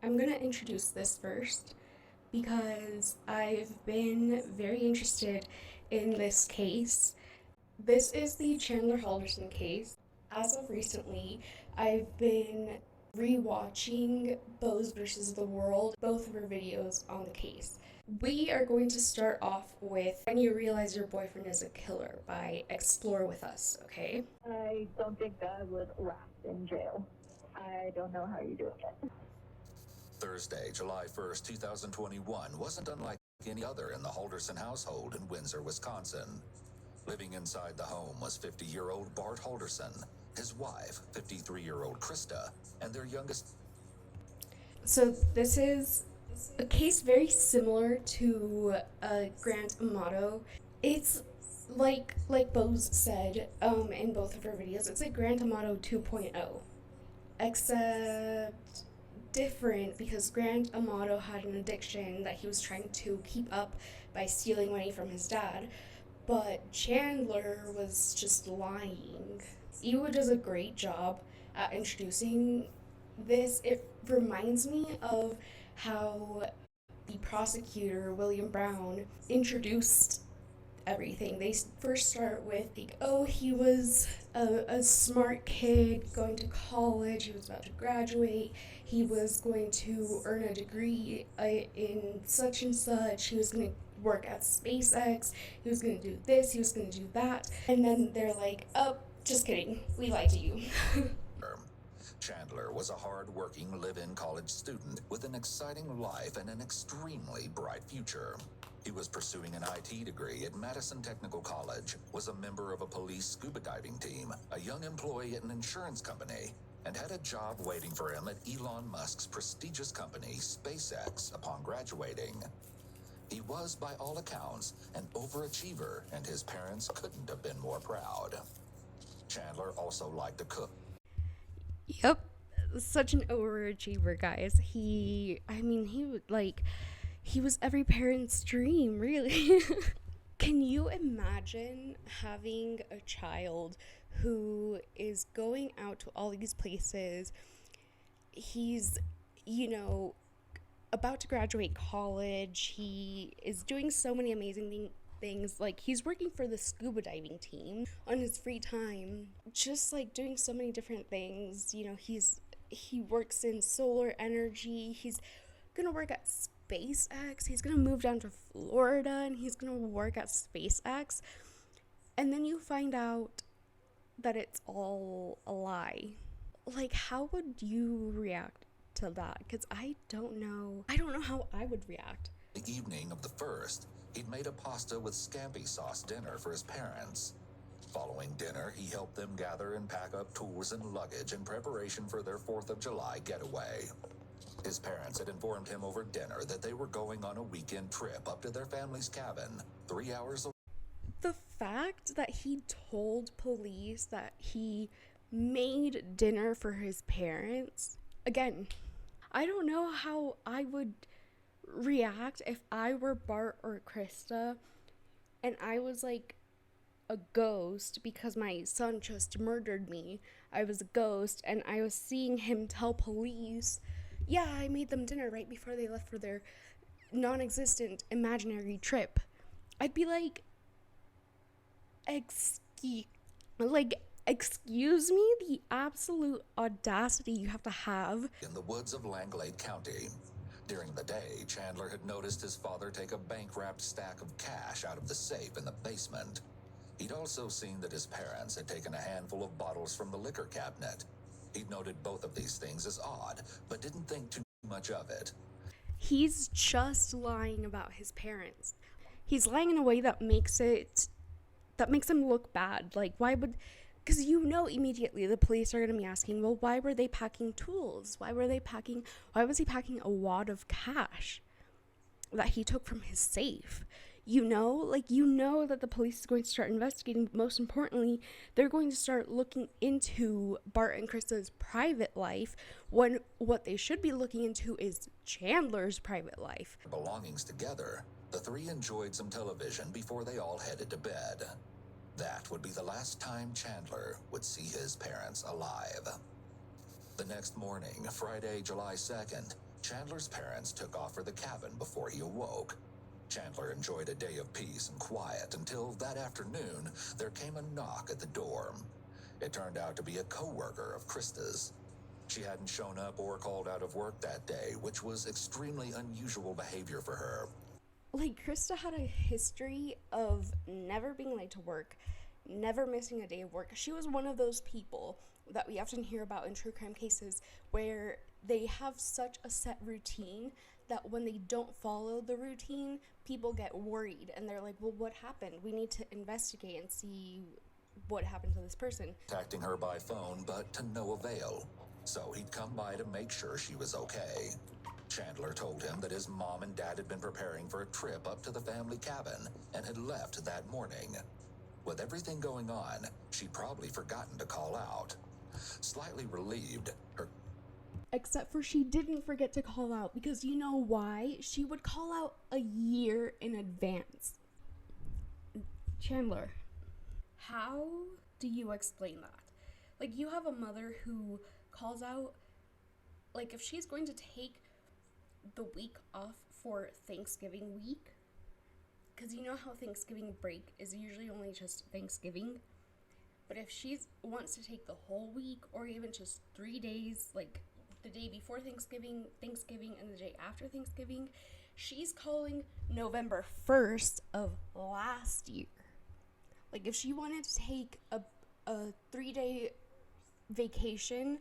I'm going to introduce this first because I've been very interested in this case. This is the Chandler Halderson case. As of recently, I've been rewatching Bose versus the World, both of her videos on the case. We are going to start off with When You Realize Your Boyfriend is a Killer by Explore With Us, okay? I don't think I would last in jail. I don't know how you're doing it. Thursday, July 1st, 2021 wasn't unlike any other in the Halderson household in Windsor, Wisconsin. Living inside the home was 50-year-old Bart Halderson, his wife, 53-year-old Krista, and their youngest. So this is a case very similar to Grant Amato. It's like Bose said in both of her videos, it's like Grant Amato 2.0, except different because Grant Amato had an addiction that he was trying to keep up by stealing money from his dad, but Chandler was just lying. Ewa does a great job at introducing this. It reminds me of how the prosecutor, William Brown, introduced everything. They first start with, like, oh, he was a smart kid going to college, he was about to graduate, he was going to earn a degree in such and such, he was going to work at SpaceX, he was going to do this, he was going to do that. And then they're like, oh, just kidding, we lied to you. Chandler was a hard-working live-in college student with an exciting life and an extremely bright future. He was pursuing an IT degree at Madison Technical College, was a member of a police scuba diving team, a young employee at an insurance company, and had a job waiting for him at Elon Musk's prestigious company, SpaceX, upon graduating. He was, by all accounts, an overachiever, and his parents couldn't have been more proud. Chandler also liked to cook. Yep, such an overachiever, guys. He was every parent's dream, really. Can you imagine having a child who is going out to all these places? He's, you know, about to graduate college. He is doing so many amazing things. Like, he's working for the scuba diving team on his free time, just like doing so many different things. He works in solar energy. He's gonna work at SpaceX. He's gonna move down to Florida and he's gonna work at SpaceX. And then you find out that it's all a lie. Like, how would you react to that? Because I don't know how I would react. The evening of the first, he'd made a pasta with scampi sauce dinner for his parents. Following dinner, he helped them gather and pack up tools and luggage in preparation for their 4th of July getaway. His parents had informed him over dinner that they were going on a weekend trip up to their family's cabin, 3 hours away. The fact that he told police that he made dinner for his parents, again, I don't know how I would react if I were Bart or Krista and I was like a ghost because my son just murdered me. I was a ghost and I was seeing him tell police, yeah, I made them dinner right before they left for their non-existent imaginary trip. I'd be like, excuse me, the absolute audacity you have to have. In the woods of Langlade County. During the day, Chandler had noticed his father take a bank-wrapped stack of cash out of the safe in the basement. He'd also seen that his parents had taken a handful of bottles from the liquor cabinet. He'd noted both of these things as odd, but didn't think too much of it. He's just lying about his parents. He's lying in a way that makes him look bad. Like, why would, because immediately the police are going to be asking, well, why were they packing tools? Why was he packing a wad of cash that he took from his safe? That the police is going to start investigating, but most importantly, they're going to start looking into Bart and Krista's private life when what they should be looking into is Chandler's private life. Belongings together, the three enjoyed some television before they all headed to bed. That would be the last time Chandler would see his parents alive. The next morning, Friday, July 2nd, Chandler's parents took off for the cabin before he awoke. Chandler enjoyed a day of peace and quiet until that afternoon there came a knock at the door. It turned out to be a co-worker of Krista's. She hadn't shown up or called out of work that day, which was extremely unusual behavior for her. Like, Krista had a history of never being late to work, never missing a day of work. She was one of those people that we often hear about in true crime cases where they have such a set routine that when they don't follow the routine, people get worried and they're like, well, what happened? We need to investigate and see what happened to this person. Contacting her by phone, but to no avail. So he'd come by to make sure she was okay. Chandler told him that his mom and dad had been preparing for a trip up to the family cabin and had left that morning. With everything going on, she'd probably forgotten to call out. Slightly relieved, Except for she didn't forget to call out, because you know why? She would call out a year in advance. Chandler, how do you explain that? Like, you have a mother who calls out, like, if she's going to take the week off for Thanksgiving week, because you know how Thanksgiving break is usually only just Thanksgiving, but if she wants to take the whole week, or even just 3 days, like the day before Thanksgiving, and the day after Thanksgiving, she's calling November 1st of last year. Like, if she wanted to take a 3-day vacation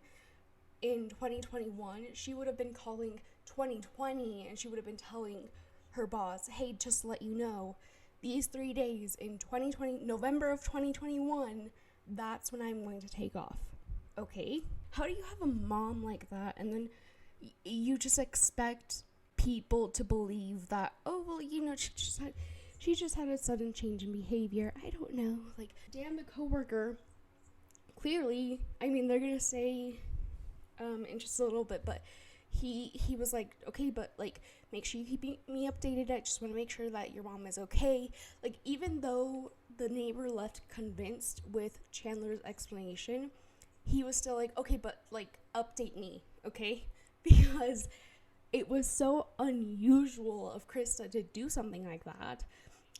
in 2021, she would have been calling 2020, and she would have been telling her boss, hey, just to let you know, these 3 days in 2020, November of 2021, that's when I'm going to take off. Okay? How do you have a mom like that, and then you just expect people to believe that, oh, well, you know, she just had a sudden change in behavior. I don't know. Like, damn, the coworker, clearly, I mean, they're gonna say in just a little bit, but he was like, okay, but, like, make sure you keep me updated. I just want to make sure that your mom is okay. Like, even though the neighbor left convinced with Chandler's explanation, he was still like, okay, but, like, update me, okay? Because it was so unusual of Krista to do something like that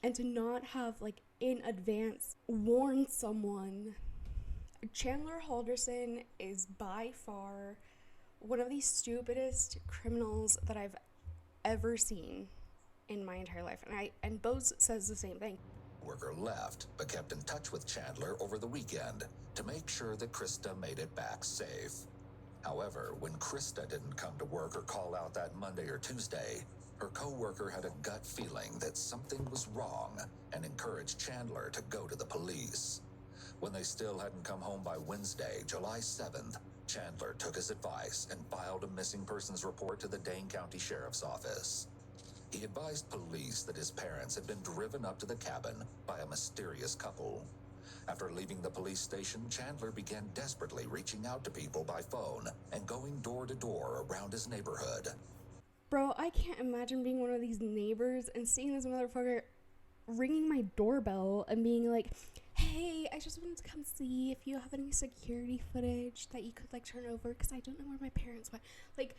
and to not have, like, in advance warn someone. Chandler Halderson is by far one of the stupidest criminals that I've ever seen in my entire life. And Bose says the same thing. Worker left, but kept in touch with Chandler over the weekend to make sure that Krista made it back safe. However, when Krista didn't come to work or call out that Monday or Tuesday, her co-worker had a gut feeling that something was wrong and encouraged Chandler to go to the police. When they still hadn't come home by Wednesday, July 7th, Chandler took his advice and filed a missing persons report to the Dane County Sheriff's Office. He advised police that his parents had been driven up to the cabin by a mysterious couple. After leaving the police station, Chandler began desperately reaching out to people by phone and going door to door around his neighborhood. Bro, I can't imagine being one of these neighbors and seeing this motherfucker ringing my doorbell and being like, hey, I just wanted to come see if you have any security footage that you could, like, turn over, because I don't know where my parents went. Like,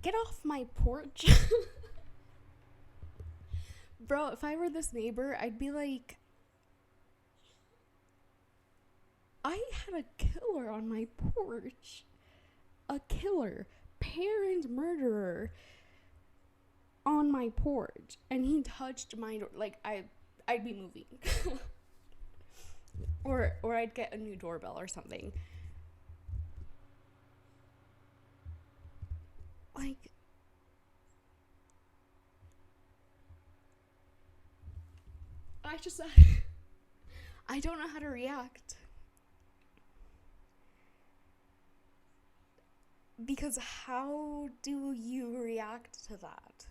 get off my porch. Bro, if I were this neighbor, I'd be like, I had a killer on my porch. A killer. Parent murderer on my porch. And he touched my door. Like, I'd be moving. or I'd get a new doorbell or something. Like, I don't know how to react. Because how do you react to that?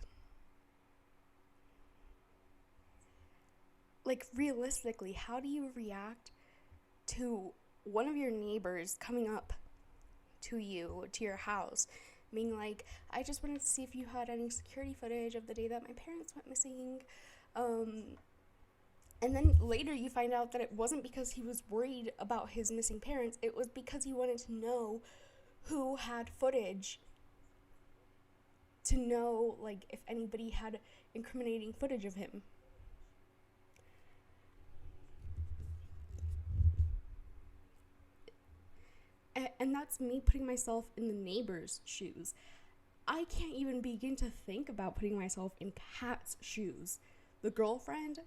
Like, realistically, how do you react to one of your neighbors coming up to you, to your house, being like, I just wanted to see if you had any security footage of the day that my parents went missing, and then later you find out that it wasn't because he was worried about his missing parents, it was because he wanted to know who had footage to know, like, if anybody had incriminating footage of him. And that's me putting myself in the neighbor's shoes. I can't even begin to think about putting myself in Kat's shoes. The girlfriend?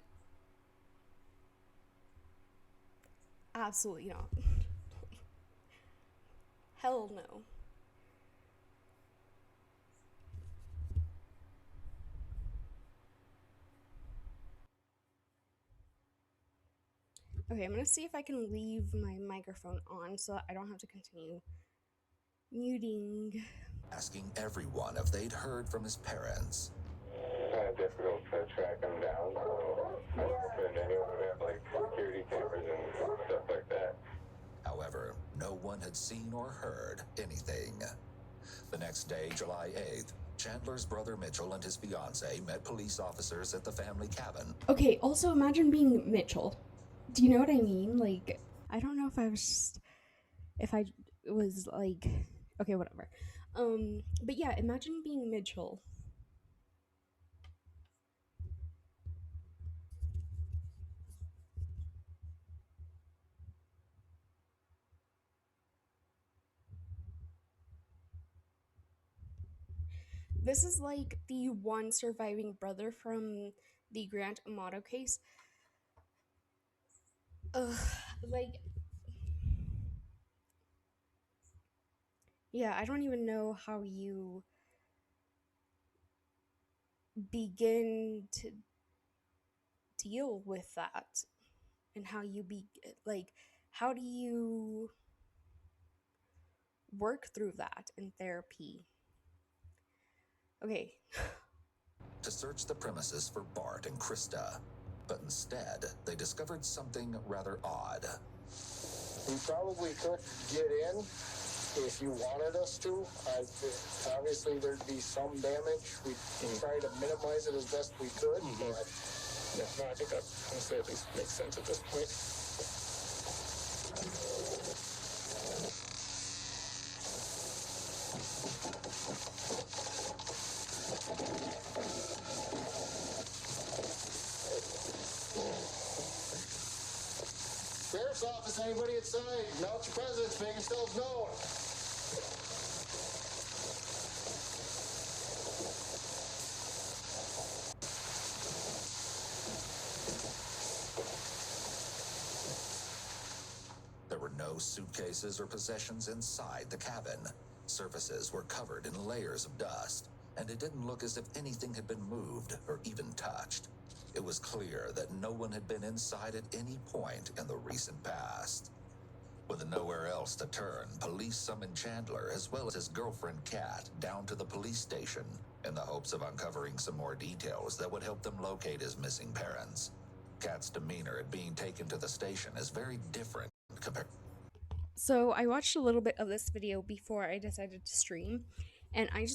Absolutely not. Hell no. Okay, I'm gonna see if I can leave my microphone on so I don't have to continue muting. Asking everyone if they'd heard from his parents. Kind of difficult to track them down. I don't any of them have like security cameras and stuff like that. However, no one had seen or heard anything. The next day, July 8th, Chandler's brother Mitchell and his fiancée met police officers at the family cabin. Okay, also imagine being Mitchell. Do you know what I mean? Like, I don't know if I was like, okay, whatever. But yeah, imagine being Mitchell. This is like the one surviving brother from the Grant Amato case. Like, yeah, I don't even know how you begin to deal with that, and how you how do you work through that in therapy? Okay. To search the premises for Bart and Krista, but instead they discovered something rather odd. We probably could get in if you wanted us to. Obviously, there'd be some damage. We'd try to minimize it as best we could. But Yeah, no, I think that honestly at least makes sense at this point. Sheriff's office, anybody inside? Announce your presence, make yourselves known. There were no suitcases or possessions inside the cabin. Surfaces were covered in layers of dust, and it didn't look as if anything had been moved or even touched. It was clear that no one had been inside at any point in the recent past. With nowhere else to turn, police summoned Chandler as well as his girlfriend Kat down to the police station in the hopes of uncovering some more details that would help them locate his missing parents. Kat's demeanor at being taken to the station is very different compared. So I watched a little bit of this video before I decided to stream, and I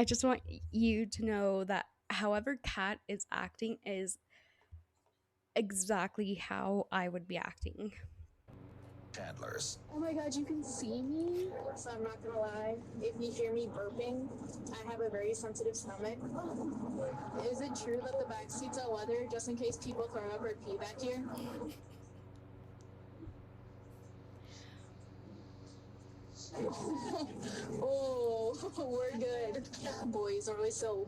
just want you to know that however Kat is acting is exactly how I would be acting. Chandler's. Oh my god, you can see me? So I'm not gonna lie, if you hear me burping, I have a very sensitive stomach. Is it true that the back seats are leather just in case people throw up or pee back here? Oh, we're good. Boys are always so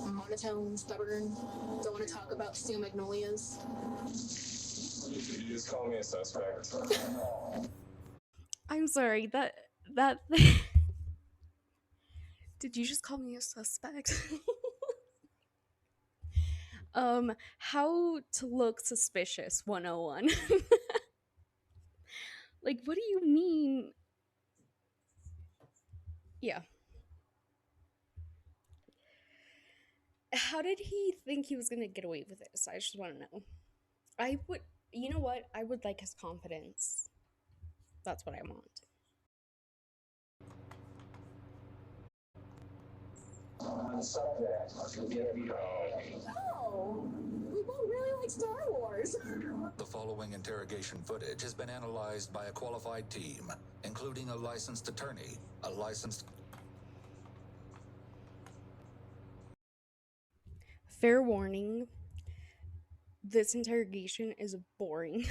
monotone, stubborn, don't want to talk about steel magnolias. You just call me a suspect. I'm sorry, that did you just call me a suspect? How to look suspicious 101. Like, what do you mean? Yeah. How did he think he was gonna get away with this? I just want to know. You know what? I would like his confidence. That's what I want. Oh, we both really like Star Wars. The following interrogation footage has been analyzed by a qualified team, including a licensed attorney, a licensed fair warning, this interrogation is boring.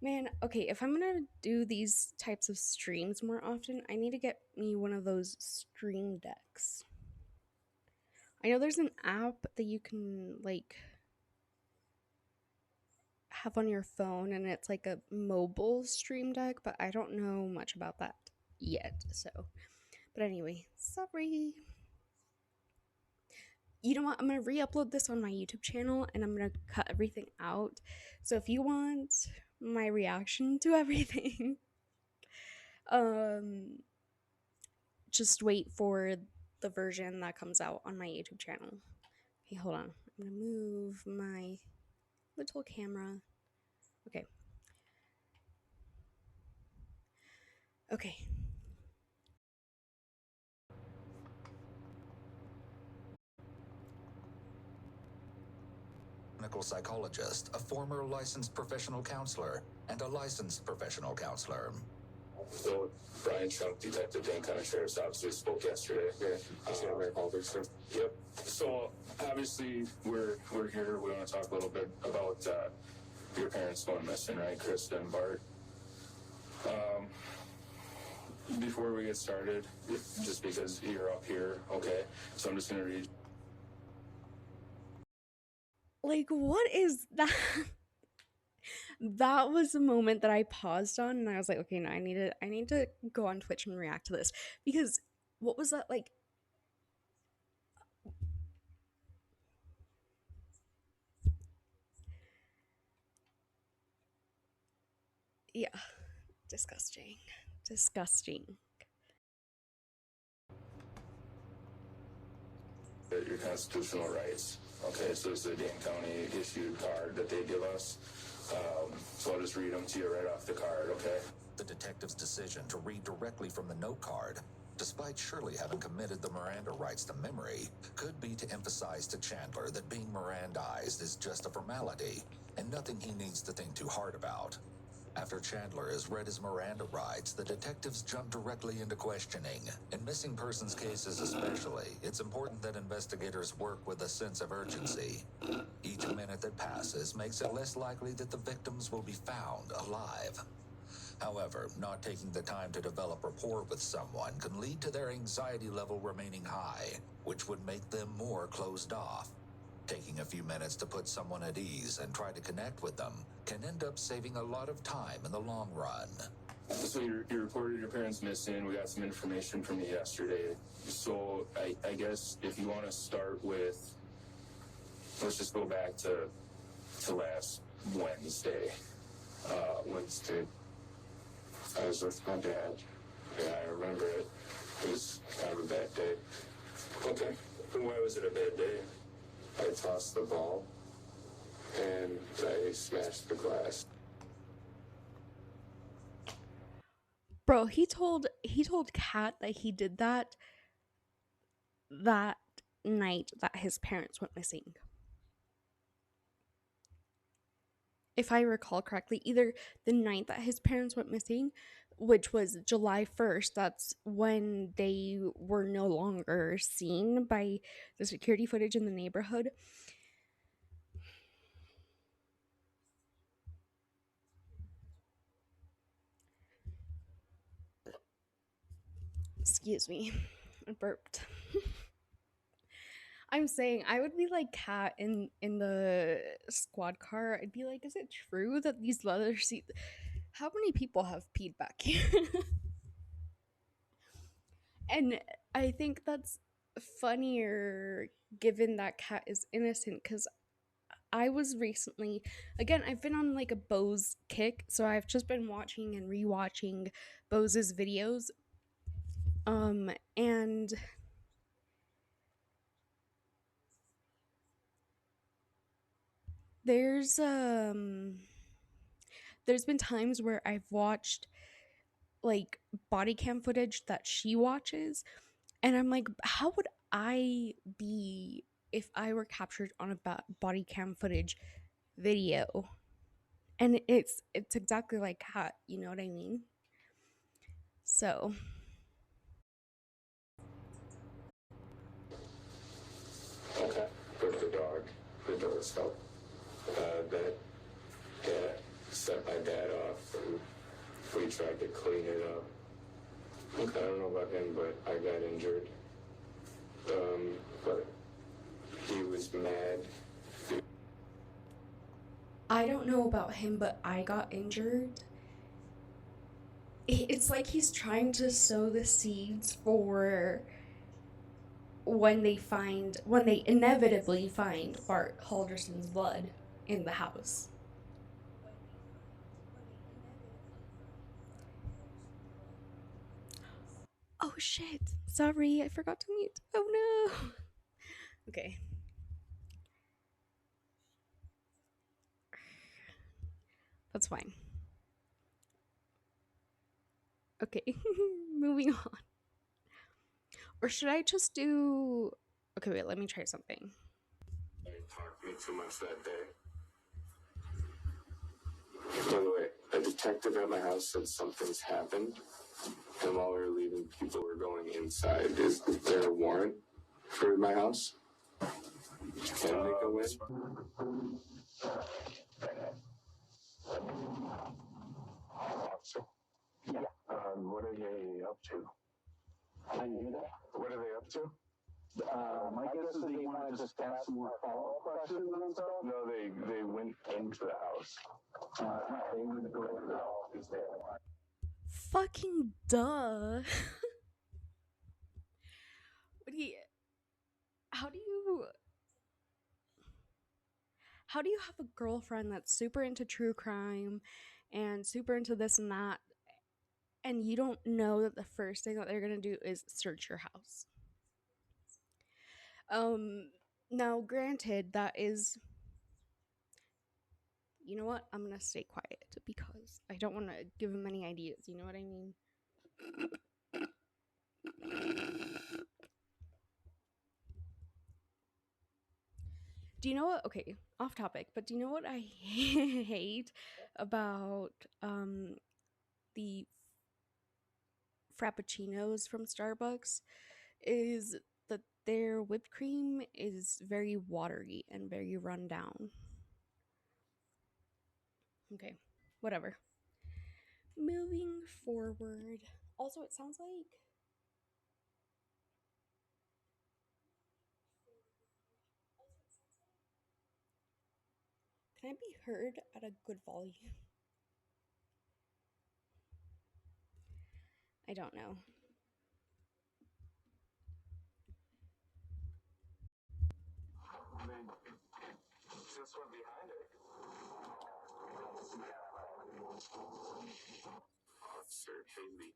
Man, okay, if I'm gonna do these types of streams more often, I need to get me one of those stream decks. I know there's an app that you can like have on your phone and it's like a mobile stream deck, but I don't know much about that yet. So, but anyway, sorry. You know what? I'm going to re-upload this on my YouTube channel and I'm going to cut everything out. So if you want my reaction to everything, just wait for the version that comes out on my YouTube channel. Okay, hold on. I'm going to move my little camera. Okay. Okay. Clinical psychologist, a former licensed professional counselor, and a licensed professional counselor. So Brian Trump, Detective Dane County Sheriff's Office, we spoke yesterday. Yep. So obviously we're here. We want to talk a little bit about your parents going missing, right, Krista and Bart? Before we get started, just because you're up here, okay? So I'm just gonna read. Like, what is that? That was the moment that I paused on and I was like, okay, no, I need to go on Twitch and react to this. Because what was that like? Yeah. Disgusting. Disgusting. Your constitutional rights. Okay, so it's the Dane County issued card that they give us. So I'll just read them to you right off the card, okay? The detective's decision to read directly from the note card, despite Shirley having committed the Miranda rights to memory, could be to emphasize to Chandler that being Mirandized is just a formality and nothing he needs to think too hard about. After Chandler has read his Miranda rights, the detectives jump directly into questioning. In missing persons cases especially, it's important that investigators work with a sense of urgency. Each minute that passes makes it less likely that the victims will be found alive. However, not taking the time to develop rapport with someone can lead to their anxiety level remaining high, which would make them more closed off. Taking a few minutes to put someone at ease and try to connect with them can end up saving a lot of time in the long run. So you reported your parents missing. We got some information from you yesterday. So I guess if you want to start with, let's just go back to last Wednesday. Wednesday. I was with my dad. Yeah, I remember it. It was kind of a bad day. Okay. And why was it a bad day? I tossed the ball and I smashed the glass. Bro, he told Kat that he did that night that his parents went missing. If I recall correctly, either the night that his parents went missing, which was July 1st, that's when they were no longer seen by the security footage in the neighborhood. Excuse me, I burped. I'm saying I would be like Kat in the squad car. I'd be like, is it true that these leather seats? How many people have peed back here? And I think that's funnier given that Kat is innocent, because I was recently, again, I've been on like a Bose kick, so I've just been watching and rewatching Bose's videos. And there's been times where I've watched like body cam footage that she watches, and I'm like, how would I be if I were captured on a body cam footage video? And it's exactly like Kat, you know what I mean? So Okay. dog. The doors help. That set my dad off, and we tried to clean it up. I don't know about him, but I got injured. But he was mad. I don't know about him, but I got injured. It's like he's trying to sow the seeds for when they inevitably find Bart Halderson's blood in the house. Oh shit. Sorry, I forgot to mute. Oh no. Okay. That's fine. Okay. Moving on. Or should I just do. Okay, wait, let me try something. He talked to me too much that day. By the way, a detective at my house said something's happened, and while we were leaving, people were going inside. Is there a warrant for my house? Can I make a wish? Yeah. What are they up to? I knew that. What are they up to? My guess is they want to just ask some more follow-up questions and stuff. No, they went into the house. They wouldn't go into the house because they Fucking duh. What do you. How do you. How do you have a girlfriend that's super into true crime and super into this and that, and you don't know that the first thing that they're gonna do is search your house? Now granted, that is, you know what? I'm gonna stay quiet because I don't want to give him any ideas. You know what I mean? Do you know what? Okay, off topic, but do you know what I hate about the frappuccinos from Starbucks is that their whipped cream is very watery and very run down. Okay, whatever. Moving forward. Also, it sounds like. Can I be heard at a good volume? I don't know. just went behind it. Officer Haley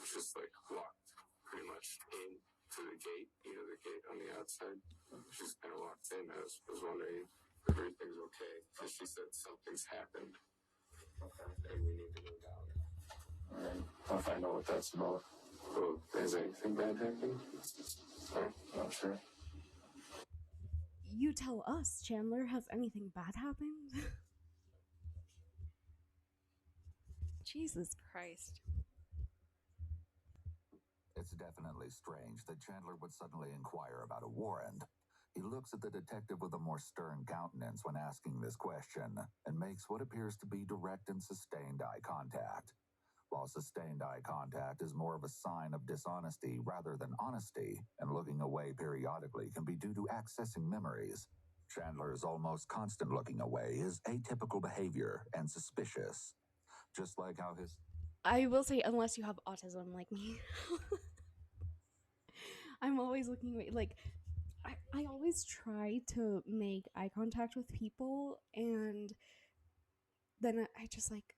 just like walked pretty much in to the gate, the gate on the outside. She just kind of walked in. I was wondering if everything's okay, because she said something's happened. Okay. And we need to go down. All right. I'll find out what that's about. Well, has anything bad happened? Not sure. You tell us, Chandler, has anything bad happened? Jesus Christ. It's definitely strange that Chandler would suddenly inquire about a warrant. He looks at the detective with a more stern countenance when asking this question and makes what appears to be direct and sustained eye contact. While sustained eye contact is more of a sign of dishonesty rather than honesty, and looking away periodically can be due to accessing memories, Chandler's almost constant looking away is atypical behavior and suspicious. Just like how his I will say, unless you have autism like me, I'm always looking away. Like, I always try to make eye contact with people, and then I'm just like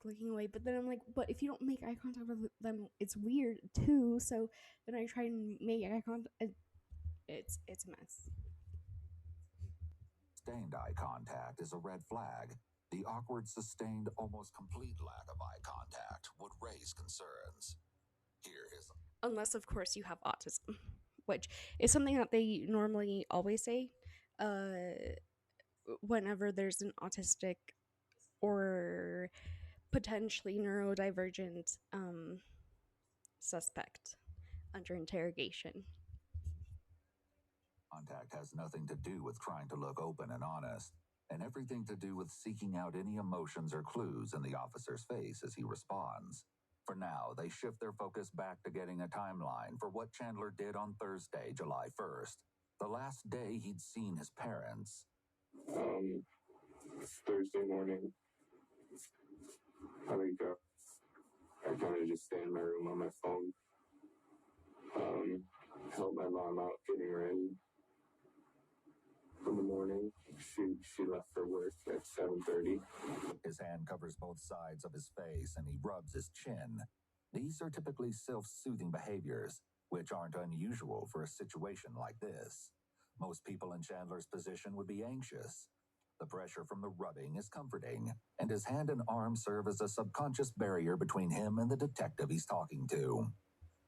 looking away. But then I'm like, but if you don't make eye contact with them, it's weird too. So then I try and make eye contact. It's a mess. sustained eye contact is a red flag. The awkward, sustained, almost complete lack of eye contact would raise concerns. Here is Unless, of course, you have autism, which is something that they normally always say whenever there's an autistic or potentially neurodivergent suspect under interrogation. Contact has nothing to do with trying to look open and honest, and everything to do with seeking out any emotions or clues in the officer's face as he responds. For now, they shift their focus back to getting a timeline for what Chandler did on Thursday, July 1st, the last day he'd seen his parents. Thursday morning, I wake up. I kind of just stay in my room on my phone. Help my mom out getting ready in the morning. She left for work at 7:30. His hand covers both sides of his face and he rubs his chin. These are typically self-soothing behaviors, which aren't unusual for a situation like this. Most people in Chandler's position would be anxious. The pressure from the rubbing is comforting, and his hand and arm serve as a subconscious barrier between him and the detective he's talking to.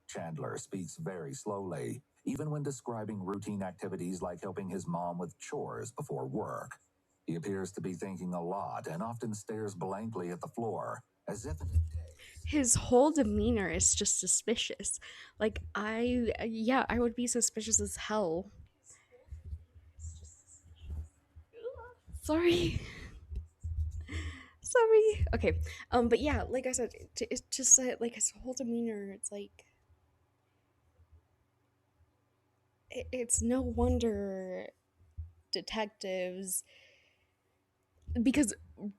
Chandler speaks very slowly, even when describing routine activities like helping his mom with chores before work. He appears to be thinking a lot and often stares blankly at the floor, as if in a daze. His whole demeanor is just suspicious. Like, I would be suspicious as hell. Sorry. Sorry. Okay. But yeah, like I said, it's just like his whole demeanor. It's like it's no wonder detectives, because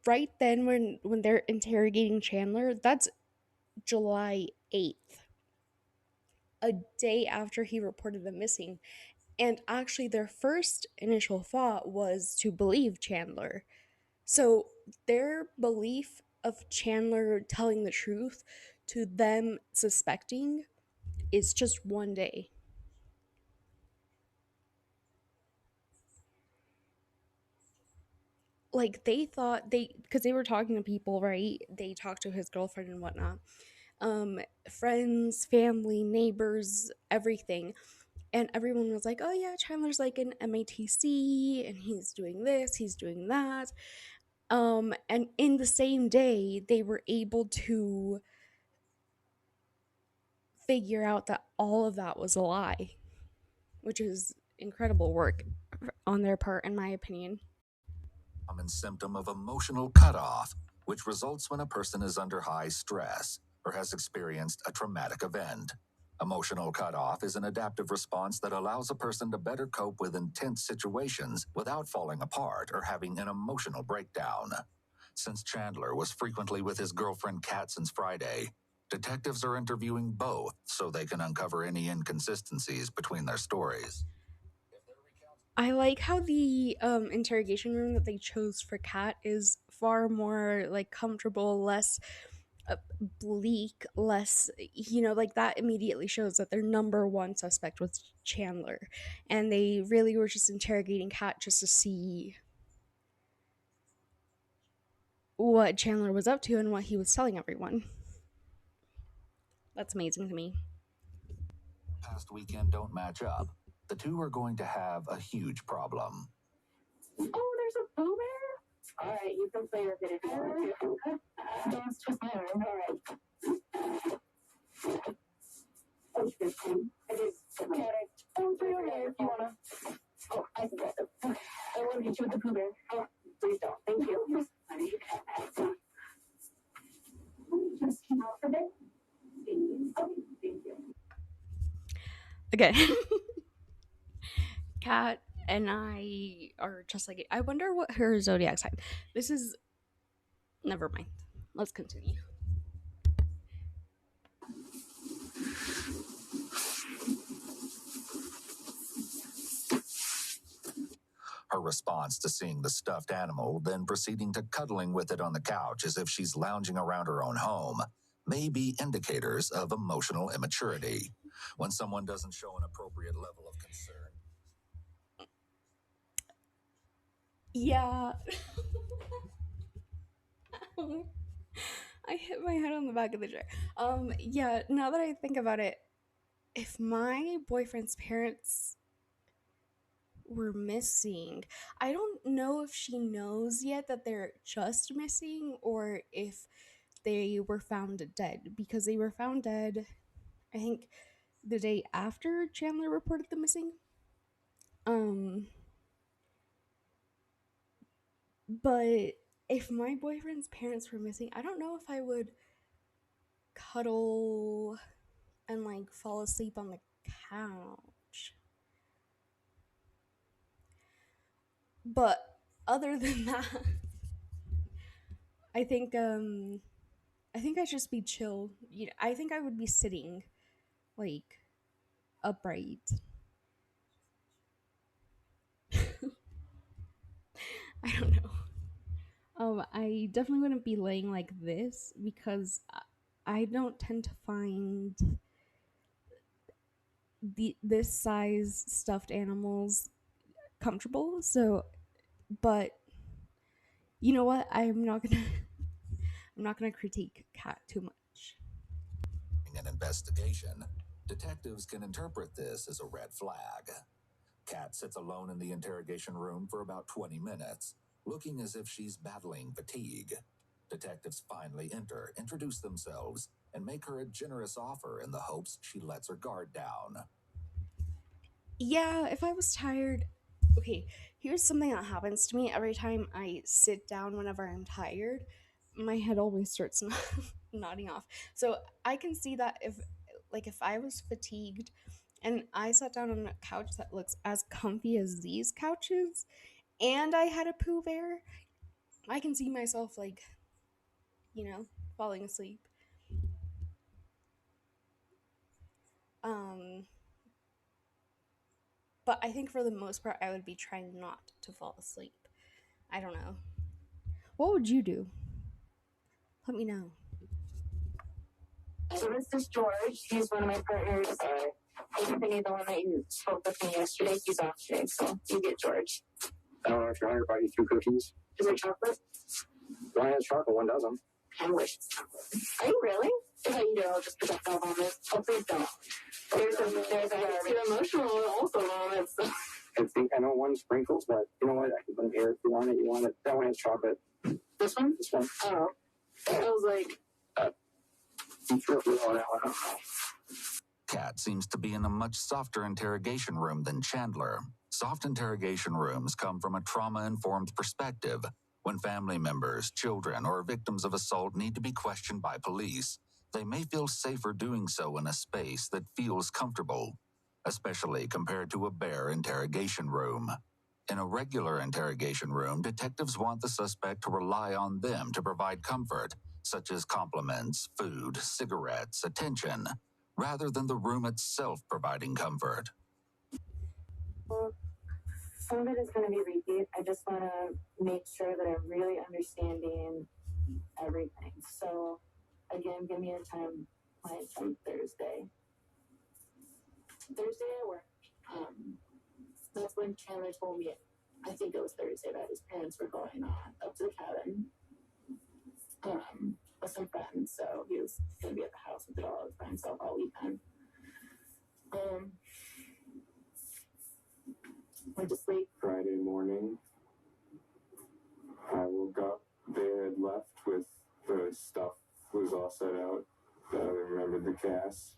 right then when they're interrogating Chandler, that's July 8th, a day after he reported them missing. And actually, their first initial thought was to believe Chandler. So their belief of Chandler telling the truth to them suspecting is just one day. Like they thought because they were talking to people, right? They talked to his girlfriend and whatnot, friends, family, neighbors, everything. And everyone was like, oh yeah, Chandler's like an MATC and he's doing this, he's doing that. And in the same day, they were able to figure out that all of that was a lie, which is incredible work on their part, in my opinion. Common symptom of emotional cutoff, which results when a person is under high stress or has experienced a traumatic event. Emotional cutoff is an adaptive response that allows a person to better cope with intense situations without falling apart or having an emotional breakdown. Since Chandler was frequently with his girlfriend Kat since Friday, detectives are interviewing both so they can uncover any inconsistencies between their stories. I like how the interrogation room that they chose for Kat is far more like comfortable, less uh, bleak, less, like that immediately shows that their number one suspect was Chandler. And they really were just interrogating Kat just to see what Chandler was up to and what he was telling everyone. That's amazing to me. Past weekend don't match up. The two are going to have a huge problem. Oh, there's a Pooh Bear? All right, you can play with it if you want to. Dance with me. All right. Oh, it's good. It is. Okay. Oh, through your hair if you want to. Oh, I can get it. I want to get you with the Pooh Bear. Oh, please don't. Thank you. Just came out for this. Okay, thank you. Again, Kat and I are just like, I wonder what her zodiac sign. This is, never mind. Let's continue. Her response to seeing the stuffed animal, then proceeding to cuddling with it on the couch as if she's lounging around her own home, may be indicators of emotional immaturity. When someone doesn't show an appropriate level of concern. Yeah. I hit my head on the back of the chair. Yeah, now that I think about it, if my boyfriend's parents were missing, I don't know if she knows yet that they're just missing or if they were found dead, because they were found dead, I think, the day after Chandler reported them missing. Um, but if my boyfriend's parents were missing, I don't know if I would cuddle and like fall asleep on the couch. But other than that, I think I think I'd just be chill. You know, I think I would be sitting like upright. I don't know. I definitely wouldn't be laying like this because I don't tend to find this size stuffed animals comfortable. So, but you know what? I'm not gonna critique Cat too much. An investigation, detectives can interpret this as a red flag. Kat sits alone in the interrogation room for about 20 minutes, looking as if she's battling fatigue. Detectives finally enter, introduce themselves, and make her a generous offer in the hopes she lets her guard down. Yeah, if I was tired, okay, here's something that happens to me every time I sit down whenever I'm tired. My head always starts nodding off. So I can see that if I was fatigued and I sat down on a couch that looks as comfy as these couches and I had a Pooh Bear, I can see myself like, falling asleep. Um, but I think for the most part, I would be trying not to fall asleep. I don't know. What would you do? Let me know. So this is George. He's one of my partners. Anthony, the one that you spoke with me yesterday, he's off today, so you get George. I don't know if you're hungry, buy you 2 cookies. Is it chocolate? One has chocolate, one doesn't. I wish it's chocolate. Are you really? If I eat it, I'll just projectile vomit. Oh, please don't. There's a too emotional also vomit. So. I think I know one sprinkles, but you know what? I can put them here if you want it. You want it. That one has chocolate. This one? This one. Oh. I was like, You sure we want that one? Kat seems to be in a much softer interrogation room than Chandler. Soft interrogation rooms come from a trauma-informed perspective. When family members, children, or victims of assault need to be questioned by police, they may feel safer doing so in a space that feels comfortable, especially compared to a bare interrogation room. In a regular interrogation room, detectives want the suspect to rely on them to provide comfort, such as compliments, food, cigarettes, attention, rather than the room itself providing comfort. well, some of it is going to be repeat. I just want to make sure that I'm really understanding everything. So, again, give me a time plan from Thursday. Thursday at work. That's when Chandler told me, I think it was Thursday, that his parents were going up to the cabin with some friends. So he was going to be at the house with all his friends all weekend. Went to sleep. Friday morning, I woke up. They had left with the stuff was all set out. I remembered the cast.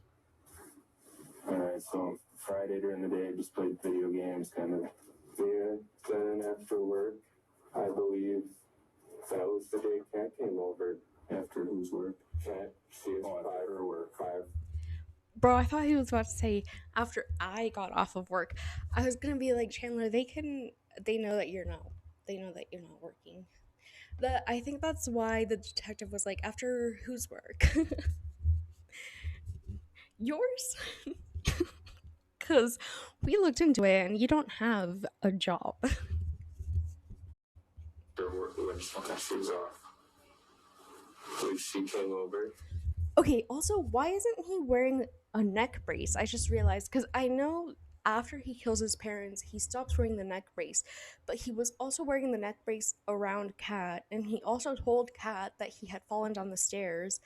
Alright, so Friday during the day, I just played video games, kind of. Yeah, then after work, I believe that was the day Kat came over. After whose work? Kat, she is 5 or work. 5. Bro, I thought he was about to say after I got off of work. I was gonna be like, Chandler, they know that you're not working. I think that's why the detective was like, after whose work? Yours? Because we looked into it and you don't have a job. When she was off. When she came over. Okay, also, why isn't he wearing a neck brace? I just realized, because I know after he kills his parents, he stops wearing the neck brace, but he was also wearing the neck brace around Kat, and he also told Kat that he had fallen down the stairs.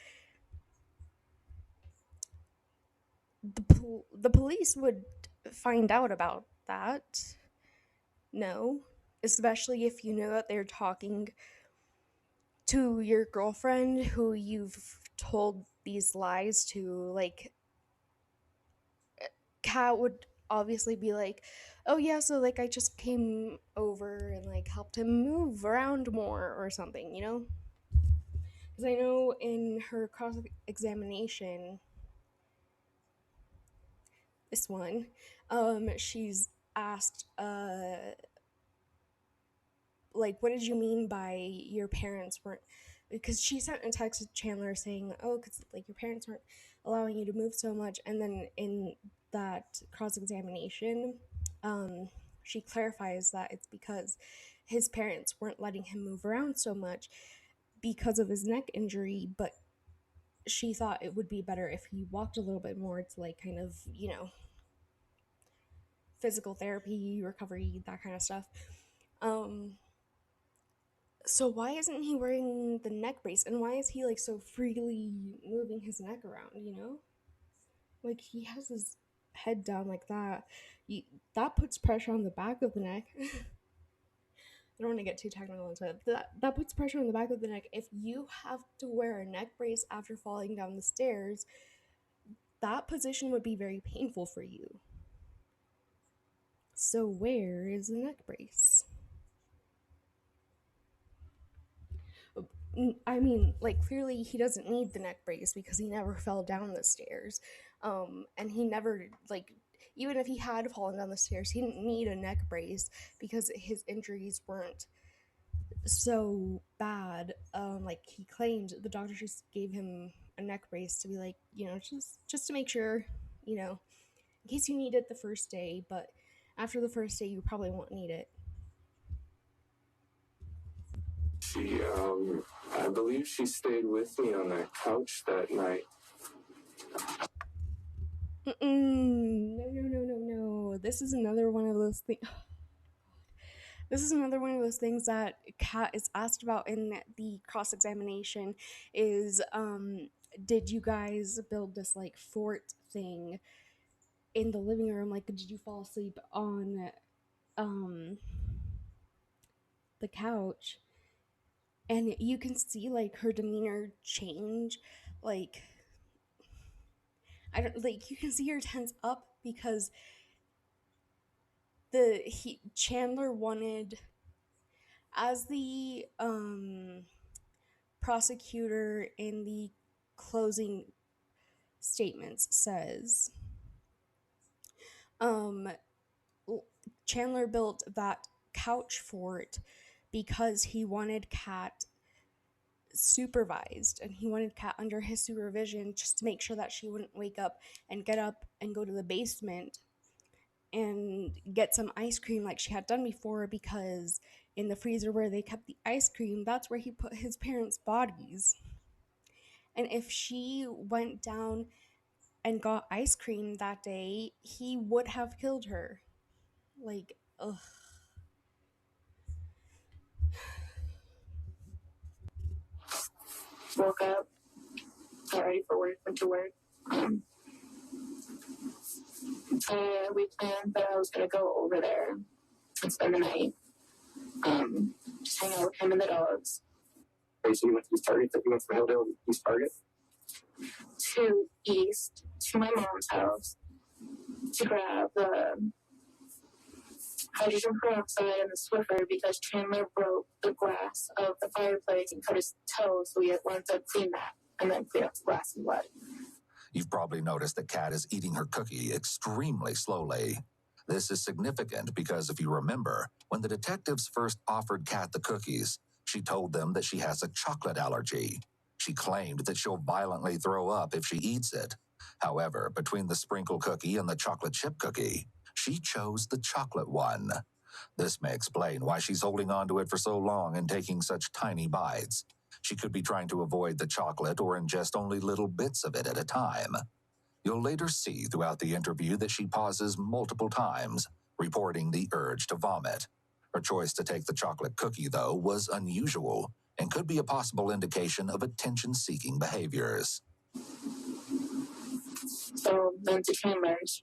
The police would find out about that. No, especially if you know that they're talking to your girlfriend who you've told these lies to. Like, Kat would obviously be like, oh yeah, so like I just came over and like helped him move around more or something, you know? Because I know in her cross examination, this one, she's asked, like, what did you mean by your parents weren't? Because she sent a text to Chandler saying, oh, because like your parents weren't allowing you to move so much, and then in that cross examination, she clarifies that it's because his parents weren't letting him move around so much because of his neck injury, but she thought it would be better if he walked a little bit more to like kind of, you know, physical therapy, recovery, that kind of stuff. Um, so why isn't he wearing the neck brace, and why is he like so freely moving his neck around, you know? Like he has his head down like that. You, that puts pressure on the back of the neck. I don't want to get too technical into it. That puts pressure on the back of the neck. If you have to wear a neck brace after falling down the stairs, that position would be very painful for you. So where is the neck brace? I mean, like, clearly he doesn't need the neck brace because he never fell down the stairs. And he never, like, even if he had fallen down the stairs, he didn't need a neck brace because his injuries weren't so bad. Like, he claimed the doctor just gave him a neck brace to be like, you know, just to make sure, you know, in case you need it the first day, but after the first day, you probably won't need it. She, I believe she stayed with me on that couch that night. No. This is another one of those things. This is another one of those things that Kat is asked about in the cross examination. Is did you guys build this like fort thing in the living room? Like, did you fall asleep on um the couch? And you can see like her demeanor change, like I don't like you can see her tense up because Chandler wanted, as the prosecutor in the closing statements says, um Chandler built that couch fort because he wanted Kat supervised and he wanted Kat under his supervision just to make sure that she wouldn't wake up and get up and go to the basement and get some ice cream like she had done before, because in the freezer where they kept the ice cream, that's where he put his parents' bodies. And if she went down and got ice cream that day, he would have killed her. Like, ugh. Woke up, got ready for work, went to work. And we planned that I was going to go over there and spend the night. Just hang out with him and the dogs. Okay, so you went to East Target, you went from Hilldale to East Target? To East, to my mom's house, to grab the hydrogen peroxide and the Swiffer because Chandler broke the glass of the fireplace and cut his toe, so we wanted to clean that and then clean up the glass and blood. You've probably noticed that Kat is eating her cookie extremely slowly. This is significant because if you remember, when the detectives first offered Kat the cookies, she told them that she has a chocolate allergy. She claimed that she'll violently throw up if she eats it. However, between the sprinkle cookie and the chocolate chip cookie, she chose the chocolate one. This may explain why she's holding on to it for so long and taking such tiny bites. She could be trying to avoid the chocolate or ingest only little bits of it at a time. You'll later see throughout the interview that she pauses multiple times, reporting the urge to vomit. Her choice to take the chocolate cookie, though, was unusual and could be a possible indication of attention-seeking behaviors. So then to Chandler's.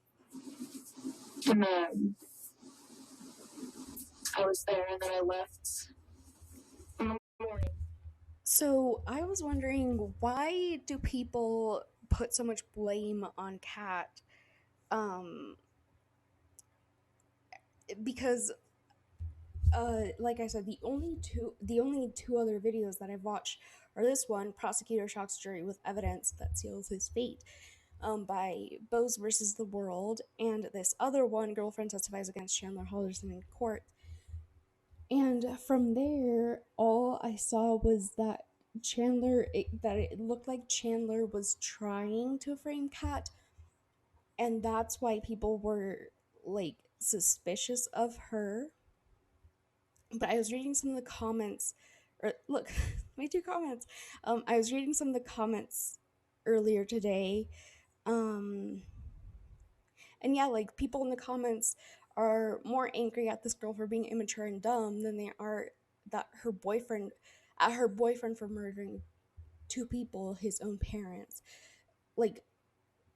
And then I was there and then I left in the morning. So I was wondering, why do people put so much blame on Kat because like I said, the only two other videos that I've watched are this one, prosecutor shocks jury with evidence that seals his fate, by Bose versus the World, and this other one, girlfriend testifies against Chandler Halderson in court. And from there, all I saw was that it looked like Chandler was trying to frame Kat, and that's why people were like suspicious of her. But I was reading some of the comments, or look, my two comments. I was reading some of the comments earlier today, um, and yeah, like people in the comments are more angry at this girl for being immature and dumb than they are that her boyfriend for murdering two people, his own parents. Like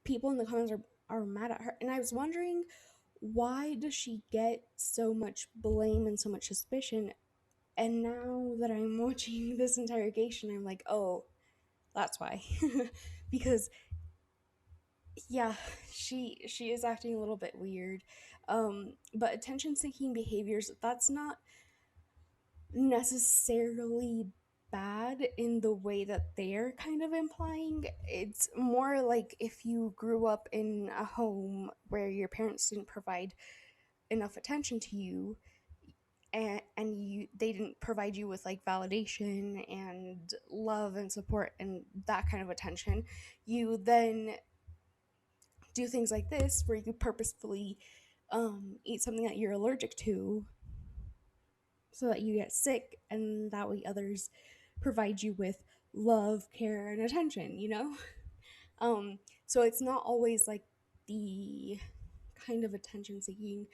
people in the comments are mad at her, and I was wondering, why does she get so much blame and so much suspicion? And now that I'm watching this interrogation, I'm like, oh, that's why. Because yeah, she is acting a little bit weird. But attention seeking behaviors, that's not necessarily bad in the way that they're kind of implying. It's more like if you grew up in a home where your parents didn't provide enough attention to you, and they didn't provide you with like validation and love and support and that kind of attention, you then do things like this where you purposefully eat something that you're allergic to so that you get sick, and that way others provide you with love, care, and attention, you know? So it's not always like the kind of attention seeking,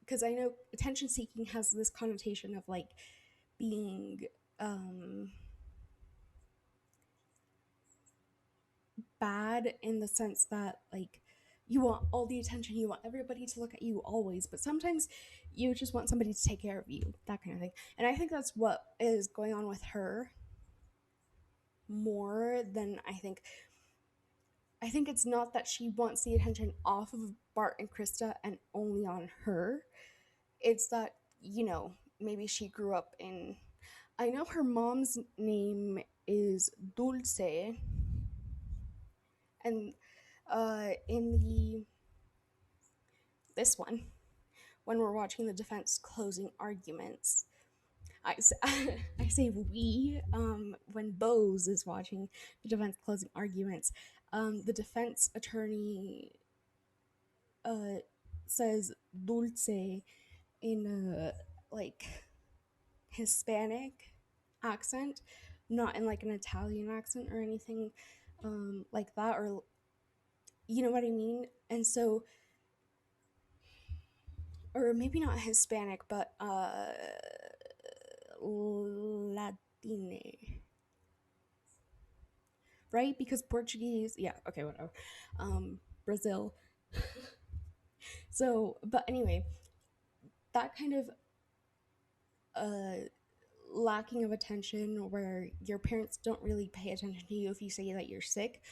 because I know attention seeking has this connotation of like being um bad in the sense that like you want all the attention, you want everybody to look at you always, but sometimes you just want somebody to take care of you, that kind of thing. And I think that's what is going on with her more than I think it's not that she wants the attention off of Bart and Krista and only on her. It's that, you know, maybe she grew up in, I know her mom's name is Dulce, and in the this one, when we're watching the defense closing arguments, I, I say we, when Bose is watching the defense closing arguments, the defense attorney says dulce in a like Hispanic accent, not in like an Italian accent or anything like that, or you know what I mean? And so, or maybe not Hispanic, but Latine, right? Because Portuguese, yeah, okay, whatever. Brazil. So, but anyway, that kind of uh lacking of attention where your parents don't really pay attention to you if you say that you're sick,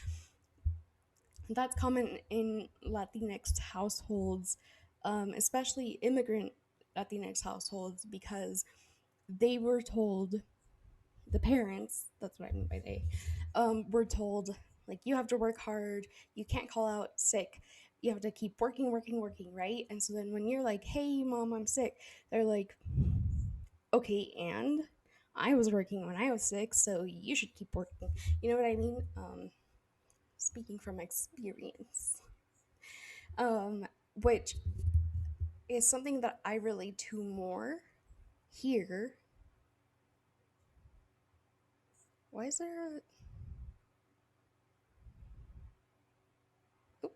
that's common in Latinx households, especially immigrant Latinx households, because they were told, the parents, that's what I mean by they, were told, like, you have to work hard, you can't call out sick, you have to keep working, working, working, right? And so then when you're like, hey, mom, I'm sick, they're like, okay, and I was working when I was sick, so you should keep working. You know what I mean? Speaking from experience. Which is something that I relate to more here. Why is there a. Oh,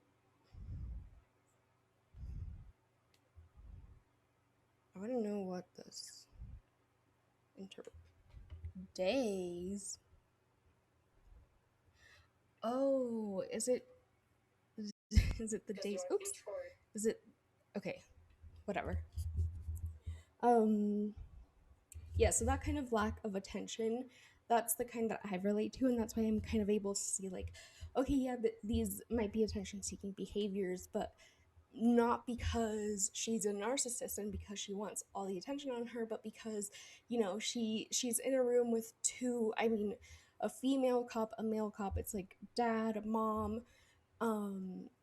I want to know what this. Days. Oh, is it. Is it the days? Oops. Is it. Okay, whatever. Yeah, so that kind of lack of attention, that's the kind that I relate to, and that's why I'm kind of able to see like, okay, yeah, these might be attention seeking behaviors, but not because she's a narcissist and because she wants all the attention on her, but because, you know, she's in a room with two, I mean, a female cop, a male cop. It's like dad, mom,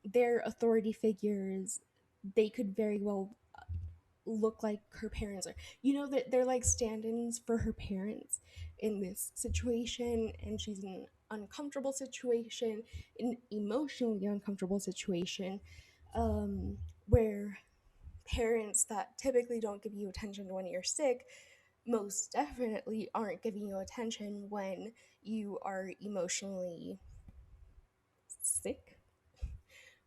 they're authority figures. They could very well look like her parents are, you know, that they're like stand-ins for her parents in this situation, and she's in an uncomfortable situation, an emotionally uncomfortable situation, where parents that typically don't give you attention when you're sick most definitely aren't giving you attention when you are emotionally sick.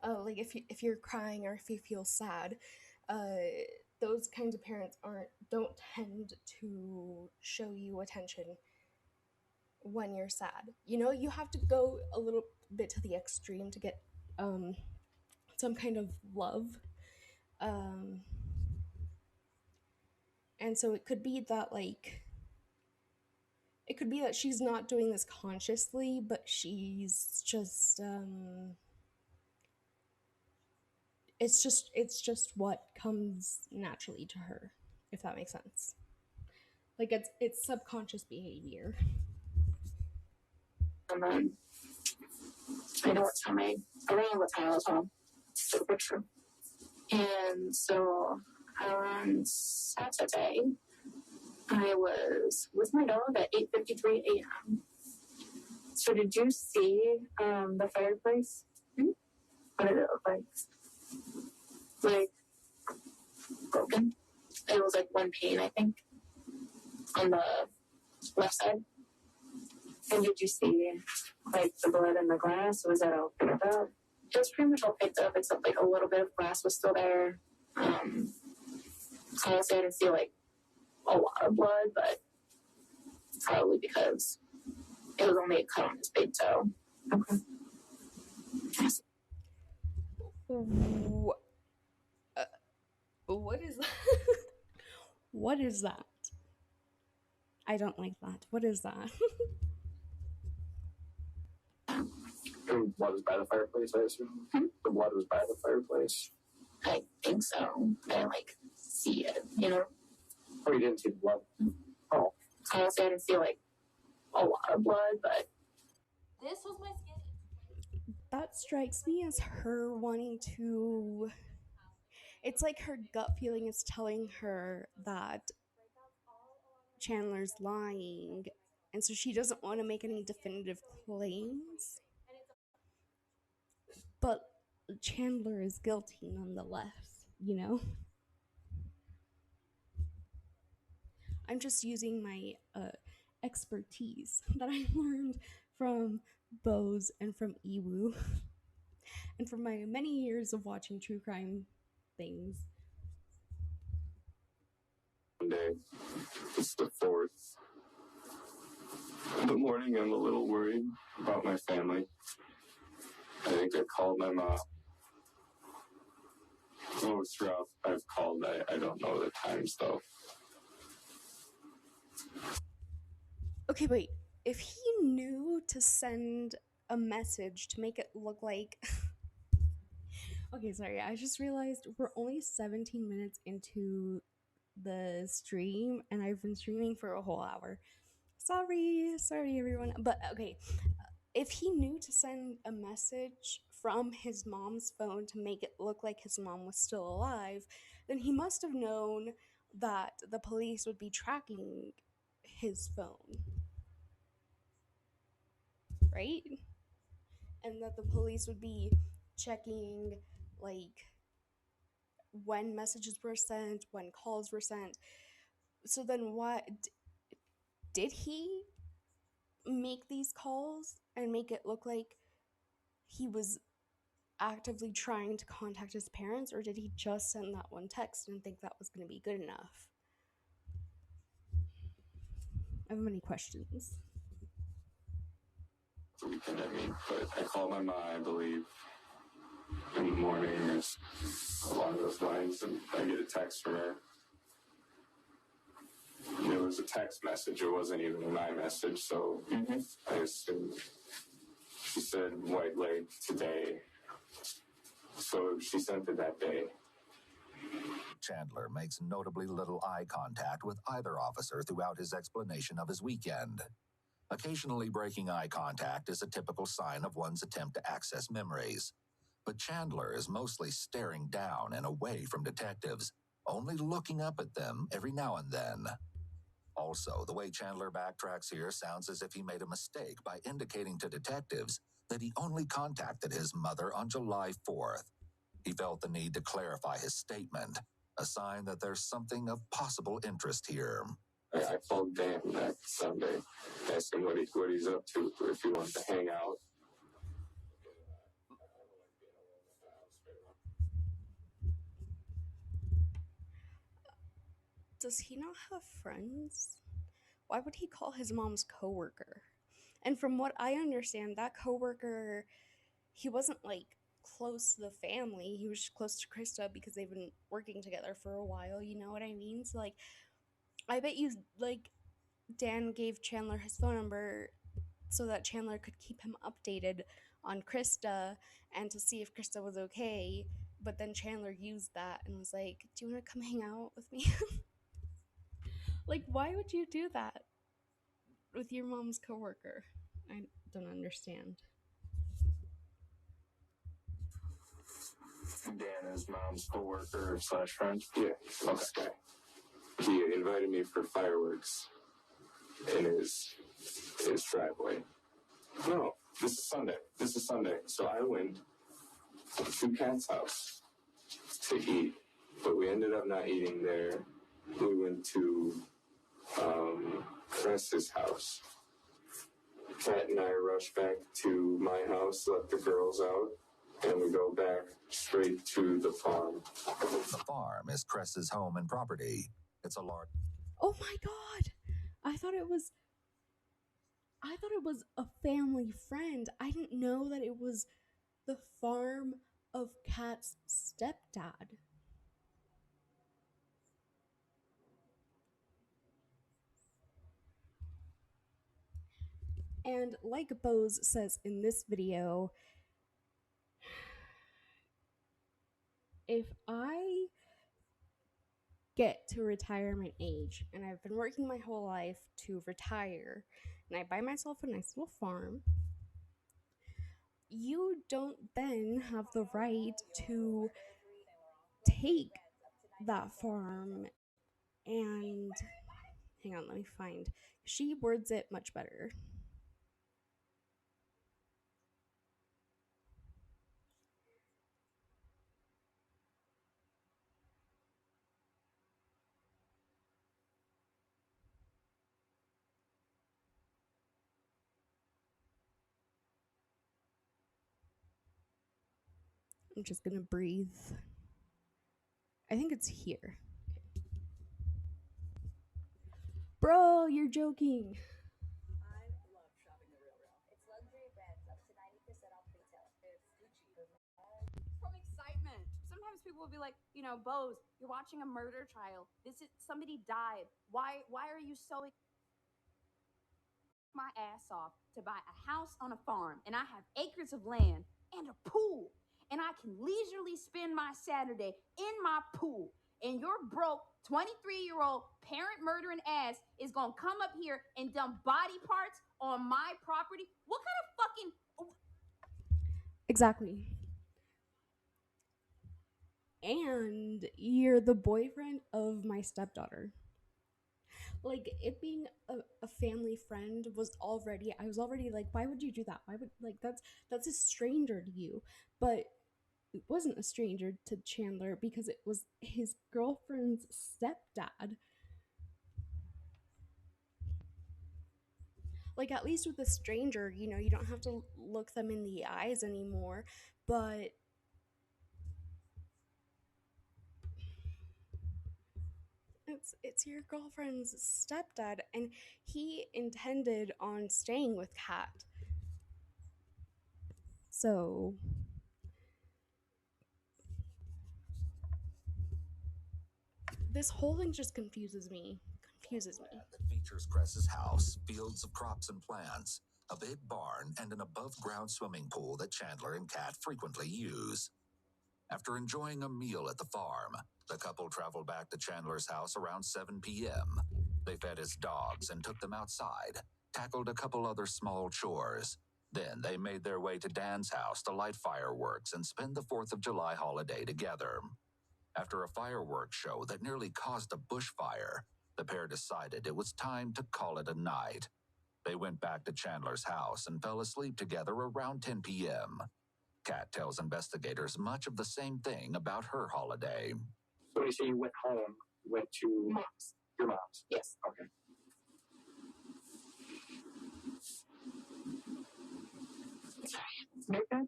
Like if you're crying or if you feel sad, uh, those kinds of parents don't tend to show you attention when you're sad. You know, you have to go a little bit to the extreme to get some kind of love. Um, and so it could be that she's not doing this consciously, but she's just it's just what comes naturally to her, if that makes sense. Like it's subconscious behavior. And then I know it's coming around the time as well. Super true. And so on Saturday, I was with my dog at 8:53 a.m. So did you see the fireplace? What did it look like? Like broken. It was like one pane, I think, on the left side. And did you see like the blood in the glass? Was that all picked up? It was pretty much all picked up, except like a little bit of glass was still there. Honestly, I didn't see like a lot of blood, but probably because it was only a cut on his big toe. Okay. What is that? What is that? I don't like that. What is that? The blood was by the fireplace, I assume? The blood was by the fireplace. I think so. I didn't like see it, you know? Oh, you didn't see the blood? Oh. Honestly, I didn't see like a lot of blood, but This was my skin. That strikes me as her wanting to. It's like her gut feeling is telling her that Chandler's lying, and so she doesn't want to make any definitive claims. But Chandler is guilty nonetheless, you know? I'm just using my expertise that I learned from Bose and from Iwu and from my many years of watching true crime things. Monday, it's the 4th. In the morning, I'm a little worried about my family. I think I called my mom. Oh, it's rough. I've called. I don't know the times, though. Okay, wait. If he knew to send a message to make it look like. Okay, sorry. I just realized we're only 17 minutes into the stream, and I've been streaming for a whole hour. Sorry everyone. But okay, if he knew to send a message from his mom's phone to make it look like his mom was still alive, then he must have known that the police would be tracking his phone. Right? And that the police would be checking like when messages were sent, when calls were sent. So then what did he make these calls and make it look like he was actively trying to contact his parents, or did he just send that one text and think that was going to be good enough? I have many questions. The weekend, but I called my mom, I believe, in the morning or along those lines, and I get a text from her. It was a text message. It wasn't even an iMessage, so I assumed she said white leg today. So she sent it that day. Chandler makes notably little eye contact with either officer throughout his explanation of his weekend. Occasionally breaking eye contact is a typical sign of one's attempt to access memories. But Chandler is mostly staring down and away from detectives, only looking up at them every now and then. Also, the way Chandler backtracks here sounds as if he made a mistake by indicating to detectives that he only contacted his mother on July 4th. He felt the need to clarify his statement, a sign that there's something of possible interest here. I called Dan that Sunday, asked him what he's up to, if he wants to hang out. Does he not have friends? Why would he call his mom's coworker? And from what I understand, that coworker, he wasn't like close to the family. He was just close to Krista because they've been working together for a while. You know what I mean? So like, I bet you like Dan gave Chandler his phone number so that Chandler could keep him updated on Krista and to see if Krista was okay. But then Chandler used that and was like, "Do you want to come hang out with me?" Like, why would you do that with your mom's coworker? I don't understand. Dan, his mom's coworker / friend. Yeah, this guy. He invited me for fireworks in his driveway. No, this is Sunday. So I went to Kat's house to eat, but we ended up not eating there. We went to Cress's house. Kat and I rushed back to my house, let the girls out, and we go back straight to the farm. The farm is Cress's home and property. It's a large... Oh my god! I thought it was a family friend. I didn't know that it was the farm of Kat's stepdad. And like Bose says in this video, if I get to retirement age and I've been working my whole life to retire and I buy myself a nice little farm, you don't then have the right to take that farm and hang on, let me find. She words it much better. I'm just gonna breathe. I think it's here. Bro, you're joking. I love shopping the Real Real. It's luxury brands up to 90% off retail. It's Gucci. From excitement. Sometimes people will be like, Bose, you're watching a murder trial. Somebody died. Why are you so my ass off to buy a house on a farm, and I have acres of land and a pool, and I can leisurely spend my Saturday in my pool, and your broke 23-year-old parent murdering ass is gonna come up here and dump body parts on my property? What kind of fucking... Exactly. And you're the boyfriend of my stepdaughter. Like, it being a family friend was already, I was already like, why would you do that? Why would, like, that's a stranger to you. But it wasn't a stranger to Chandler because it was his girlfriend's stepdad. Like, at least with a stranger, you don't have to look them in the eyes anymore. But it's your girlfriend's stepdad, and he intended on staying with Kat. So this whole thing just confuses me. That features Cress's house, fields of crops and plants, a big barn, and an above-ground swimming pool that Chandler and Kat frequently use. After enjoying a meal at the farm, the couple traveled back to Chandler's house around 7 p.m. They fed his dogs and took them outside, tackled a couple other small chores. Then they made their way to Dan's house to light fireworks and spend the 4th of July holiday together. After a fireworks show that nearly caused a bushfire, the pair decided it was time to call it a night. They went back to Chandler's house and fell asleep together around 10 p.m. Kat tells investigators much of the same thing about her holiday. So you say you went home, went to Mom's. your mom's? Yes. Okay. Very good.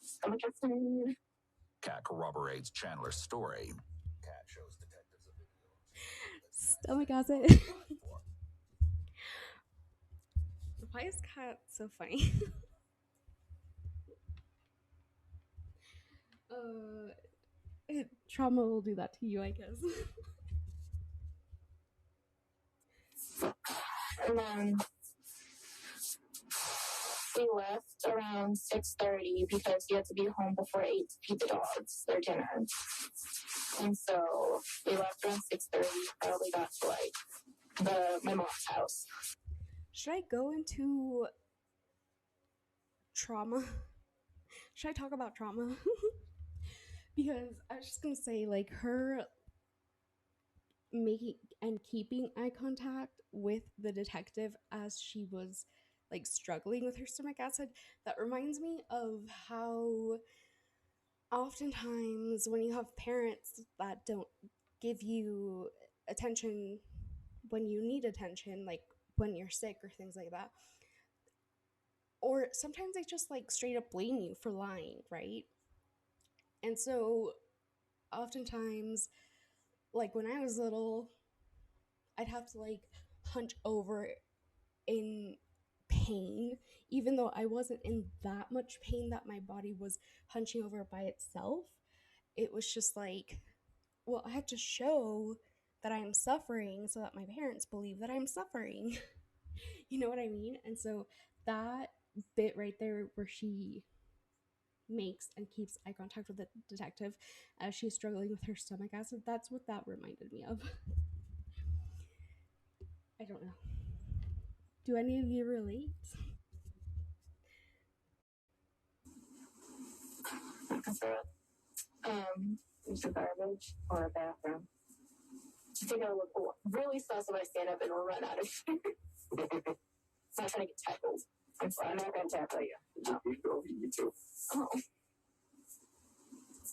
Stomach acid. Kat corroborates Chandler's story. Kat shows detectives a video. Stomach acid. Why is Kat so funny? Trauma will do that to you, I guess. And then we left around 6:30 because he had to be home before 8 to feed the dogs their dinner. And so we left around 6:30, probably got to like my mom's house. Should I go into trauma? Should I talk about trauma? Because I was just gonna say, like, her making and keeping eye contact with the detective as she was like struggling with her stomach acid, that reminds me of how oftentimes when you have parents that don't give you attention when you need attention, like when you're sick or things like that, or sometimes they just like straight up blame you for lying, right? And so oftentimes, like when I was little, I'd have to like hunch over in pain, even though I wasn't in that much pain that my body was hunching over by itself. It was just like, well, I have to show that I'm suffering so that my parents believe that I'm suffering. You know what I mean? And so that bit right there where she makes and keeps eye contact with the detective as she's struggling with her stomach acid, that's what that reminded me of. I don't know. Do any of you relate? There's a garbage or a bathroom. Do you think I look really sus if I stand up and run out of here? I'm not trying to get tackled. I'm not going to tackle you. No. You too. Oh.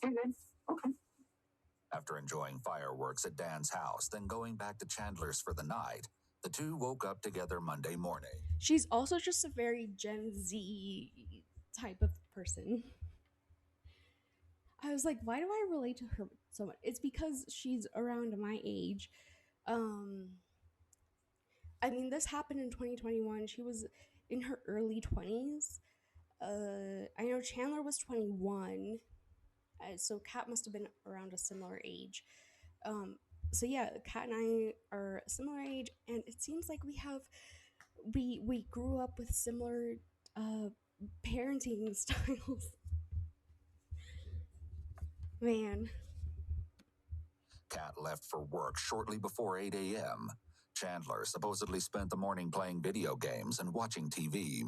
You're good. Okay. After enjoying fireworks at Dan's house, then going back to Chandler's for the night, the two woke up together Monday morning. She's also just a very Gen Z type of person. I was like, why do I relate to her so much? It's because she's around my age. I mean, this happened in 2021. She was in her early 20s. I know Chandler was 21. So Kat must have been around a similar age. So yeah, Kat and I are a similar age, and it seems like we grew up with similar parenting styles. Man. Kat left for work shortly before 8 a.m. Chandler supposedly spent the morning playing video games and watching TV.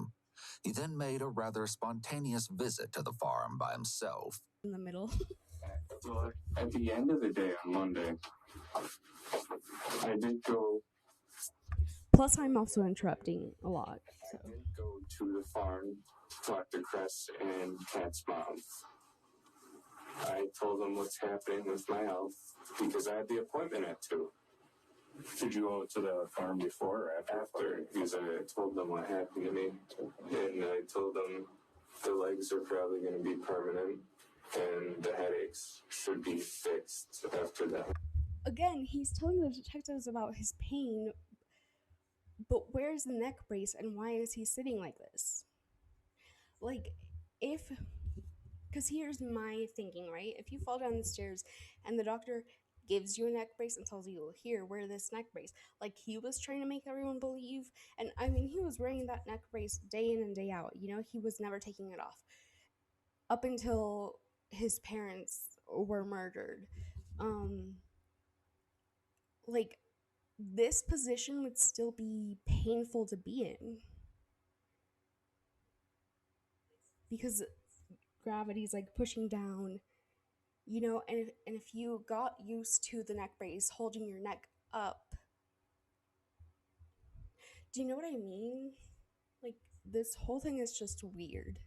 He then made a rather spontaneous visit to the farm by himself. In the middle. So at the end of the day on Monday, I did go. Plus, I'm also interrupting a lot. So. I did go to the farm, talk to Chris and Kat's mom. I told them what's happening with my health because I had the appointment at 2. Did you go to the farm before or After, because I told them what happened to me, and I told them the legs are probably going to be permanent, and the headaches should be fixed after that. Again, he's telling the detectives about his pain, but where's the neck brace and why is he sitting like this? Like, because here's my thinking, right? If you fall down the stairs and the doctor gives you a neck brace and tells you, here, wear this neck brace, like he was trying to make everyone believe, and I mean, he was wearing that neck brace day in and day out, you know, he was never taking it off. Up until his parents were murdered, like, this position would still be painful to be in because gravity's like pushing down, you know, and if you got used to the neck brace holding your neck up, do you know what I mean? Like, this whole thing is just weird.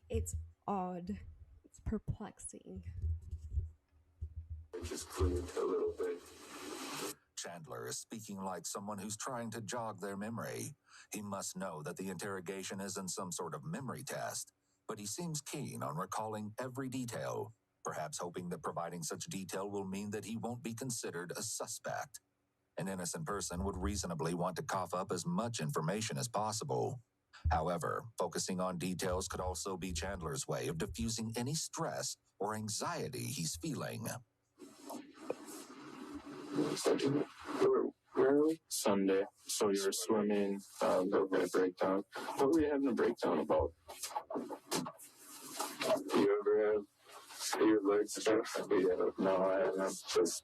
It's odd. It's perplexing. Just cleaned a little bit. Chandler is speaking like someone who's trying to jog their memory. He must know that the interrogation isn't some sort of memory test, but he seems keen on recalling every detail, perhaps hoping that providing such detail will mean that he won't be considered a suspect. An innocent person would reasonably want to cough up as much information as possible. However, focusing on details could also be Chandler's way of diffusing any stress or anxiety he's feeling. Where are we? Sunday. So you were swimming, a little bit of breakdown. What were you having a breakdown about? You ever have your legs stretched? No, I haven't. Just,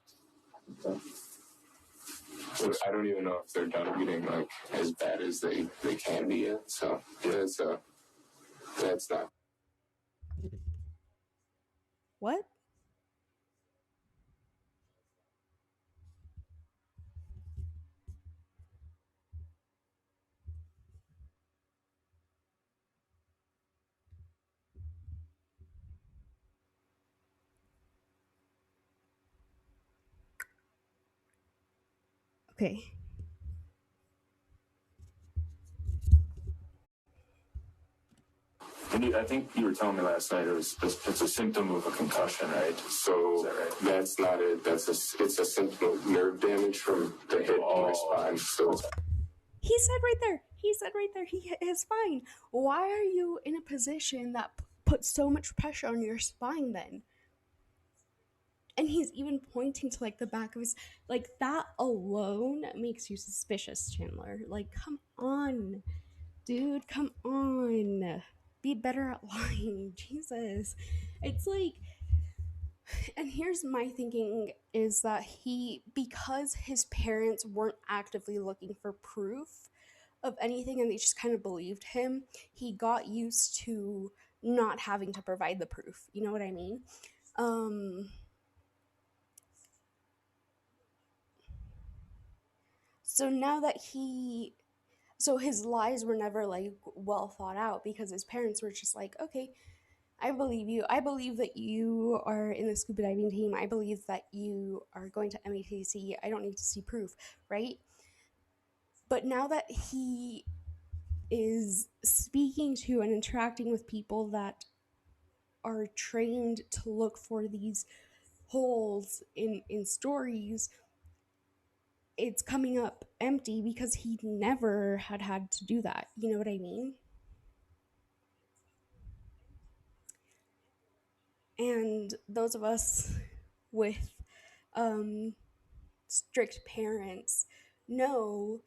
I don't even know if they're done getting like as bad as they can be yet. So that's not. What? Okay. And I think you were telling me last night it's a symptom of a concussion, right? So right? That's not it. It's a symptom of nerve damage from the hit in your spine. So He said right there. He is fine. Why are you in a position that puts so much pressure on your spine then? And he's even pointing to like the back of his, like, that alone makes you suspicious, Chandler. Like, come on, dude, come on. Be better at lying. Jesus. It's like, and here's my thinking is that because his parents weren't actively looking for proof of anything and they just kind of believed him, he got used to not having to provide the proof. You know what I mean? So now that so his lies were never like well thought out because his parents were just like, okay, I believe you. I believe that you are in the scuba diving team. I believe that you are going to METC. I don't need to see proof, right? But now that he is speaking to and interacting with people that are trained to look for these holes in stories, it's coming up empty because he never had to do that. You know what I mean? And those of us with strict parents know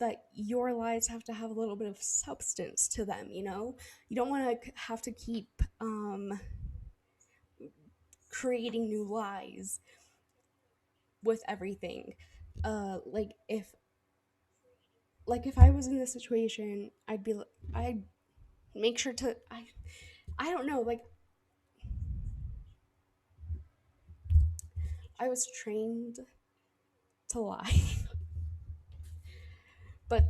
that your lies have to have a little bit of substance to them, you know? You don't want to have to keep creating new lies with everything. Like if I was in this situation, I'd make sure to I don't know, like I was trained to lie. But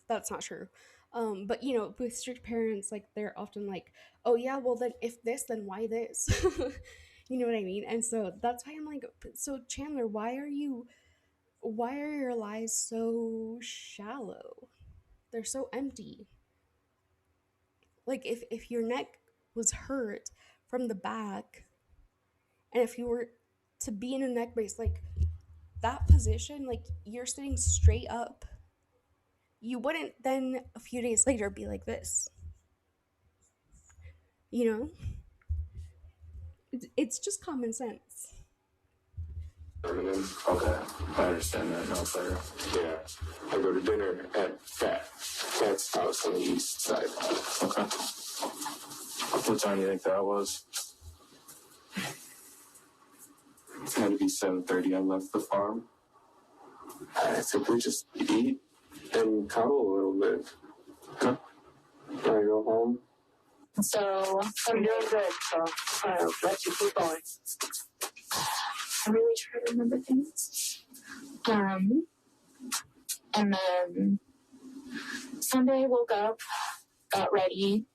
that's not true. But you know, with strict parents, like they're often like, oh yeah, well then if this, then why this? You know what I mean? And so that's why I'm like, so Chandler, why are your lies so shallow? They're so empty. Like if your neck was hurt from the back, and if you were to be in a neck brace, like that position, like you're sitting straight up, you wouldn't then a few days later be like this. You know? It's just common sense. Okay, I understand that now, Claire. Yeah, I go to dinner at Fat's house on the east side. Okay. What time do you think that was? It had to be 7:30. I left the farm. I think we just eat and cuddle a little bit. Huh? I go home. So I'm doing good, so I'll let you keep going. I really try to remember things. And then Sunday woke up, got ready.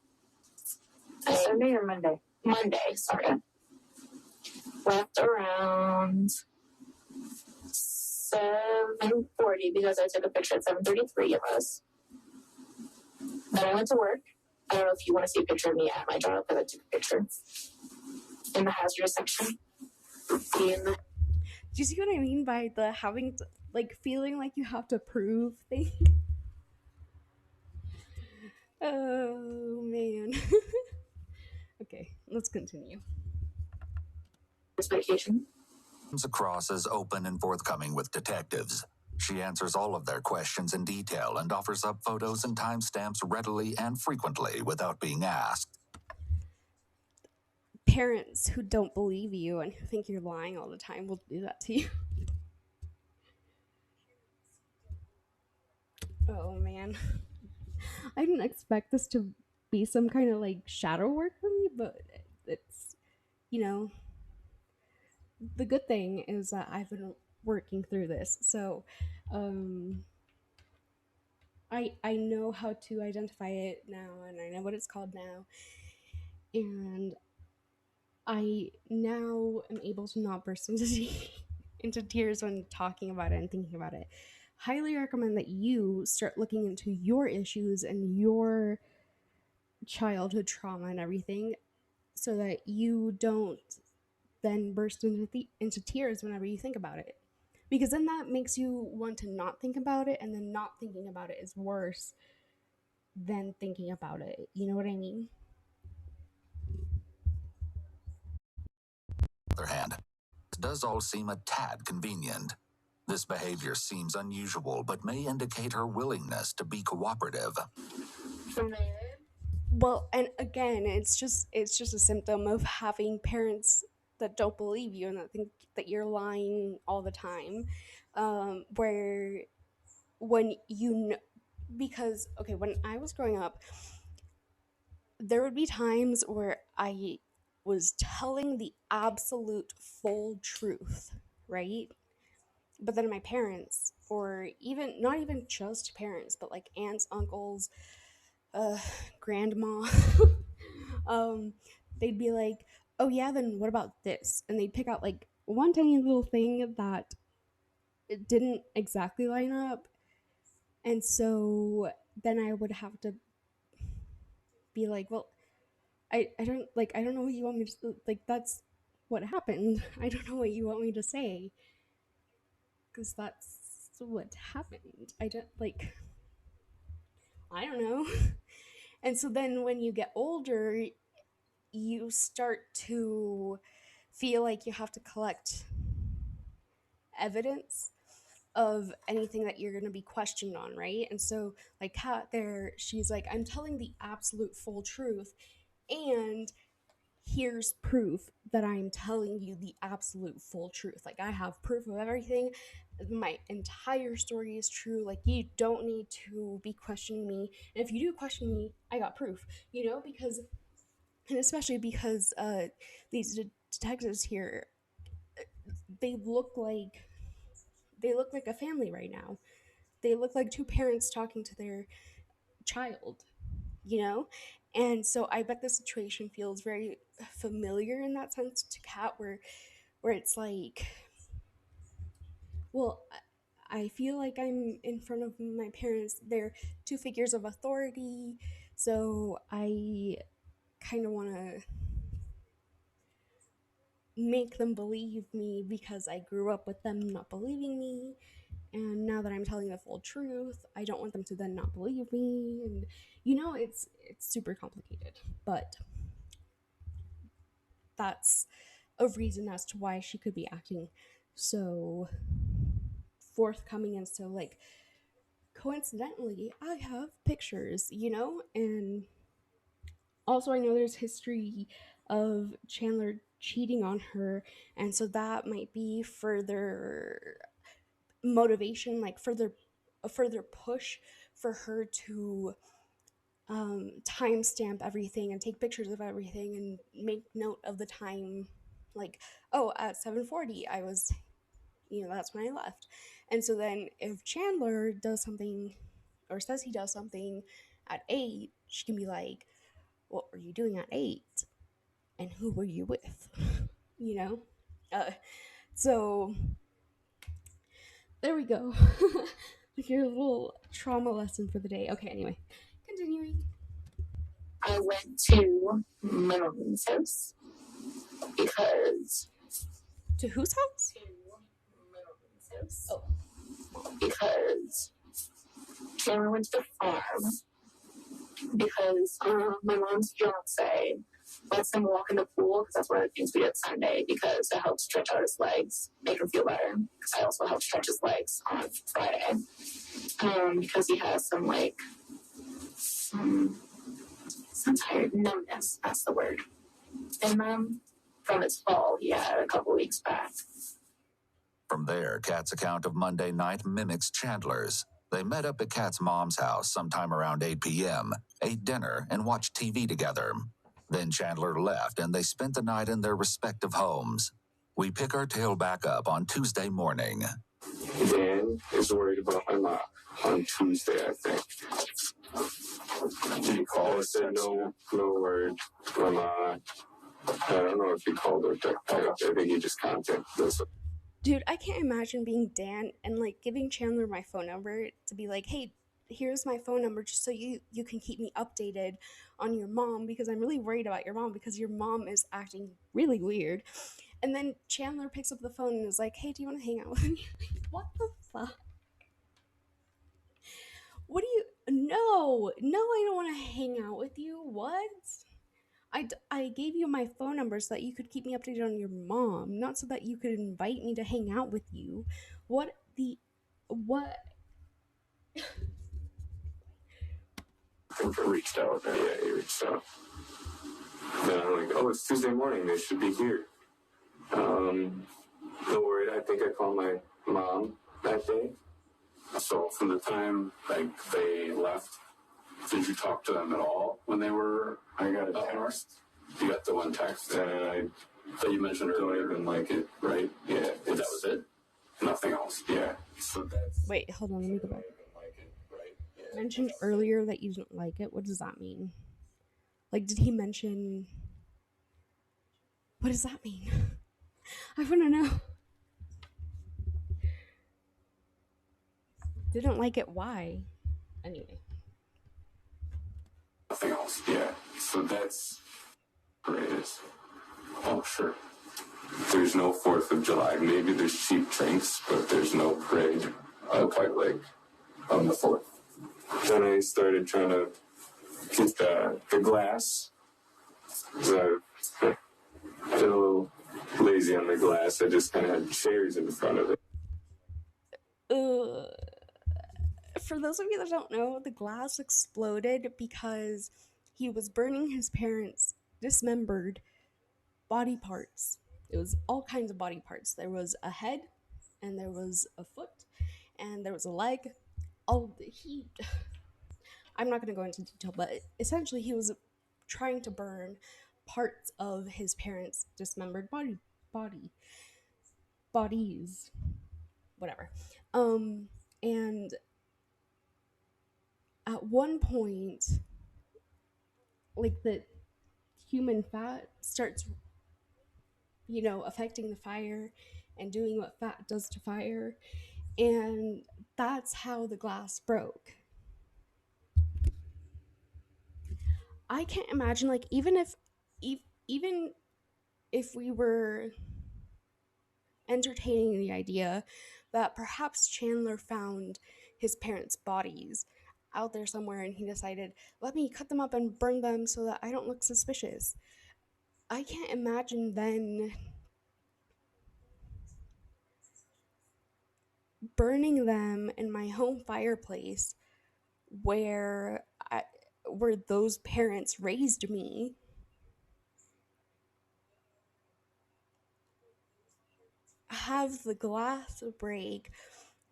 Sunday or Monday? Monday, sorry. Left around 7:40 because I took a picture at 7:33 of us. Then I went to work. I don't know if you want to see a picture of me at my job because I took a picture in the hazardous section. Do you see what I mean by the having to, like, feeling like you have to prove things? Oh man. Okay, let's continue. Vacation. Comes across as open and forthcoming with detectives. She answers all of their questions in detail and offers up photos and timestamps readily and frequently without being asked. Parents who don't believe you and who think you're lying all the time will do that to you. Oh man. I didn't expect this to be some kind of like shadow work for me, but it's, you know, the good thing is that I've been working through this. So, I know how to identify it now and I know what it's called now. And I now am able to not burst into tears when talking about it and thinking about it. Highly recommend that you start looking into your issues and your childhood trauma and everything so that you don't then burst into tears whenever you think about it. Because then that makes you want to not think about it, and then not thinking about it is worse than thinking about it. You know what I mean? On the other hand, it does all seem a tad convenient. This behavior seems unusual, but may indicate her willingness to be cooperative. Well, and again, it's just a symptom of having parents that don't believe you and that think that you're lying all the time. Where when you know, because okay, when I was growing up, there would be times where I was telling the absolute full truth, right? But then my parents, or even not even just parents, but like aunts, uncles, grandma, um, they'd be like, "Oh yeah, then what about this?" And they'd pick out like one tiny little thing that it didn't exactly line up, and so then I would have to be like, "Well, I don't like I don't know what you want me to like. That's what happened. I don't know what you want me to say because that's what happened. I don't like I don't know." And so then when you get older, you start to feel like you have to collect evidence of anything that you're going to be questioned on, right? And so, like, Kat there, she's like, I'm telling the absolute full truth, and here's proof that I'm telling you the absolute full truth. Like, I have proof of everything. My entire story is true. Like, you don't need to be questioning me. And if you do question me, I got proof, you know, because, and especially because these detectives here, they look like a family right now. They look like two parents talking to their child, you know? And so I bet the situation feels very familiar in that sense to Kat, where it's like, well, I feel like I'm in front of my parents. They're two figures of authority, so I kind of want to make them believe me because I grew up with them not believing me. And now that I'm telling the full truth, I don't want them to then not believe me. And you know, it's super complicated, but that's a reason as to why she could be acting so forthcoming and so like coincidentally I have pictures, you know, and Also, I know there's history of Chandler cheating on her, and so that might be further motivation, like a further push for her to timestamp everything and take pictures of everything and make note of the time. Like, oh, at 7:40, I was, that's when I left. And so then if Chandler does something or says he does something at 8, she can be like, what were you doing at 8? And who were you with? you know? So there we go. Like your little trauma lesson for the day. Okay, anyway, continuing. I went to my mom's house because To whose house? Oh. Because Chandler went to the farm because my mom's fiance lets him walk in the pool because that's one of the things we did Sunday because it helps stretch out his legs, make him feel better. Because I also helped stretch his legs on Friday because he has some tired numbness. That's the word. And from his fall he had a couple weeks back. From there, Kat's account of Monday night mimics Chandler's. They met up at Kat's mom's house sometime around 8 p.m., ate dinner, and watched TV together. Then Chandler left, and they spent the night in their respective homes. We pick our tale back up on Tuesday morning. Dan is worried about my mom on Tuesday, I think. Did he call or said no word from, I don't know if he called or texted. I think he just contacted us. Dude, I can't imagine being Dan and like giving Chandler my phone number to be like, hey, here's my phone number just so you can keep me updated on your mom because I'm really worried about your mom because your mom is acting really weird. And then Chandler picks up the phone and is like, hey, do you want to hang out with me? What the fuck? What do you... No, I don't want to hang out with you. What? I gave you my phone number so that you could keep me updated on your mom, not so that you could invite me to hang out with you. What? He reached out. Yeah, he reached out. Then I'm like, oh, it's Tuesday morning. They should be here. No worry. I think I called my mom that day. So from the time they left, did you talk to them at all when they were? I got a text. You got the one text that you mentioned earlier. Didn't like it, right? Yeah. That was it. Nothing else. Yeah. So that's. Wait, hold on. Let me go back. Mentioned earlier that you didn't like it. What does that mean? Like, did he mention? What does that mean? I want to know. Didn't like it. Why? Anyway. Nothing else. Yeah. So that's greatest. Oh, sure. There's no 4th of July. Maybe there's cheap drinks, but there's no parade out White Lake on the 4th. Then I started trying to get the glass. So I did a little lazy on the glass. I just kind of had chairs in front of it. For those of you that don't know, the glass exploded because he was burning his parents' dismembered body parts. It was all kinds of body parts. There was a head, and there was a foot, and there was a leg. I'm not going to go into detail, but essentially he was trying to burn parts of his parents' dismembered bodies, whatever. And at one point, like, the human fat starts, affecting the fire and doing what fat does to fire, and that's how the glass broke. I can't imagine, like, even if we were entertaining the idea that perhaps Chandler found his parents' bodies out there somewhere and he decided, let me cut them up and burn them so that I don't look suspicious. I can't imagine then burning them in my home fireplace where where those parents raised me. Have the glass break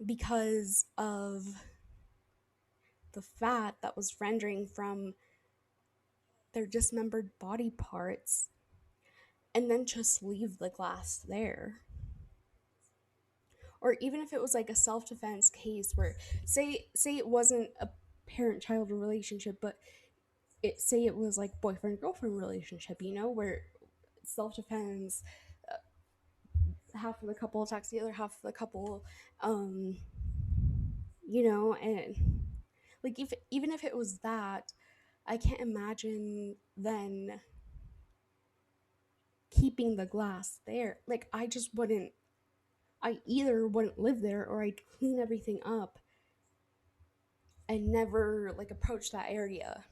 because of the fat that was rendering from their dismembered body parts, and then just leave the glass there. Or even if it was like a self-defense case where say it wasn't a parent-child relationship, but say it was like boyfriend-girlfriend relationship, you know, where self-defense, half of the couple attacks the other half of the couple, um you know, and like if even if it was that, I can't imagine then keeping the glass there. Like I just wouldn't, I either wouldn't live there or I'd clean everything up and never like approach that area.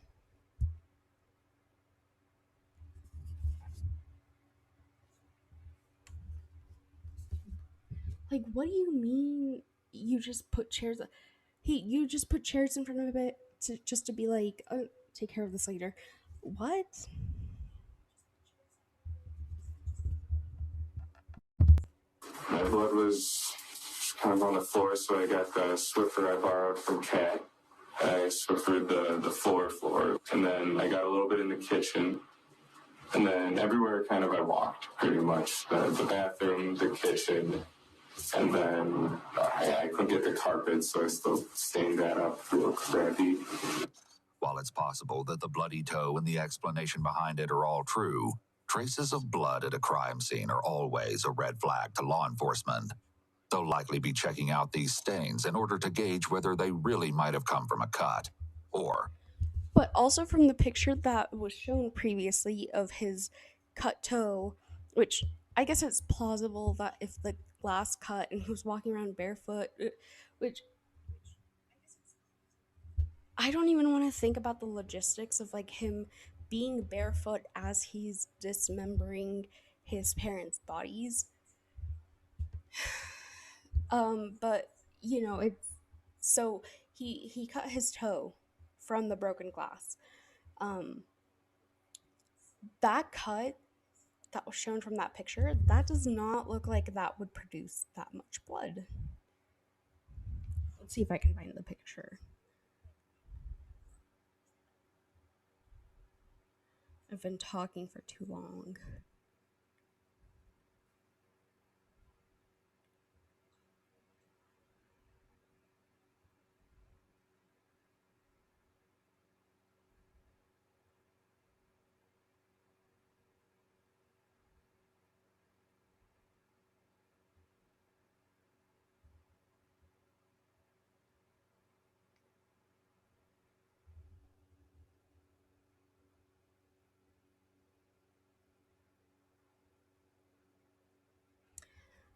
Like, what do you mean you just put chairs? You just put chairs in front of it to just to be like, oh, take care of this later. What? My blood was kind of on the floor, so I got the Swiffer I borrowed from Kat. I Swiffered the floor, and then I got a little bit in the kitchen, and then everywhere kind of I walked pretty much. The bathroom, the kitchen, and then I couldn't get the carpet, so I still stained that up real crappy. While it's possible that the bloody toe and the explanation behind it are all true, traces of blood at a crime scene are always a red flag to law enforcement. They'll likely be checking out these stains in order to gauge whether they really might have come from a cut, or... But also from the picture that was shown previously of his cut toe, which I guess it's plausible that if the glass cut and he was walking around barefoot, which I don't even want to think about the logistics of like him being barefoot as he's dismembering his parents' bodies. But you know, it's so he cut his toe from the broken glass. That cut that was shown from that picture, that does not look like that would produce that much blood. Let's see if I can find the picture. I've been talking for too long.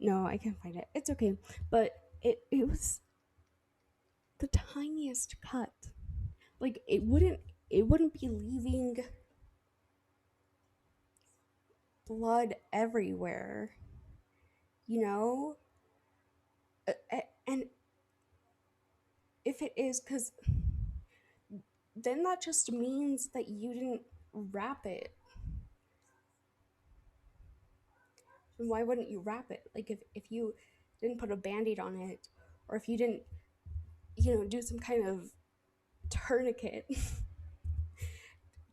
No, I can't find it. It's okay. But it was the tiniest cut. Like it wouldn't be leaving blood everywhere. You know? And if it is, cuz then that just means that you didn't wrap it. And why wouldn't you wrap it? Like if you didn't put a band-aid on it, or if you didn't, you know, do some kind of tourniquet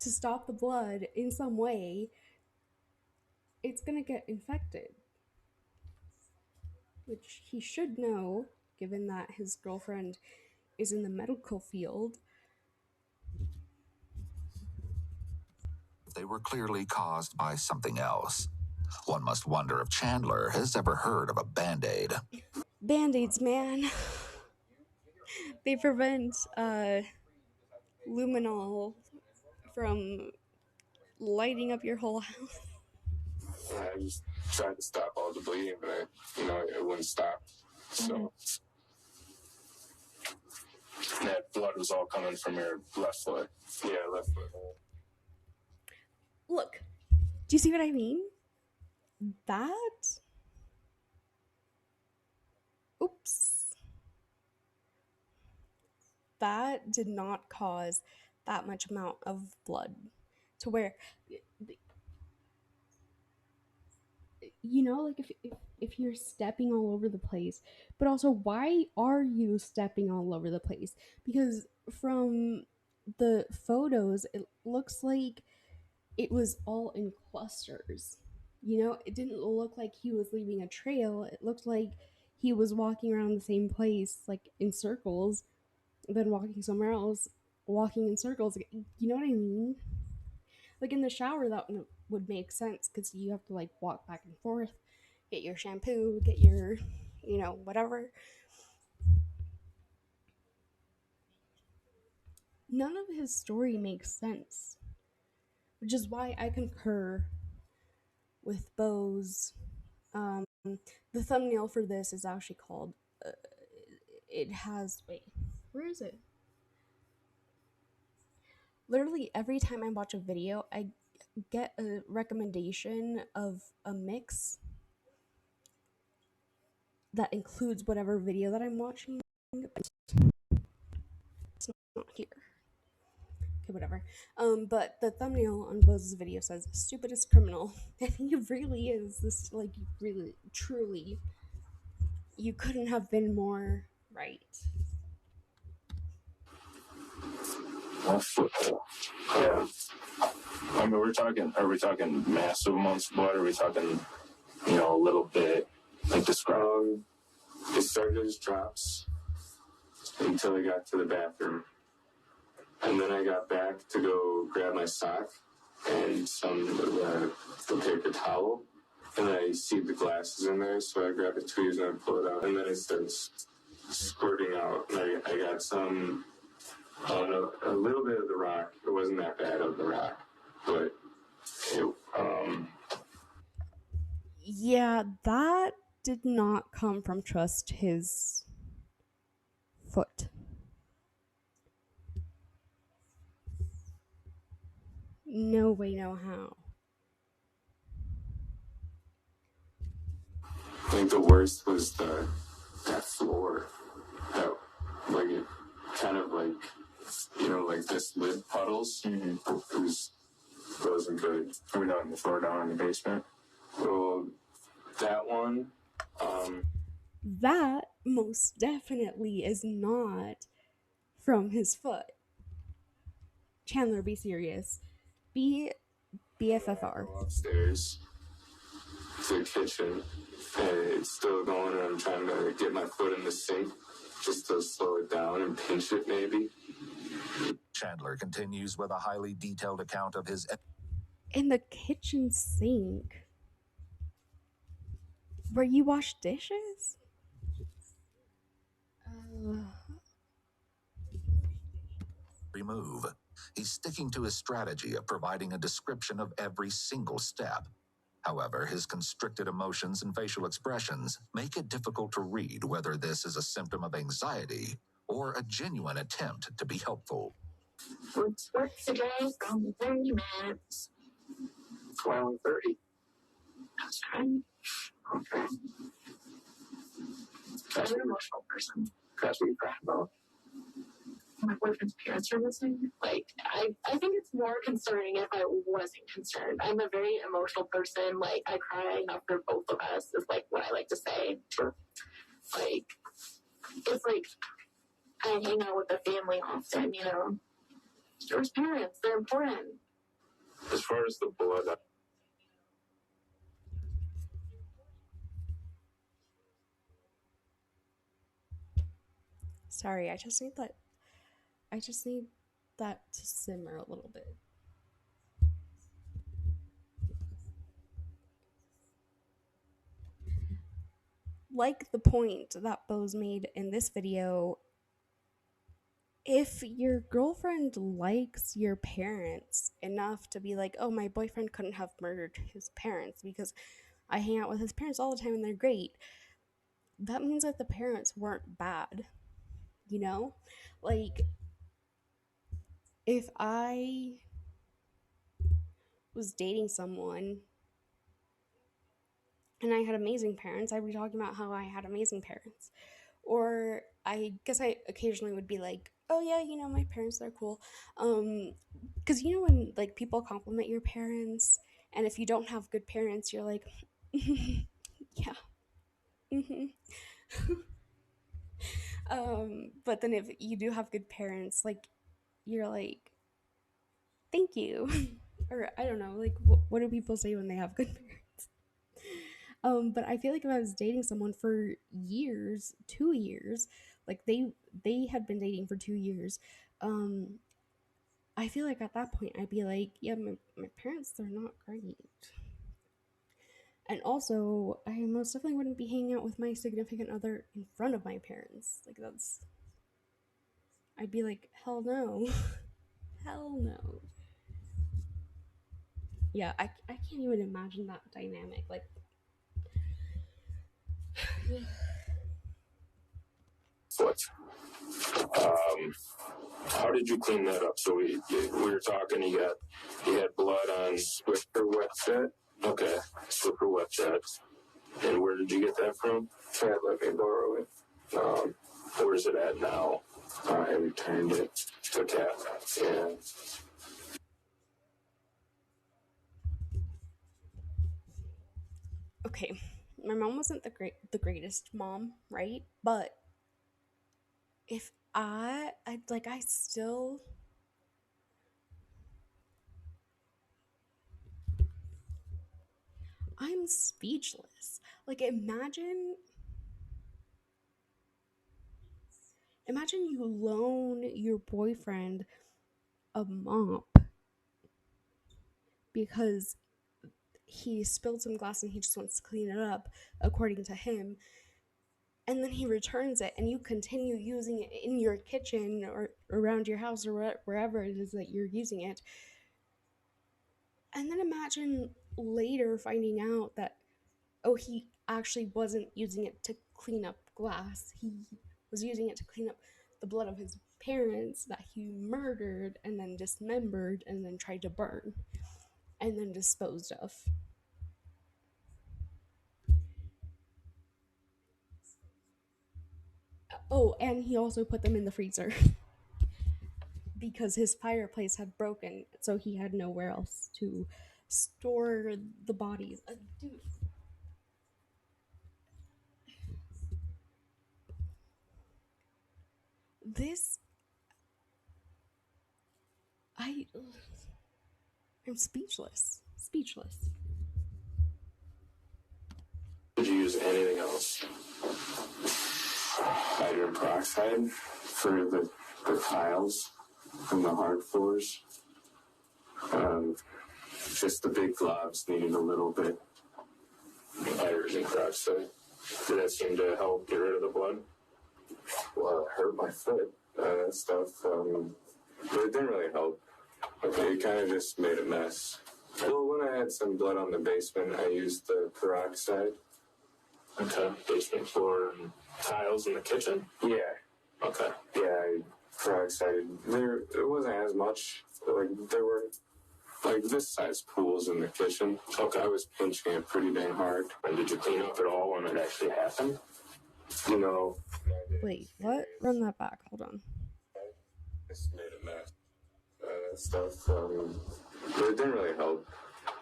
to stop the blood in some way, it's gonna get infected. Which he should know, given that his girlfriend is in the medical field. They were clearly caused by something else. One must wonder if Chandler has ever heard of a Band-Aid. Band-Aids, man. They prevent luminol from lighting up your whole house. Yeah, I just tried to stop all the bleeding, but it wouldn't stop. So that blood was all coming from your left foot. Yeah, left foot. Look, do you see what I mean? That. Oops. That did not cause that much amount of blood to where, you know, like if you're stepping all over the place, but also why are you stepping all over the place? Because from the photos, it looks like it was all in clusters. You know, it didn't look like he was leaving a trail. It looked like he was walking around the same place, like in circles, then walking somewhere else, walking in circles. You know what I mean? Like in the shower, that would make sense because you have to like walk back and forth, get your shampoo, get your, you know, whatever. None of his story makes sense, which is why I concur with Bo's. The thumbnail for this is actually called. It has. Wait, where is it? Literally every time I watch a video, I get a recommendation of a mix that includes whatever video that I'm watching. It's not here. Okay, whatever. But the thumbnail on Bo's video says "stupidest criminal." I think it really is this, like, really, truly, you couldn't have been more right. Yeah. I mean, are we talking massive amounts of blood? Or are we talking, you know, a little bit? Like describe. It started as drops until I got to the bathroom. And then I got back to go grab my sock and the paper towel. And I see the glasses in there, so I grab a tweeze and I pull it out. And then it starts squirting out. And I got some, a little bit of the rock. It wasn't that bad of the rock, but it, Yeah, that did not come from just his foot. No way, no how. I think the worst was that floor. That, like, it kind of like, you know, like this lid puddles. Mm-hmm. It wasn't good. Are we not in the floor down in the basement? Well, that one. That most definitely is not from his foot. Chandler, be serious. Be BFFR. Go upstairs to the kitchen, and it's still going, and I'm trying to get my foot in the sink just to slow it down and pinch it, maybe. Chandler continues with a highly detailed account of his. In the kitchen sink? Where you wash dishes? Remove. He's sticking to his strategy of providing a description of every single step. However, his constricted emotions and facial expressions make it difficult to read whether this is a symptom of anxiety or a genuine attempt to be helpful. What's work today from 30 minutes? 12:30. That's fine. Okay. I'm an emotional person. That's what you cry about. My boyfriend's parents are missing. Like, I think it's more concerning if I wasn't concerned. I'm a very emotional person. Like, I cry enough for both of us, is like what I like to say. Sure. Like, it's like I hang out with the family often, you know. There's parents, they're important. As far as the blood, Sorry, I just need that to simmer a little bit. Like the point that Bo's made in this video, if your girlfriend likes your parents enough to be like, oh, my boyfriend couldn't have murdered his parents because I hang out with his parents all the time and they're great, that means that the parents weren't bad, you know? Like, if I was dating someone and I had amazing parents, I'd be talking about how I had amazing parents. Or I guess I occasionally would be like, oh yeah, you know, my parents, they're cool. Because you know when like people compliment your parents, and if you don't have good parents, you're like, yeah. hmm but then if you do have good parents, like you're like, thank you. Or I don't know, like what do people say when they have good parents? But I feel like if I was dating someone for years, 2 years, like they had been dating for 2 years, um, I feel like at that point I'd be like, yeah, my parents, they're not great. And also, I most definitely wouldn't be hanging out with my significant other in front of my parents. Like that's, I'd be like, hell no, hell no. Yeah, I can't even imagine that dynamic. Like, What? How did you clean that up? So we were talking. You had blood on Swiffer wet set. Okay, Swiffer wet set. And where did you get that from? Chad let me borrow it. Where's it at now? I returned it. To Cat. Yeah. okay, my mom wasn't the greatest mom, right? But if I like, I still, I'm speechless. Like imagine you loan your boyfriend a mop because he spilled some glass and he just wants to clean it up according to him, and then he returns it and you continue using it in your kitchen or around your house or wherever it is that you're using it. And then imagine later finding out that, oh, he actually wasn't using it to clean up glass. He was using it to clean up the blood of his parents that he murdered and then dismembered and then tried to burn and then disposed of. Oh, and he also put them in the freezer because his fireplace had broken, so he had nowhere else to store the bodies. Dude, this I I'm speechless. Speechless. Did you use anything else? Hydrogen peroxide for the tiles and the hard floors. Just the big globs needed a little bit. Hydrogen peroxide. Did that seem to help get rid of the blood? Well, it hurt my foot. That stuff. But it didn't really help. Okay, it kind of just made a mess. Well, when I had some blood on the basement, I used the peroxide. Okay. Basement floor and tiles in the kitchen? Yeah. Okay. Yeah, I peroxide. It wasn't as much. Like, there were, like, this size pools in the kitchen. Okay. I was pinching it pretty dang hard. And did you clean up at all when it actually happened? You know. Wait, what? Run that back. Hold on. It's made a mess. Stuff. But it didn't really help.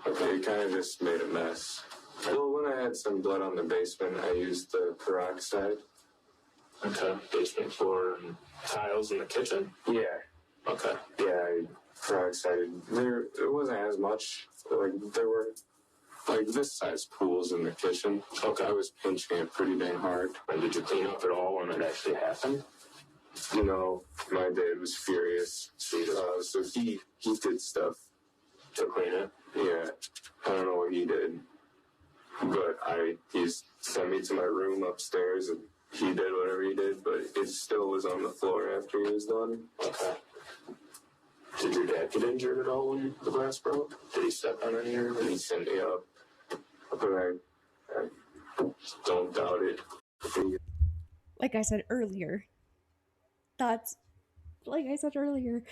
Okay, it kind of just made a mess. Well, when I had some blood on the basement, I used the peroxide. Okay. Basement floor and tiles in the kitchen? Yeah. Okay. Yeah, I peroxide. It wasn't as much. Like, there were, like, this size pools in the kitchen. Okay. I was pinching it pretty dang hard. And did you clean up at all when it actually happened? You know, my dad was furious. So he did stuff. To clean it? Yeah. I don't know what he did. But he sent me to my room upstairs and he did whatever he did, but it still was on the floor after he was done. Okay. Did your dad get injured at all when the glass broke? Did he step on any or And he sent me up. But I don't doubt it. Like I said earlier, that's like I said earlier,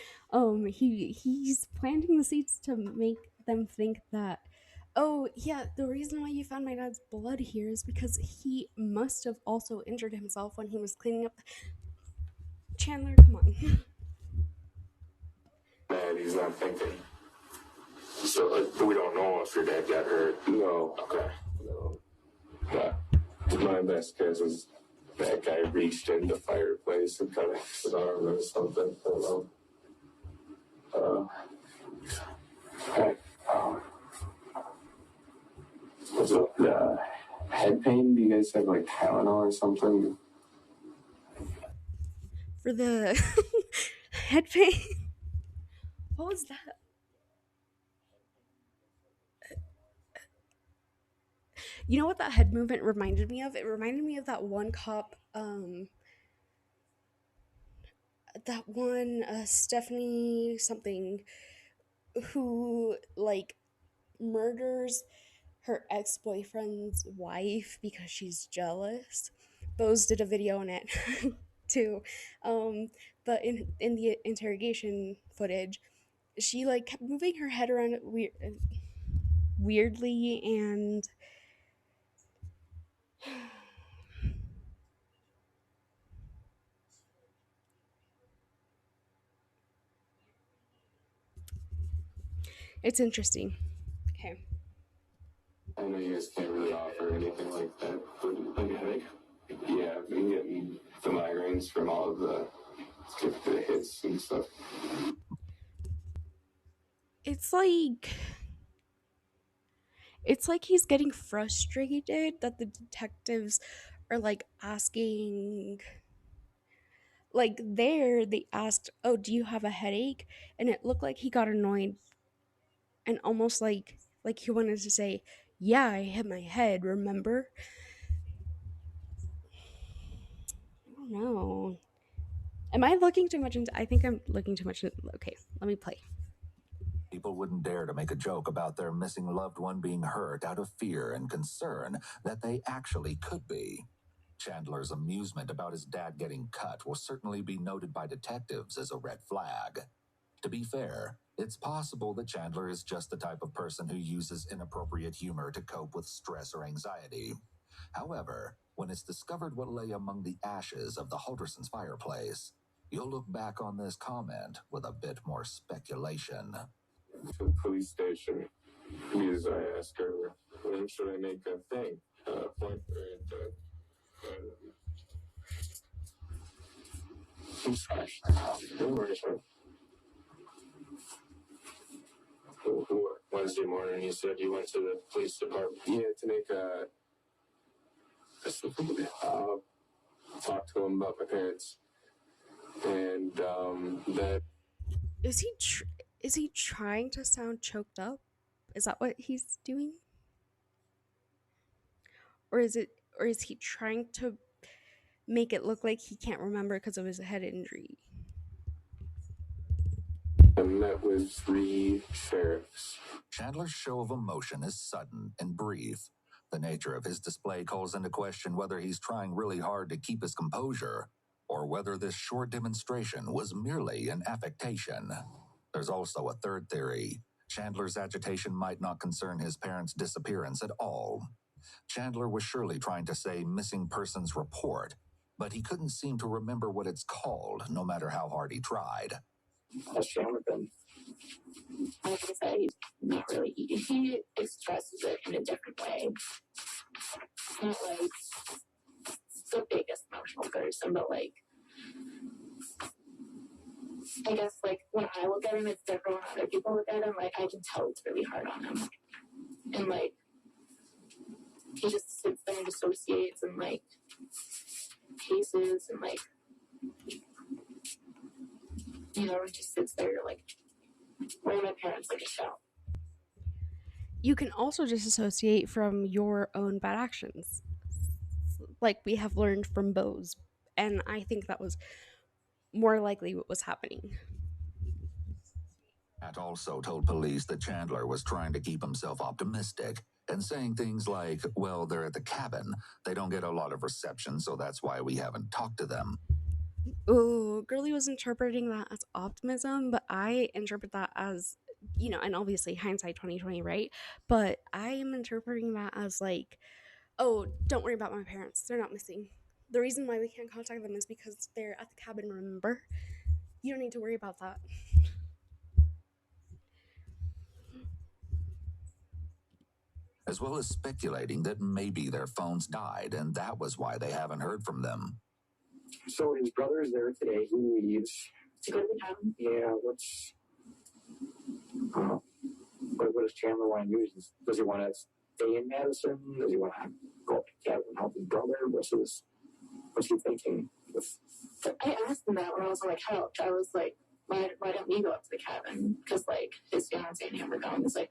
he's planting the seeds to make them think that, oh yeah, the reason why you found my dad's blood here is because he must have also injured himself when he was cleaning up Chandler, come on. Dad, he's not thinking. So we don't know if your dad got hurt. No. Okay. No. But my best guess is that guy reached in the fireplace and cut his arm or something. I don't know. Was it head pain? Do you guys have like Tylenol or something? For the head pain. What was that? You know what that head movement reminded me of? It reminded me of that one cop, that one Stephanie something, who like murders her ex-boyfriend's wife because she's jealous. Bose did a video on it too. But in the interrogation footage, she like kept moving her head around weirdly, and it's interesting. Okay. I know you guys can't really offer anything like that, but like a headache? Yeah, I've been getting the migraines from all of the hits and stuff. It's like he's getting frustrated that the detectives are like asking, like there they asked, "Oh, do you have a headache?" And it looked like he got annoyed and almost like he wanted to say, "Yeah, I hit my head, remember?" I don't know. Am I looking too much into? I think I'm looking too much into. Okay, let me play. People wouldn't dare to make a joke about their missing loved one being hurt out of fear and concern that they actually could be. Chandler's amusement about his dad getting cut will certainly be noted by detectives as a red flag. To be fair, it's possible that Chandler is just the type of person who uses inappropriate humor to cope with stress or anxiety. However, when it's discovered what lay among the ashes of the Haldersons' fireplace, you'll look back on this comment with a bit more speculation. To the police station, because I asked her, when should I make a thing? Point I'm sorry. Don't worry, sir. Wednesday morning, you said you went to the police department. Yeah, to make talk to him about my parents, and that. Is he trying to sound choked up? Is that what he's doing? Or is he trying to make it look like he can't remember because of his head injury? I met with 3 sheriffs. Chandler's show of emotion is sudden and brief. The nature of his display calls into question whether he's trying really hard to keep his composure, or whether this short demonstration was merely an affectation. There's also a third theory. Chandler's agitation might not concern his parents' disappearance at all. Chandler was surely trying to say missing persons report, but he couldn't seem to remember what it's called, no matter how hard he tried. What's wrong with him? Like I said, he's not really eating. He expresses it in a different way. It's not like the biggest emotional person, but like, I guess like when I look at him, it's different when other people look at him. Like I can tell it's really hard on him, and like he just sits there and dissociates and like paces and like, you know, just sits there like, where are my parents, like a shell. You can also disassociate from your own bad actions, like we have learned from Bose, and I think that was more likely what was happening. Matt also told police that Chandler was trying to keep himself optimistic and saying things like, well, they're at the cabin. They don't get a lot of reception, so that's why we haven't talked to them. Oh, Girly was interpreting that as optimism, but I interpret that as, you know, and obviously hindsight 2020, right? But I am interpreting that as like, oh, don't worry about my parents. They're not missing. The reason why we can't contact them is because they're at the cabin, remember? You don't need to worry about that. As well as speculating that maybe their phones died and that was why they haven't heard from them. So his brother is there today. He leaves To go to the cabin? Yeah, what does Chandler want to do? Does he want to stay in Madison? Does he want to go up to cabin and help his brother? What's he thinking? I asked him that when I was on the couch. I was like, why don't we go up to the cabin? Because, like, his fiance and him were going. He's like,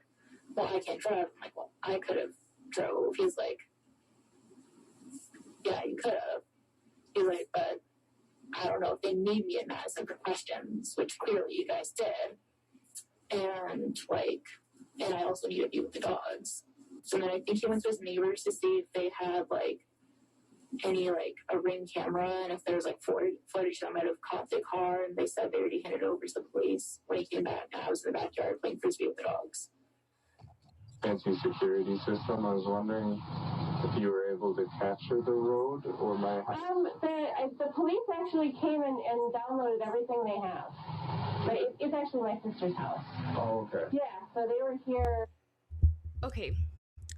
well, I can't drive. I'm like, well, I could have drove. He's like, yeah, you could have. He's like, but I don't know if they need me in Madison for questions, which clearly you guys did. And, like, and I also need to be with the dogs. So then I think he went to his neighbors to see if they had, like, any, like, a Ring camera, and if there's, like, footage that might have caught the car, and they said they already handed it over to the police when he came back, and I was in the backyard playing frisbee with the dogs. Fancy security system. I was wondering if you were able to capture the road or my house. The police actually came and downloaded everything they have. But it's actually my sister's house. Oh, okay. Yeah, so they were here. Okay,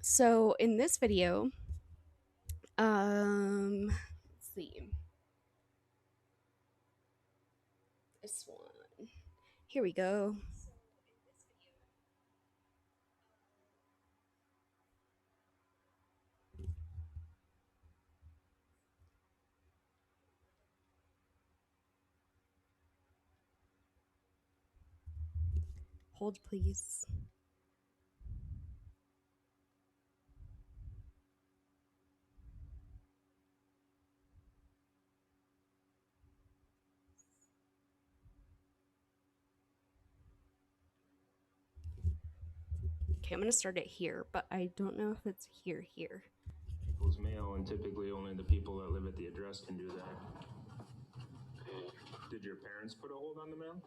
so in this video, let's see. This one. Here we go. Hold, please. Okay, I'm gonna start it here, but I don't know if it's here. People's mail, and typically only the people that live at the address can do that. Did your parents put a hold on the mail?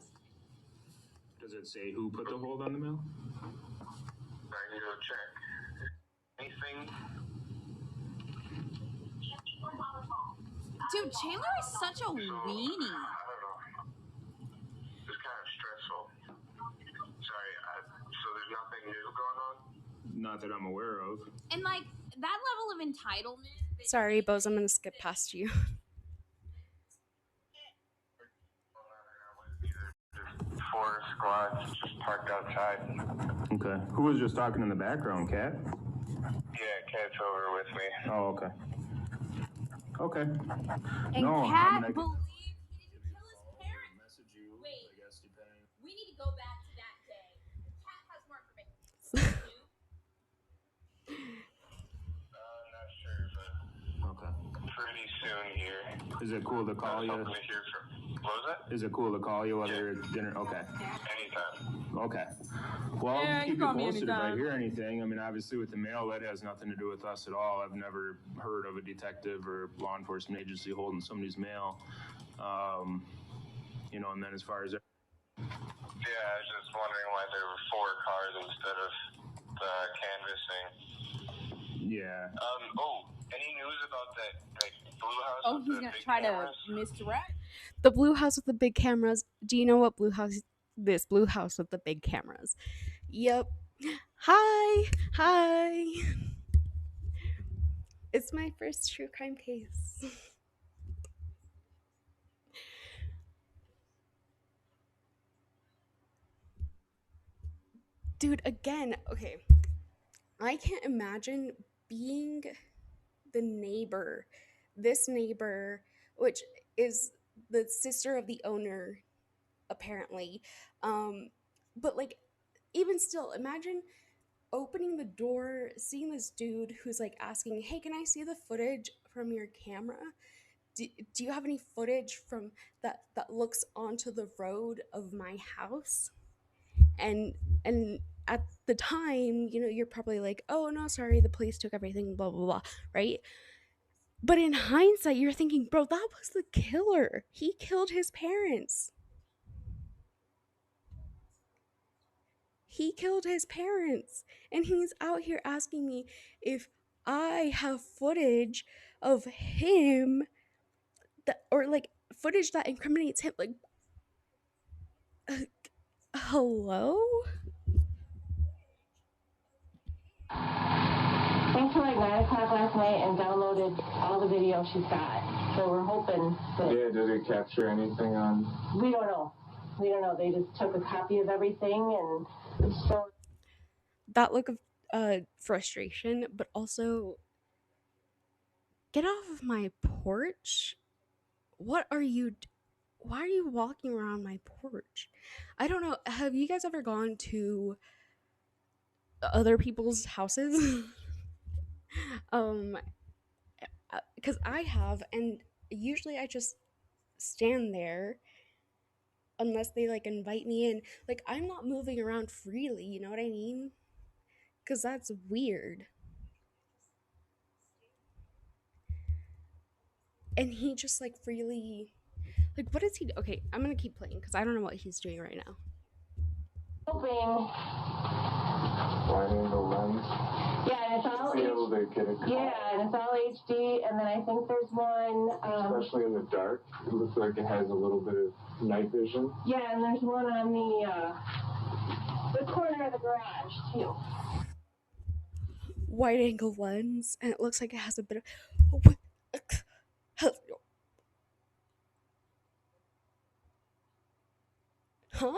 Does it say who put the hold on the mail? I need to check. Anything? Dude, Chandler is such a weenie. I don't know. It's kind of stressful. Sorry, so there's nothing new going on? Not that I'm aware of. And like that level of entitlement. Sorry, Bose, I'm gonna skip past you. Four squads just parked outside. Okay. Who was just talking in the background, Kat? Yeah, Kat's over with me. Oh, okay. Okay. And No, Kat I mean, believed he didn't kill his parents. message you, Wait. I guess, depending. We need to go back to that day. Kat has more information. Not sure, but Okay. pretty soon here. Is it cool to call you? Hoping to hear from. What was that? Is it cool to call you while you're at dinner? Okay. Anytime. Okay. Well, Yeah, I'll you keep you call me posted if I anytime. hear anything. I mean, obviously with the mail, that has nothing to do with us at all. I've never heard of a detective or law enforcement agency holding somebody's mail. You know, and then as far as Yeah, I was just wondering why there were 4 cars instead of the canvassing. yeah, Any news about that blue house? Oh, with he's the gonna big try cameras? to misdirect. The blue house with the big cameras. Do you know what blue house? This blue house with the big cameras. Yep. Hi. It's my first true crime case. Dude, again, okay. I can't imagine being the neighbor, this neighbor, which is the sister of the owner, apparently. But like, even still, imagine opening the door, seeing this dude who's like asking, "Hey, can I see the footage from your camera? Do you have any footage from that looks onto the road of my house?" And at the time, you know, you're probably like, "Oh no, sorry, the police took everything, blah blah blah," right? But in hindsight, you're thinking, bro, that was the killer. He killed his parents. He killed his parents. And he's out here asking me if I have footage of him or like footage that incriminates him. Like, hello? Came to like 9 o'clock last night and downloaded all the video she's got. So we're hoping that. Yeah, did it capture anything on? We don't know. They just took a copy of everything and so. That look of frustration, but also, get off of my porch. What are you? Why are you walking around my porch? I don't know. Have you guys ever gone to other people's houses? Because I have, and usually I just stand there unless they like invite me in. Like, I'm not moving around freely, you know what I mean? Because that's weird. And he just like freely, like, what is he? Okay, I'm gonna keep playing because I don't know what he's doing right now. Hoping. Wide angle lens. Yeah, and it's all Be able to get it. Yeah, and it's all HD. And then I think there's one. Especially in the dark, it looks like it has a little bit of night vision. Yeah, and there's one on the corner of the garage too. Wide angle lens, and it looks like it has a bit of. Huh?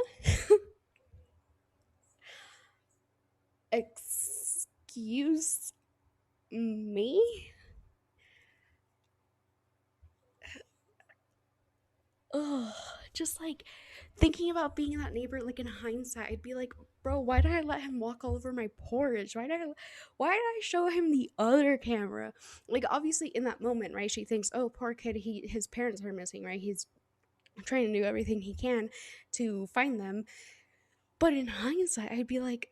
Excuse me? Ugh, just like thinking about being that neighbor, like in hindsight, I'd be like, bro, why did I let him walk all over my porch? Why did I show him the other camera? Like, obviously in that moment, right, she thinks, oh, poor kid, his parents are missing, right? He's trying to do everything he can to find them. But in hindsight, I'd be like,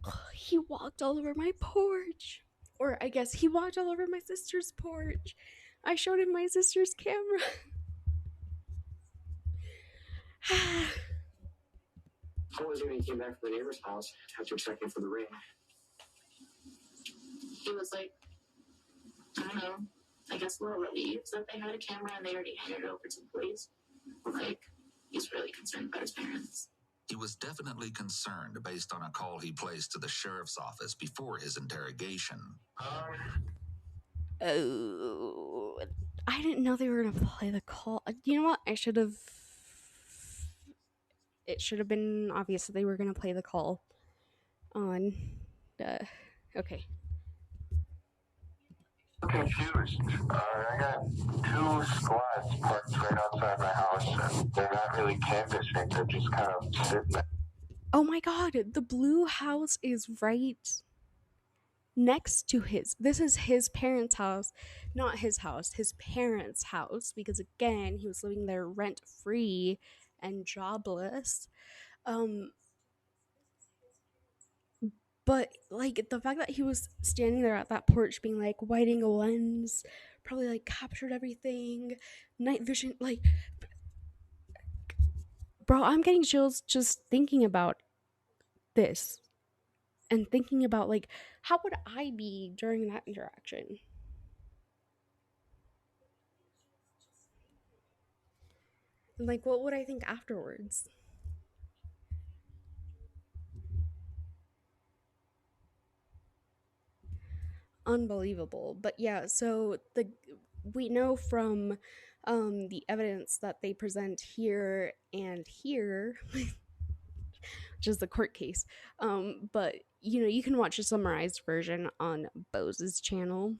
oh, he walked all over my porch. Or I guess he walked all over my sister's porch. I showed him my sister's camera. How was he when he came back from the neighbor's house after checking for the ring? He was like, I don't know, I guess a little relieved that they had a camera and they already handed it over to the police. Like, he's really concerned about his parents. He was definitely concerned based on a call he placed to the sheriff's office before his interrogation. Oh, I didn't know they were gonna play the call. You know what? It should have been obvious that they were gonna play the call on the. Okay. Confused. I got 2 squads parked right outside my house, and they're not really canvassing. They're just kind of sitting there. Oh my god, the blue house is right next to his. This is his parents' house, not his house, his parents' house, because again, he was living there rent free and jobless. But like the fact that he was standing there at that porch being like wide angle lens, probably like captured everything, night vision, like, bro, I'm getting chills just thinking about this and thinking about like how would I be during that interaction? And like what would I think afterwards? Unbelievable. But yeah, so we know from the evidence that they present here and here, which is the court case. But you know, you can watch a summarized version on Bose's channel.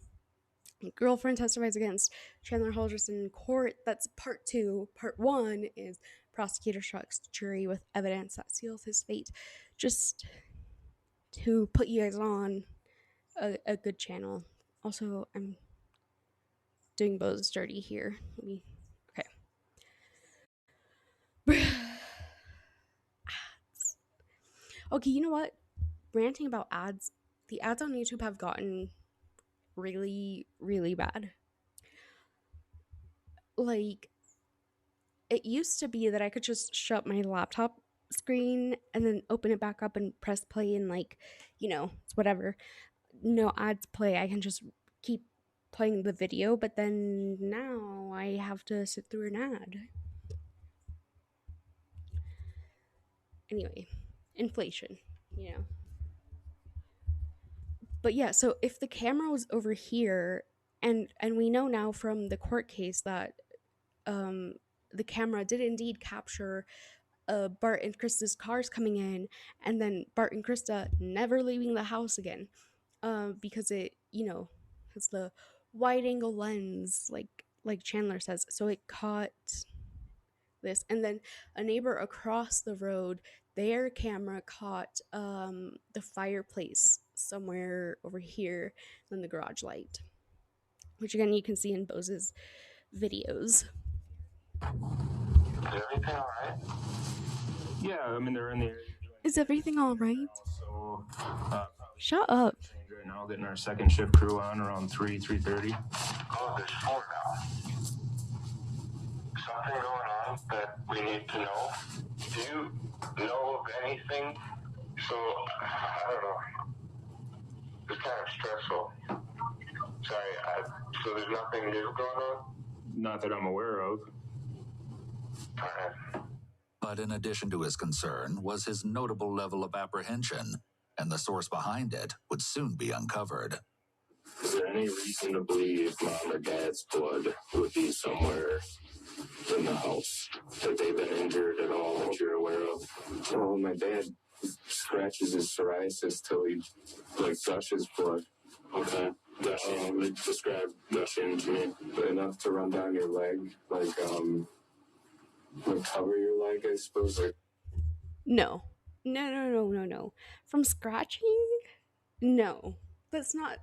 Girlfriend testifies against Chandler Halderson in court. That's part 2. Part 1 is prosecutor shocks jury with evidence that seals his fate. Just to put you guys on a good channel. Also, I'm doing Bose dirty here. Okay. Ads. Okay, you know what? Ranting about ads. The ads on YouTube have gotten really, really bad. Like, it used to be that I could just shut my laptop screen and then open it back up and press play and like, you know, it's whatever. No ads play. I can just keep playing the video, but then now I have to sit through an ad. Anyway, inflation, you know. But yeah, so if the camera was over here, and we know now from the court case that the camera did indeed capture Bart and Krista's cars coming in, and then Bart and Krista never leaving the house again, because it, you know, has the wide angle lens, like Chandler says, so it caught this. And then a neighbor across the road, their camera caught the fireplace somewhere over here in the garage light, which again you can see in Bose's videos. Is everything all right? Yeah, I mean they're in the area. Is everything all right? So, Shut up. right now, getting our second shift crew on around 3:30. Oh, there's 4 now. Something going on that we need to know. Do you know of anything? So, I don't know. It's kind of stressful. Sorry, so there's nothing new going on? Not that I'm aware of. Alright. But in addition to his concern was his notable level of apprehension, and the source behind it would soon be uncovered. Is there any reason to believe mom or dad's blood would be somewhere in the house? That they've been injured at all that you're aware of? Oh, my dad scratches his psoriasis till he, gushes blood. Okay. Gushing, describe gushing to me. Enough to run down your leg, cover your leg, I suppose. No. From scratching? No. That's not.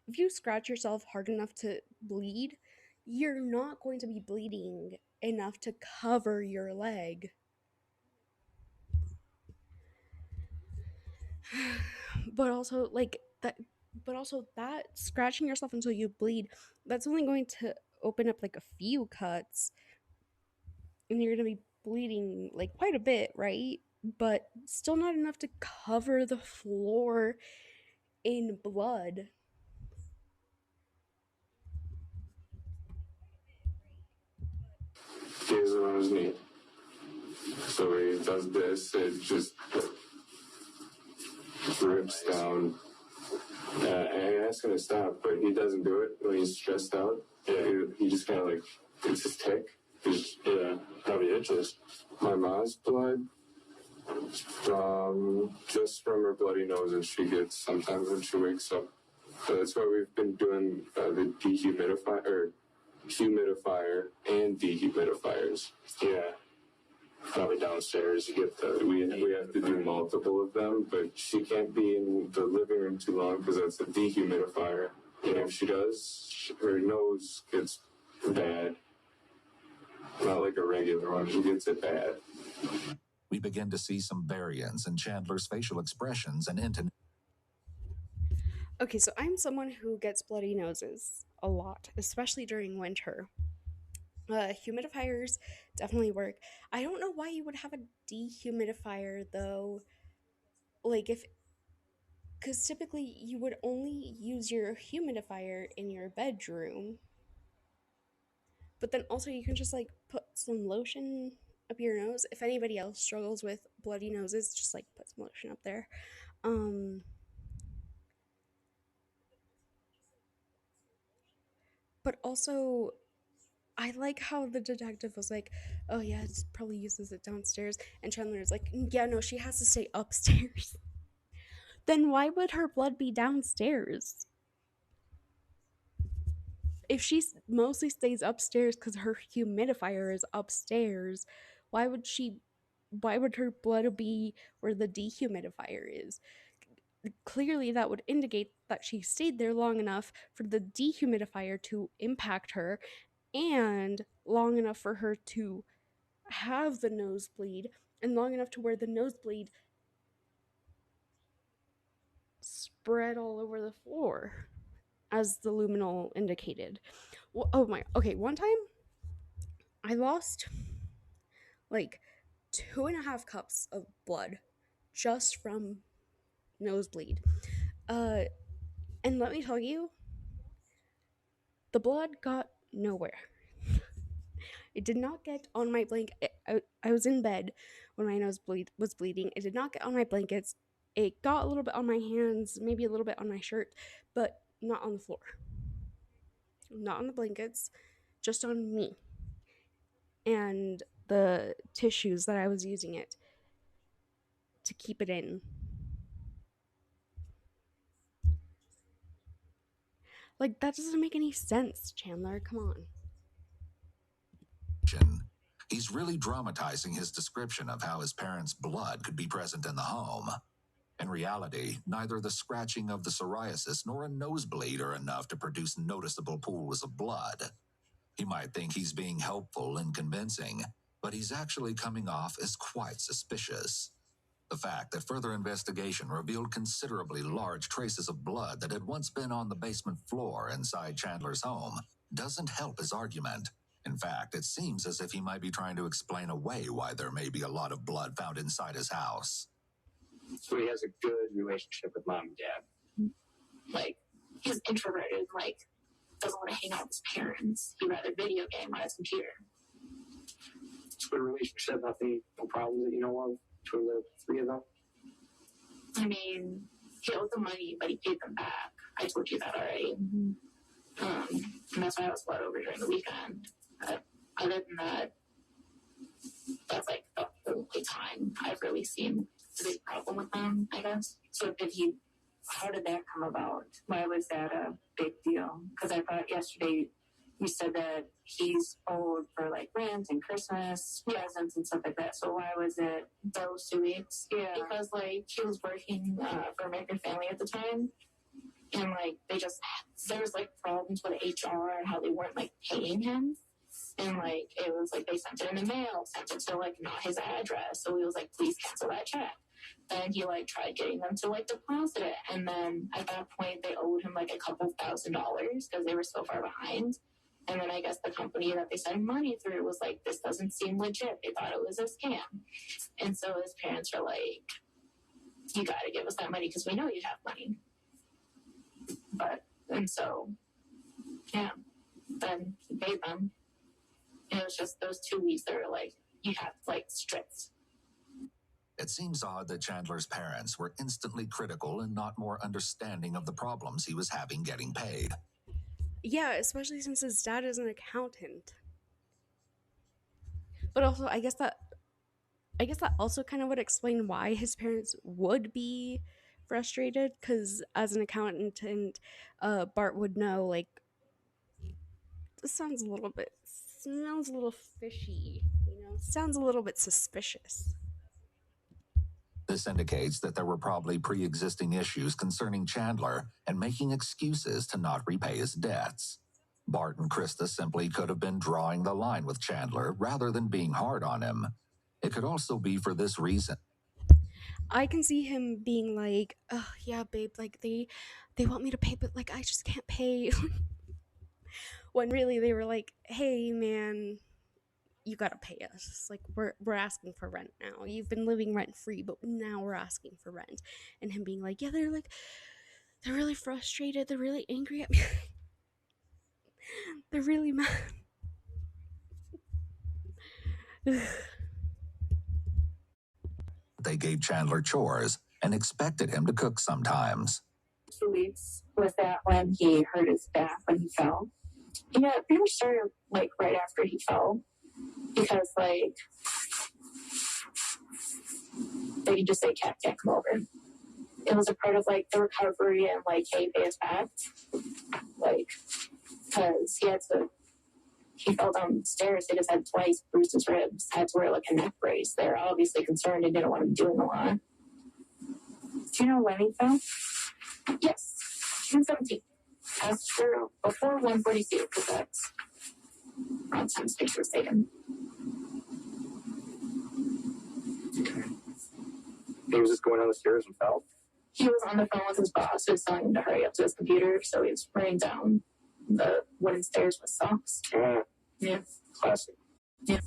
If you scratch yourself hard enough to bleed, you're not going to be bleeding enough to cover your leg. But also, that scratching yourself until you bleed, that's only going to open up a few cuts, and you're going to be bleeding quite a bit, right? But still not enough to cover the floor in blood. He has it on his knee. So he does this, it just rips down. I ask him to stop, but he doesn't do it when he's stressed out. Yeah, he just kind of it's his tick. Probably itches. My mom's blood, just from her bloody noses she gets sometimes when she wakes up. So that's why we've been doing the humidifier and dehumidifiers. Yeah. Probably downstairs. You get we have to do multiple of them, but she can't be in the living room too long because that's a dehumidifier. And if she does, her nose gets bad. Not like a regular one. She gets it bad. We begin to see some variance in Chandler's facial expressions and intonation. Okay, so I'm someone who gets bloody noses a lot, especially during winter. Humidifiers definitely work. I don't know why you would have a dehumidifier though. Because typically you would only use your humidifier in your bedroom. But then also you can just put some lotion up your nose. If anybody else struggles with bloody noses, just put some lotion up there. But also, I like how the detective was like, oh yeah, it probably uses it downstairs. And Chandler's like, yeah, no, she has to stay upstairs. Then why would her blood be downstairs? If she mostly stays upstairs because her humidifier is upstairs, why would her blood be where the dehumidifier is? Clearly that would indicate that she stayed there long enough for the dehumidifier to impact her, and long enough for her to have the nosebleed, and long enough to where the nosebleed spread all over the floor, as the luminol indicated. Okay, one time I lost 2.5 cups of blood just from nosebleed. And let me tell you, The blood got nowhere. It did not get on my blanket. I was in bed when my nose was bleeding. It did not get on my blankets. It got a little bit on my hands, maybe a little bit on my shirt, but not on the floor. Not on the blankets, just on me and the tissues that I was using it to keep it in. Like, that doesn't make any sense, Chandler. Come on. He's really dramatizing his description of how his parents' blood could be present in the home. In reality, neither the scratching of the psoriasis nor a nosebleed are enough to produce noticeable pools of blood. He might think he's being helpful and convincing, but he's actually coming off as quite suspicious. The fact that further investigation revealed considerably large traces of blood that had once been on the basement floor inside Chandler's home doesn't help his argument. In fact, it seems as if he might be trying to explain away why there may be a lot of blood found inside his house. So he has a good relationship with mom and dad. Like, he's introverted, like, doesn't want to hang out with his parents. He'd rather video game on his computer. It's a good relationship. Nothing, no problems that you know of between the three of them. I mean, he owed them money, but he paid them back. I told you that already. And that's why I was let over during the weekend. But other than that, that's like the only time I've really seen a big problem with them, I guess. So how did that come about? Why was that a big deal? Because I thought yesterday you said that he's owed for like rent and Christmas presents and stuff like that. So why was it those 2 weeks? Yeah. Because like he was working for American Family at the time. And like there was like problems with HR and how they weren't like paying him. And like it was like they sent it in the mail, sent it to like not his address. So he was like, please cancel that check. Then he like tried getting them to like deposit it. And then at that point they owed him like a couple $1,000 because they were so far behind. And then I guess the company that they sent money through was like, this doesn't seem legit. They thought it was a scam. And so his parents were like, you got to give us that money because we know you have money. And so, yeah, then he paid them. And it was just those 2 weeks that were like, you have like strict. It seems odd that Chandler's parents were instantly critical and not more understanding of the problems he was having getting paid. Yeah, especially since his dad is an accountant. But also, I guess that also kind of would explain why his parents would be frustrated, because as an accountant, and Bart would know, like, this smells a little fishy, sounds a little bit suspicious. This indicates that there were probably pre-existing issues concerning Chandler and making excuses to not repay his debts. Bart and Krista simply could have been drawing the line with Chandler rather than being hard on him. It could also be for this reason. I can see him being like, oh, yeah, babe, like, they want me to pay, but, like, I just can't pay. When really they were like, hey, man, you gotta pay us. Like, we're asking for rent now. You've been living rent-free, but now we're asking for rent. And him being like, yeah, they're really frustrated. They're really angry at me. They're really mad. They gave Chandler chores and expected him to cook sometimes. 2 weeks was that when he hurt his back when he fell? Yeah, it pretty much started like right after he fell. Because like they could just say, Cat, come over. It was a part of like the recovery and like, hey, pay us back. Like, because he fell down the stairs, he just had twice bruised his ribs, had to wear like a neck brace. They're obviously concerned and didn't want him doing a lot. Do you know when he fell? Yes, June 17th. As for before 142, because that's around time picture was taken. He was just going down the stairs and fell. He was on the phone with his boss who was telling him to hurry up to his computer, so he was running down the wooden stairs with socks. Yeah. Classic. Yeah.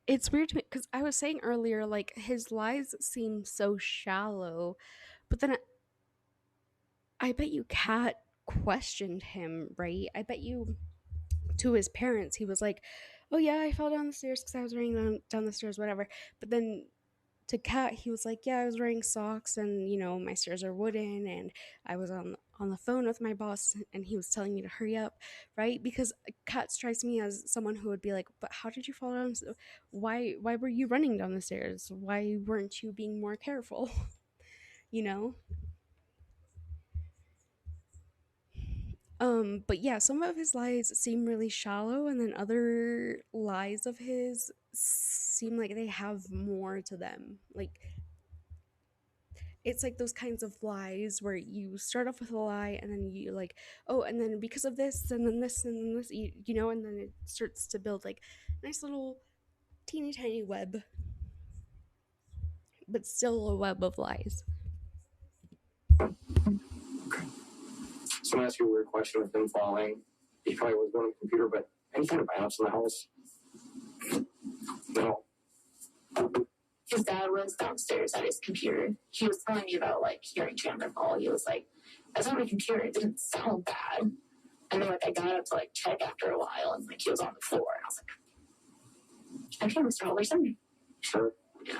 It's weird to me because I was saying earlier, like, his lies seem so shallow, but then I bet you Kat questioned him, right? I bet you to his parents he was like, "Oh yeah, I fell down the stairs because I was running down the stairs, whatever." But then to Kat, he was like, "Yeah, I was wearing socks, and my stairs are wooden, and I was on the phone with my boss, and he was telling me to hurry up, right?" Because Kat strikes me as someone who would be like, "But how did you fall down? Why were you running down the stairs? Why weren't you being more careful?" you know. But yeah, some of his lies seem really shallow, and then other lies of his seem like they have more to them. Like, it's like those kinds of lies where you start off with a lie and then you like, oh, and then because of this and then this and then this, and then it starts to build like nice little teeny tiny web, but still a web of lies. So I'm gonna ask you a weird question with him falling. He probably was going on the computer, but any kind of apps in the house? No. His dad was downstairs at his computer. He was telling me about like hearing Chandler fall. He was like, "I was on my computer. It didn't sound bad." And then like I got up to like check after a while, and like he was on the floor, and I was like, "Okay, Mr. Alderson." Sure. Yeah.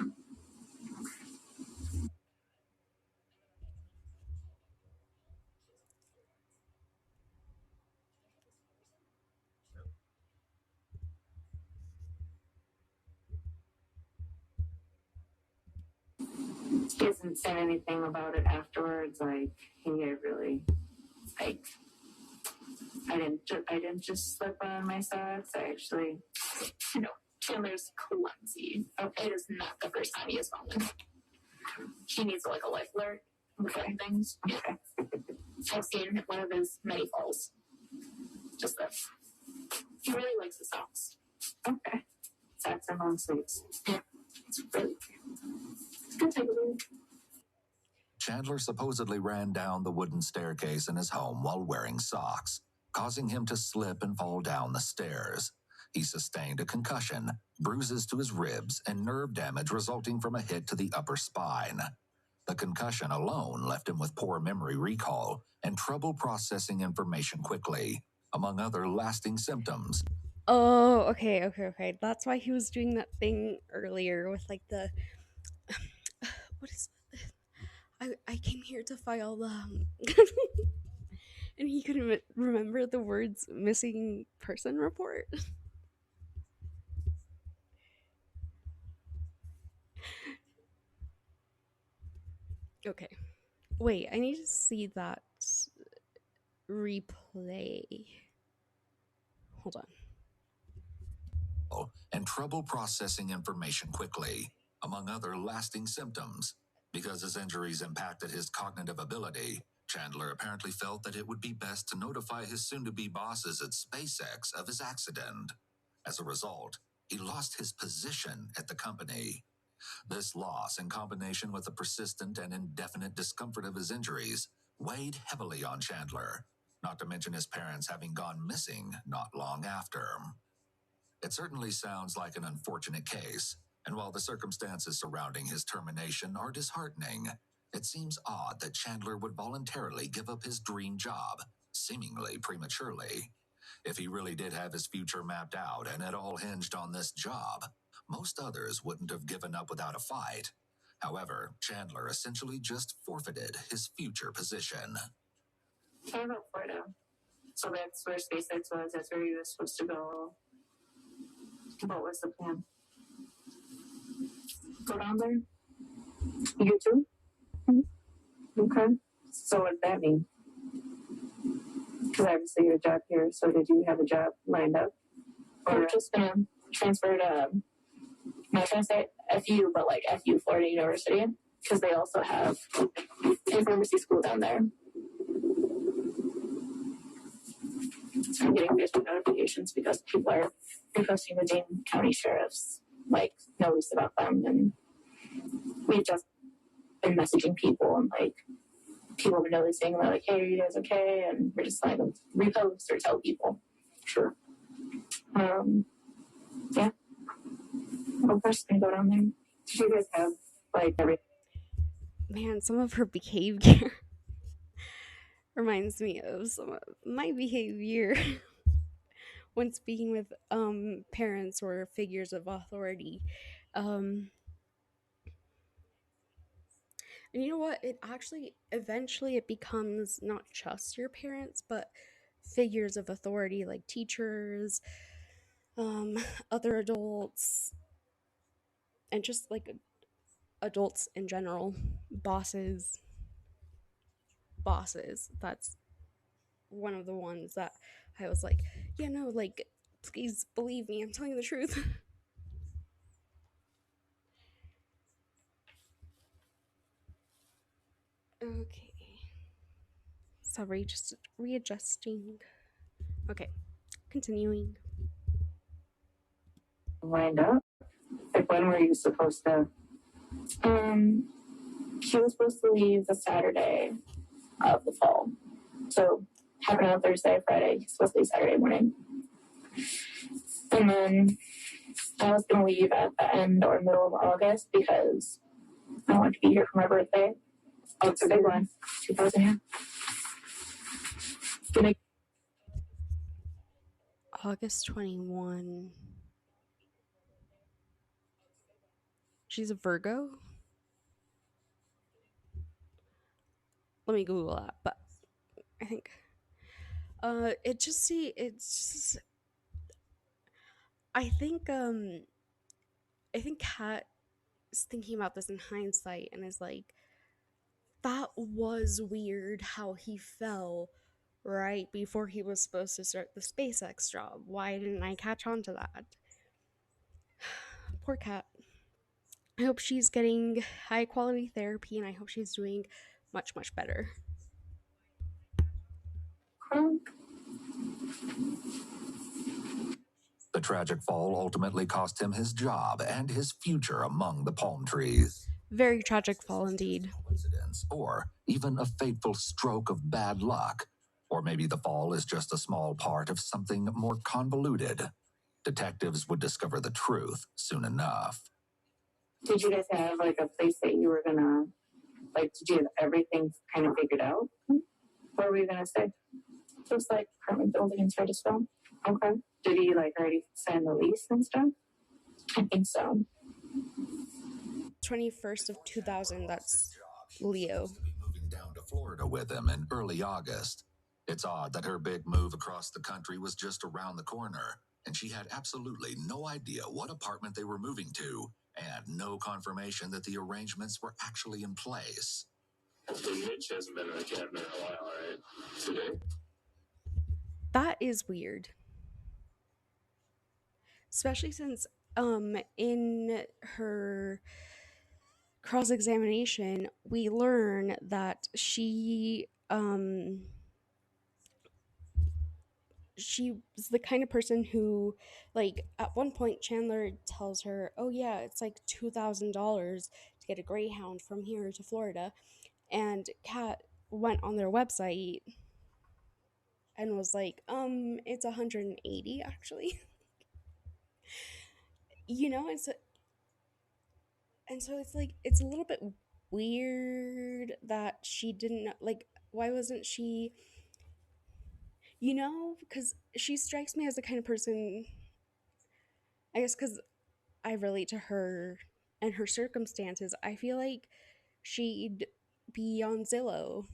He hasn't said anything about it afterwards. Like he really, like, I didn't just slip on my socks. I actually, Chandler's clumsy. Okay, it is not the first time he has fallen. He needs like a life alert and things. Okay. I've seen one of his many falls. Just this. He really likes the socks. Okay. Socks and long sleeves. Yeah. It's really good type of thing. Chandler supposedly ran down the wooden staircase in his home while wearing socks, causing him to slip and fall down the stairs. He sustained a concussion, bruises to his ribs, and nerve damage resulting from a hit to the upper spine. The concussion alone left him with poor memory recall and trouble processing information quickly, among other lasting symptoms. Oh, okay. That's why he was doing that thing earlier with like the what is I came here to file and he couldn't remember the words missing person report. Okay. Wait, I need to see that replay. Hold on. And trouble processing information quickly, among other lasting symptoms. Because his injuries impacted his cognitive ability, Chandler apparently felt that it would be best to notify his soon-to-be bosses at SpaceX of his accident. As a result, he lost his position at the company. This loss, in combination with the persistent and indefinite discomfort of his injuries, weighed heavily on Chandler, not to mention his parents having gone missing not long after. It certainly sounds like an unfortunate case, and while the circumstances surrounding his termination are disheartening, it seems odd that Chandler would voluntarily give up his dream job, seemingly prematurely. If he really did have his future mapped out and it all hinged on this job, most others wouldn't have given up without a fight. However, Chandler essentially just forfeited his future position. Came up Florida. So that's where SpaceX was. That's where he was supposed to go. What was the plan? Go down there? You too? Mm-hmm. Okay. So what did that mean? Because obviously you're a job here. So did you have a job lined up? Or I'm just gonna transfer to, I'm not trying to say FU, but like FU Florida University, because they also have a pharmacy school down there. So I'm getting Facebook notifications because people are reposting the Dane County Sheriff's like notice about them, and we've just been messaging people, and like people have been noticing, they're like, "Hey, are you guys okay?" And we're just letting them repost or tell people. Sure. Yeah. One person can go down there. Did you guys have like every? Man, some of her behavior. reminds me of some of my behavior when speaking with parents or figures of authority. Um, and you know what? It actually eventually it becomes not just your parents, but figures of authority like teachers, um, other adults, and just like adults in general, bosses. Bosses. That's one of the ones that I was like, yeah, no, like, please believe me, I'm telling you the truth. Okay. Sorry, just readjusting. Okay, continuing. Lined up. Like, when were you supposed to? She was supposed to leave the Saturday of the fall. So happened on Thursday, Friday. He's supposed to leave Saturday morning. And then I was going to leave at the end or middle of August because I wanted to be here for my birthday. Oh, it's a big one. 2000, yeah. August 21. She's a Virgo? Let me Google that, but I think I think Kat is thinking about this in hindsight and is like, that was weird how he fell right before he was supposed to start the SpaceX job. Why didn't I catch on to that? Poor Kat. I hope she's getting high quality therapy and I hope she's doing much, much better. The tragic fall ultimately cost him his job and his future among the palm trees. Very tragic fall indeed. Coincidence, or even a fateful stroke of bad luck. Or maybe the fall is just a small part of something more convoluted. Detectives would discover the truth soon enough. Did you guys have like a place that you were gonna, like, did you have everything kind of figured out? Where were you gonna stay? Just like apartment building in Titusville. Okay. Did he like already sign the lease and stuff? I think so. 21st of 2000, that's Leo. To be moving down to Florida with him in early August. It's odd that her big move across the country was just around the corner, and she had absolutely no idea what apartment they were moving to, and no confirmation that the arrangements were actually in place. Mitch hasn't been in the cabinet in a while, right? Today? That is weird. Especially since in her cross-examination we learn that she's the kind of person who, like, at one point Chandler tells her, oh yeah, it's like $2,000 to get a Greyhound from here to Florida, and Kat went on their website and was like, it's 180 actually. You know, and so it's like, it's a little bit weird that she didn't, like, why wasn't she, you know, because she strikes me as the kind of person, I guess because I relate to her and her circumstances, I feel like she'd be on Zillow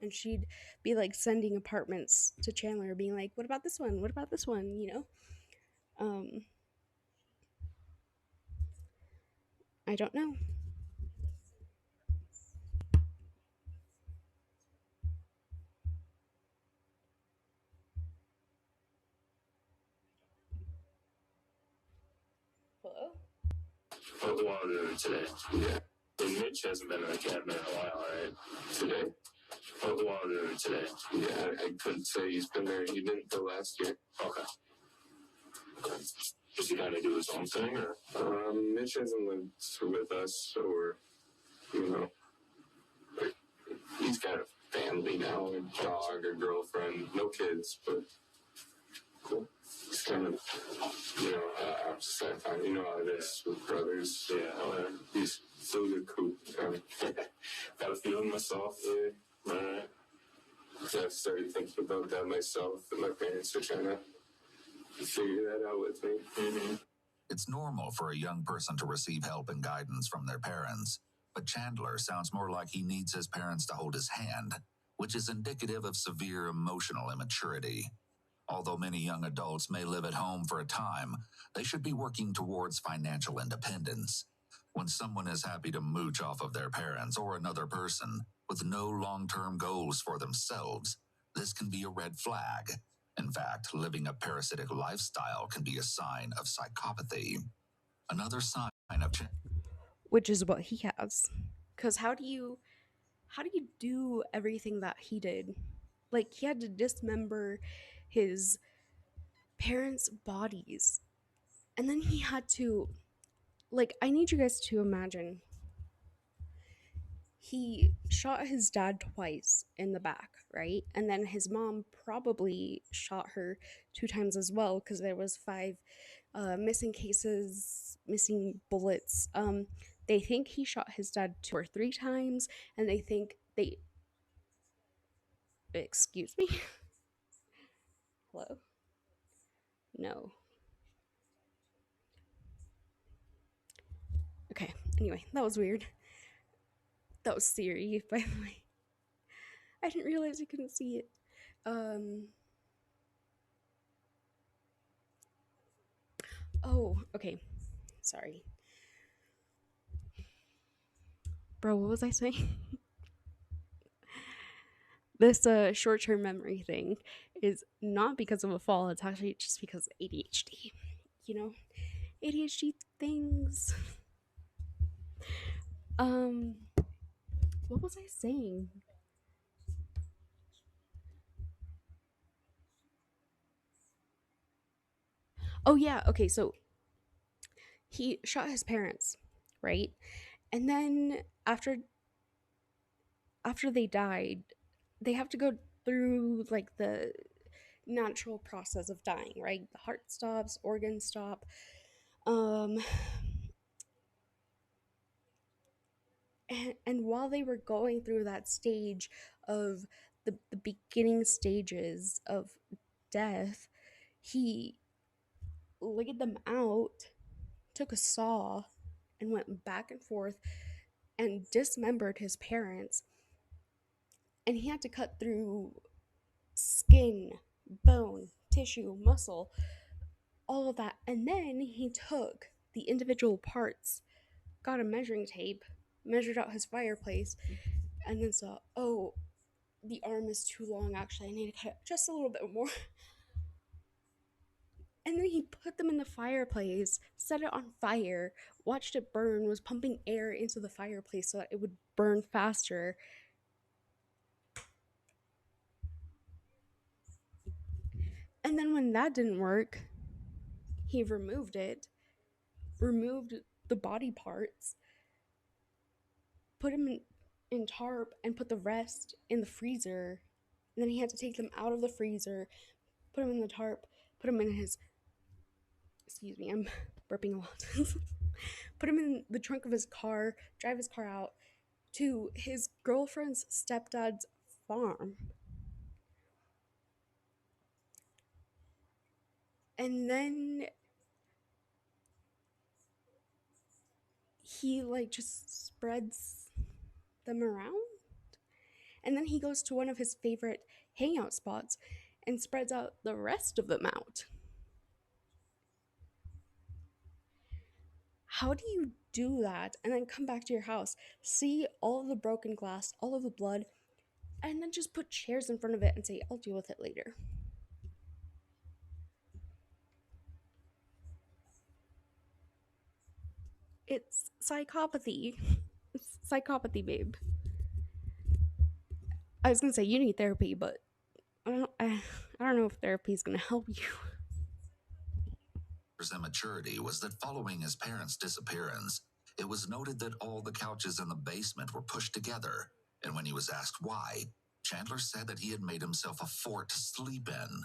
and she'd be like sending apartments to Chandler, being like, what about this one, what about this one, you know. I don't know. Hello? Oh, well, today. Yeah. And Mitch hasn't been in the cabinet in a while, right? Today? Oh, well, today. Yeah, I couldn't say he's been there. He didn't until last year. Okay. Does he kind of do his own thing, or? Mitch hasn't lived with us, or, you know, like, he's got a family now, a dog, a girlfriend, no kids, but cool. He's kind of, you know, opposite time. You know how it is with brothers. Yeah, he's still a good cool. Got a feeling myself. Yeah, all right. I've started thinking about that myself, and my parents are trying to figure that out with me. Mm-hmm. It's normal for a young person to receive help and guidance from their parents, but Chandler sounds more like he needs his parents to hold his hand, which is indicative of severe emotional immaturity. Although many young adults may live at home for a time, they should be working towards financial independence. When someone is happy to mooch off of their parents or another person with no long-term goals for themselves, this can be a red flag. In fact, living a parasitic lifestyle can be a sign of psychopathy. Another sign of which is what he has. Because how do you do everything that he did? Like, he had to dismember his parents' bodies, and then he had to, like, I need you guys to imagine, he shot his dad twice in the back, right? And then his mom probably shot her 2 times as well, because there was 5 missing cases, missing bullets. They think he shot his dad 2 or 3 times, and they think they, excuse me. Hello? No. Okay, anyway, that was weird. That was Siri, by the way. I didn't realize you couldn't see it. Oh, okay. Sorry. Bro, what was I saying? This short-term memory thing is not because of a fall, it's actually just because of ADHD. You know? ADHD things. What was I saying? Oh yeah, okay, so he shot his parents, right? And then after they died, they have to go through like the natural process of dying, right? The heart stops, organs stop. Um and while they were going through that stage of the beginning stages of death, he laid them out, took a saw, and went back and forth and dismembered his parents. And he had to cut through skin, bone, tissue, muscle, all of that. And then he took the individual parts, got a measuring tape, measured out his fireplace, and then saw, oh, the arm is too long, actually. I need to cut it just a little bit more. And then he put them in the fireplace, set it on fire, watched it burn, was pumping air into the fireplace so that it would burn faster. And then when that didn't work, he removed it, removed the body parts, put them in tarp, and put the rest in the freezer. And then he had to take them out of the freezer, put them in the tarp, put them in his, excuse me, I'm burping a lot. Put him in the trunk of his car, drive his car out to his girlfriend's stepdad's farm. And then he like just spreads them around. And then he goes to one of his favorite hangout spots and spreads out the rest of them out. How do you do that and then come back to your house, see all of the broken glass, all of the blood, and then just put chairs in front of it and say, I'll deal with it later? It's psychopathy. It's psychopathy, babe. I was gonna say you need therapy, but I don't know if therapy is gonna help you. His immaturity was that following his parents' disappearance, it was noted that all the couches in the basement were pushed together, and when he was asked why, Chandler said that he had made himself a fort to sleep in.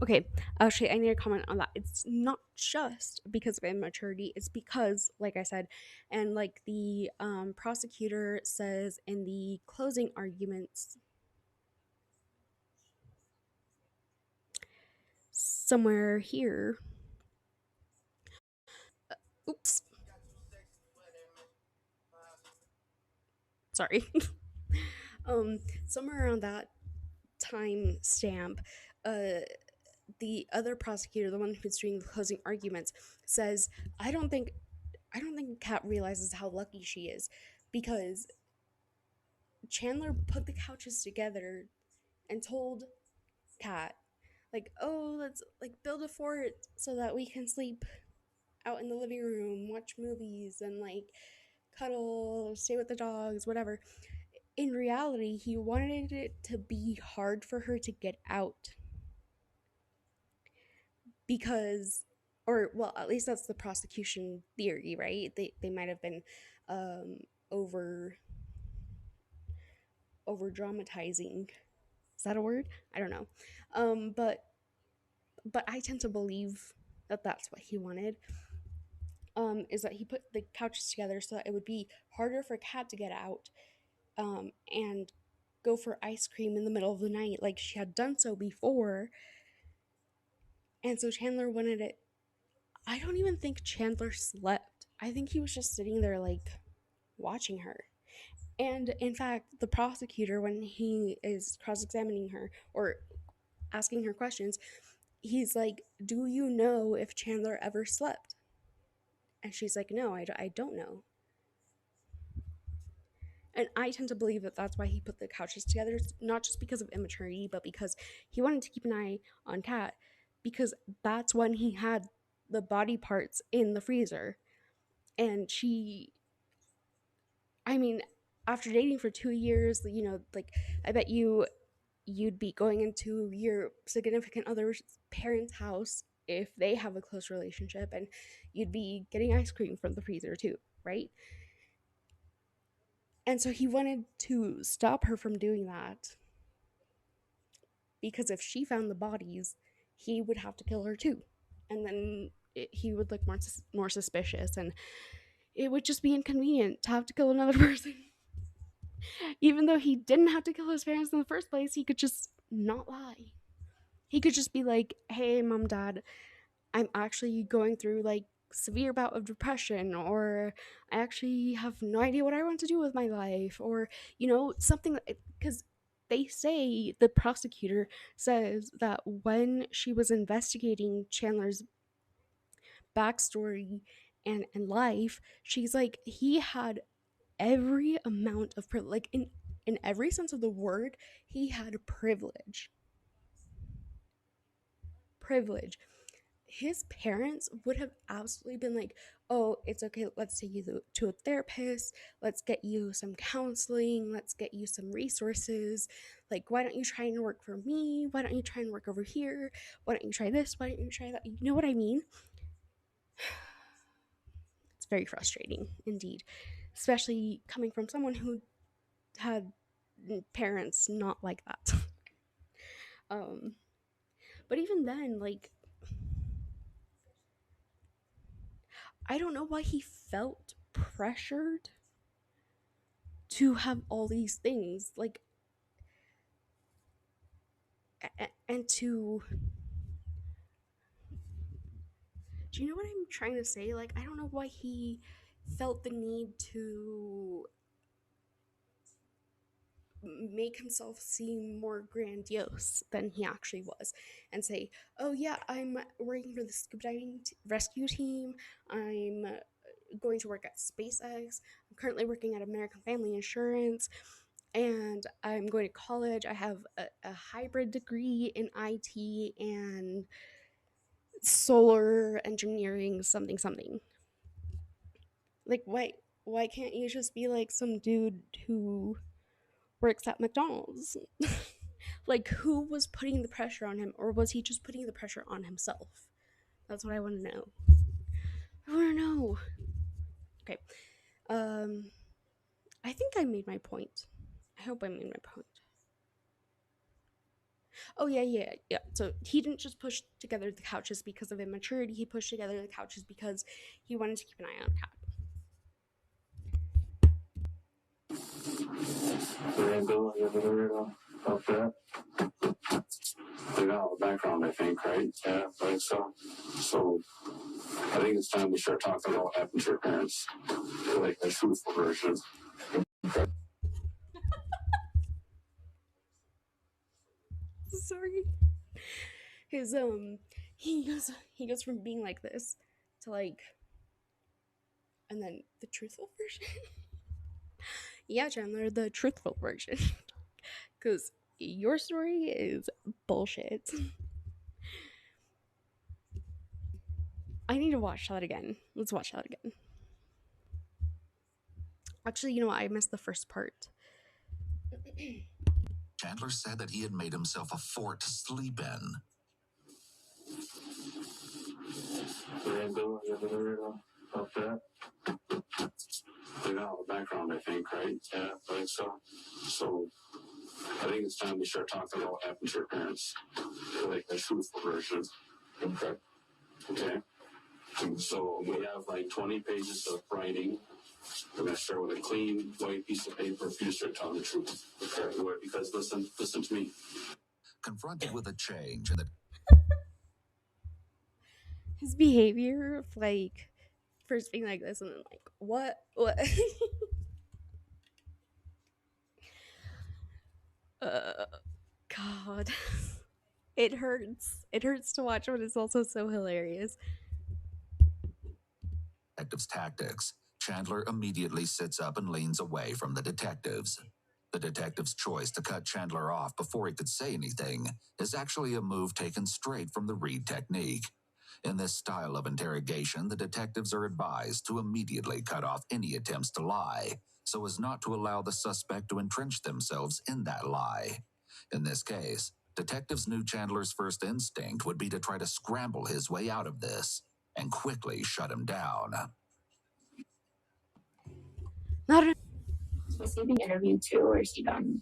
Okay, actually, I need to comment on that. It's not just because of immaturity, it's because, like I said, and like the prosecutor says in the closing arguments somewhere here. Oops. Sorry. Somewhere around that time stamp, uh, the other prosecutor, the one who's doing the closing arguments, says, I don't think Kat realizes how lucky she is because Chandler put the couches together and told Kat, like, oh, let's like build a fort so that we can sleep out in the living room, watch movies, and like cuddle, stay with the dogs, whatever. In reality, he wanted it to be hard for her to get out because, or well, at least that's the prosecution theory, right? They might have been um, over over dramatizing. Is that a word? I don't know. But I tend to believe that that's what he wanted. Is that he put the couches together so that it would be harder for Kat to get out, and go for ice cream in the middle of the night like she had done so before. And so Chandler wanted it. I don't even think Chandler slept. I think he was just sitting there like watching her. And in fact, the prosecutor, when he is cross examining her or asking her questions, he's like, do you know if Chandler ever slept? And she's like, no, I don't know. And I tend to believe that that's why he put the couches together, not just because of immaturity, but because he wanted to keep an eye on Kat, because that's when he had the body parts in the freezer. And she, I mean, after dating for 2 years, you know, like, I bet you'd be going into your significant other's parents' house if they have a close relationship, and you'd be getting ice cream from the freezer too, right? And so he wanted to stop her from doing that because if she found the bodies, he would have to kill her too. And then he would look more suspicious, and it would just be inconvenient to have to kill another person. Even though he didn't have to kill his parents in the first place, he could just not lie. He could just be like, hey, mom, dad, I'm actually going through like severe bout of depression, or I actually have no idea what I want to do with my life, or, you know, something, because they say, the prosecutor says that when she was investigating Chandler's backstory and life, she's like, he had every amount of privilege, like in every sense of the word, he had privilege. His parents would have absolutely been like, oh, it's okay, let's take you to a therapist, let's get you some counseling, let's get you some resources, like, why don't you try and work for me, why don't you try and work over here, why don't you try this, why don't you try that, you know what I mean? It's very frustrating indeed, especially coming from someone who had parents not like that. um but even then, like, I don't know why he felt pressured to have all these things, like, and to, do you know what I'm trying to say? Like, I don't know why he felt the need to make himself seem more grandiose than he actually was, and say, oh yeah, I'm working for the scuba diving rescue team, I'm going to work at SpaceX, I'm currently working at American Family Insurance, and I'm going to college, I have a hybrid degree in IT and solar engineering, something something. Like, why can't you just be like some dude who works at McDonald's? Like, who was putting the pressure on him, or was he just putting the pressure on himself? That's what I want to know. I want to know. Okay. I think I made my point. I hope I made my point. Oh yeah. So he didn't just push together the couches because of immaturity. He pushed together the couches because he wanted to keep an eye on Kat. They ain't building it up there. They got all the background, I think, right? Yeah, I think so. So I think it's time we start talking about what happened to your parents, like a truthful version. Sorry. His he goes from being like this to like, and then the truthful version. Yeah, Chandler, the truthful version. Because your story is bullshit. I need to watch that again. Let's watch that again. Actually, you know what? I missed the first part. Chandler said that he had made himself a fort to sleep in. They ain't building it up there. They got all the background, I think, right? Yeah, I think so. So I think it's time we start talking about what happened to your parents, like a truthful version. Okay. Okay. So we have like 20 pages of writing. We're going to start with a clean white piece of paper for you to start telling the truth. Okay. Because listen to me. Confronted with a change in the His behavior of like first being like this and then like what God. It hurts to watch, but it's also so hilarious. detective's tactics, Chandler immediately sits up and leans away from the detectives. The detective's choice to cut Chandler off before he could say anything is actually a move taken straight from the Reed technique. In this style of interrogation, the detectives are advised to immediately cut off any attempts to lie, so as not to allow the suspect to entrench themselves in that lie. In this case, detectives knew Chandler's first instinct would be to try to scramble his way out of this and quickly shut him down. Not a- Was he being interviewed too, or is he done?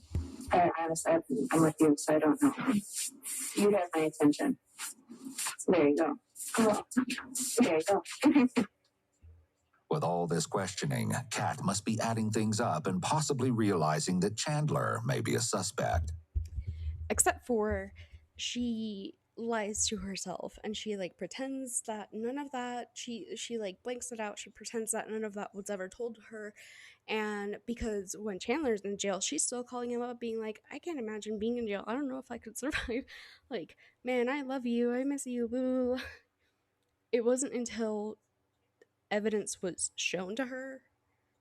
Honestly, I'm with you, so I don't know. You have my attention. So there you go. Oh, there you go. With all this questioning, Kat must be adding things up and possibly realizing that Chandler may be a suspect. Except for she lies to herself and she like pretends that none of that she like blanks it out. She pretends that none of that was ever told to her. And because when Chandler's in jail, she's still calling him up being like, I can't imagine being in jail. I don't know if I could survive. Like, man, I love you, I miss you, boo. It wasn't until evidence was shown to her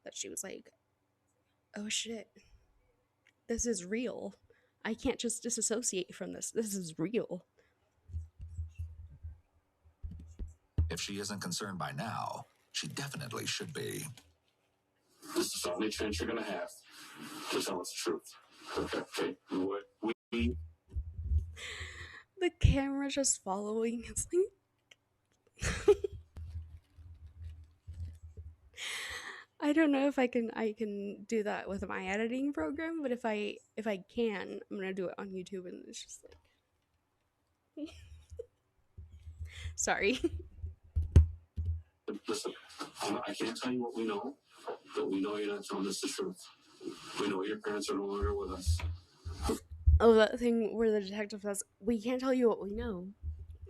that she was like, oh shit, this is real. I can't just disassociate from this. This is real. If she isn't concerned by now, she definitely should be. This is the only chance you're going to have to tell us the truth. Okay. What we The camera just following. It's like I don't know if I can do that with my editing program, but if I can, I'm gonna do it on YouTube, and it's just like sorry. listen. I can't tell you what we know, but we know you're not telling us the truth. We know your parents are no longer with us. Oh, that thing where the detective says, we can't tell you what we know,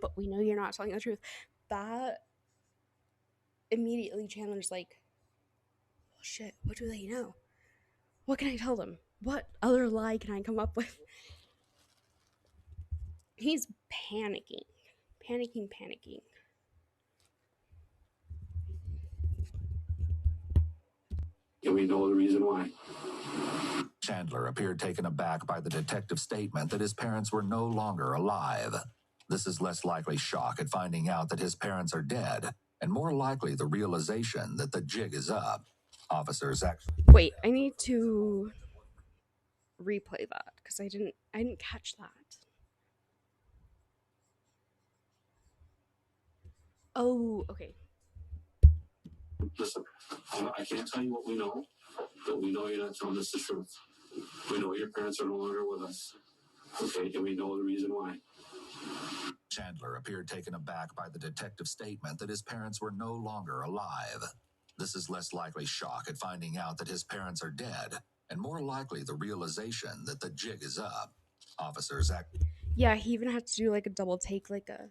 but we know you're not telling the truth. That immediately Chandler's like, well, shit, what do they know? What can I tell them? What other lie can I come up with? He's panicking. Panicking. And we know the reason why. Chandler appeared taken aback by the detective's statement that his parents were no longer alive. This is less likely shock at finding out that his parents are dead, and more likely the realization that the jig is up. Officers actually... Wait, I need to replay that because I didn't catch that. Oh, okay. Listen, I can't tell you what we know, but we know you're not telling us the truth. We know your parents are no longer with us. Okay, and we know the reason why. Chandler appeared taken aback by the detective's statement that his parents were no longer alive. This is less likely shock at finding out that his parents are dead, and more likely the realization that the jig is up. Officers Yeah, he even had to do like a double take, like a.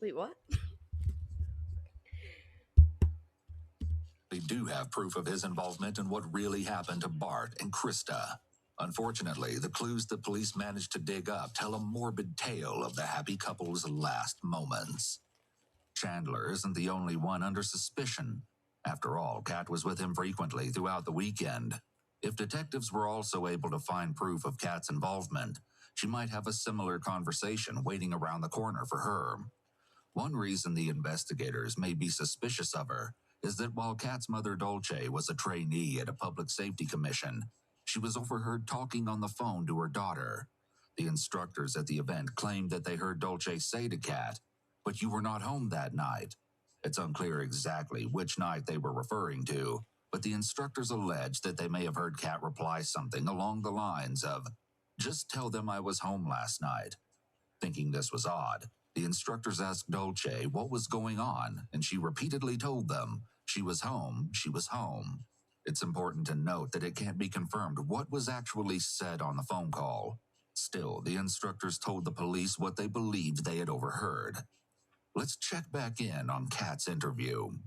Wait, what? They do have proof of his involvement in what really happened to Bart and Krista. Unfortunately, the clues the police managed to dig up tell a morbid tale of the happy couple's last moments. Chandler isn't the only one under suspicion. After all, Kat was with him frequently throughout the weekend. If detectives were also able to find proof of Kat's involvement, she might have a similar conversation waiting around the corner for her. One reason the investigators may be suspicious of her is that while Kat's mother Dolce was a trainee at a public safety commission, she was overheard talking on the phone to her daughter. The instructors at the event claimed that they heard Dolce say to Kat, "But you were not home that night." It's unclear exactly which night they were referring to, but the instructors allege that they may have heard Kat reply something along the lines of, "Just tell them I was home last night." Thinking this was odd, the instructors asked Dolce what was going on, and she repeatedly told them she was home, she was home. It's important to note that it can't be confirmed what was actually said on the phone call. Still, the instructors told the police what they believed they had overheard. Let's check back in on Kat's interview.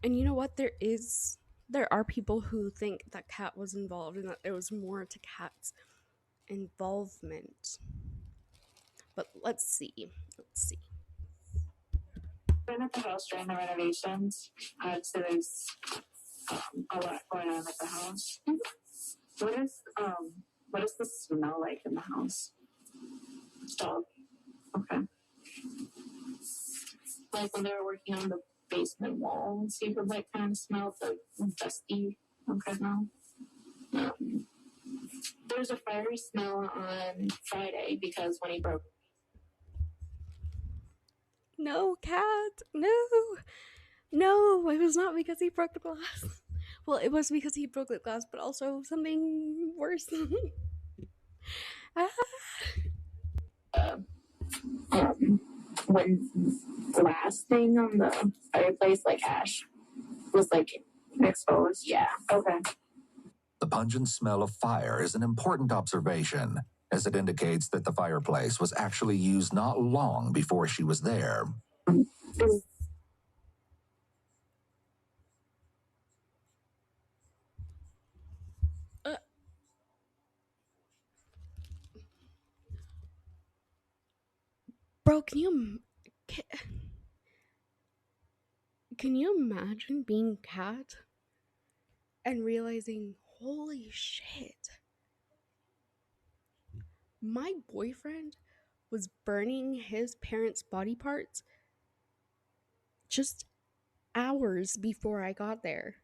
And you know what? There are people who think that Kat was involved and that there was more to Kat's involvement. But let's see. Been at the house during the renovations. So there's a lot going on at the house. What does the smell like in the house? Dog. Okay. Like when they were working on the basement walls, you would like kind of smell the dusty smell. There's a fiery smell on Friday because when he broke. No, Kat. No, it was not because he broke the glass. Well, it was because he broke the glass, but also something worse. When glass thing on the fireplace, like ash, was like exposed. Yeah. Okay. The pungent smell of fire is an important observation, as it indicates that the fireplace was actually used not long before she was there. Bro, can you imagine being Kat and realizing, holy shit, my boyfriend was burning his parents' body parts just hours before I got there.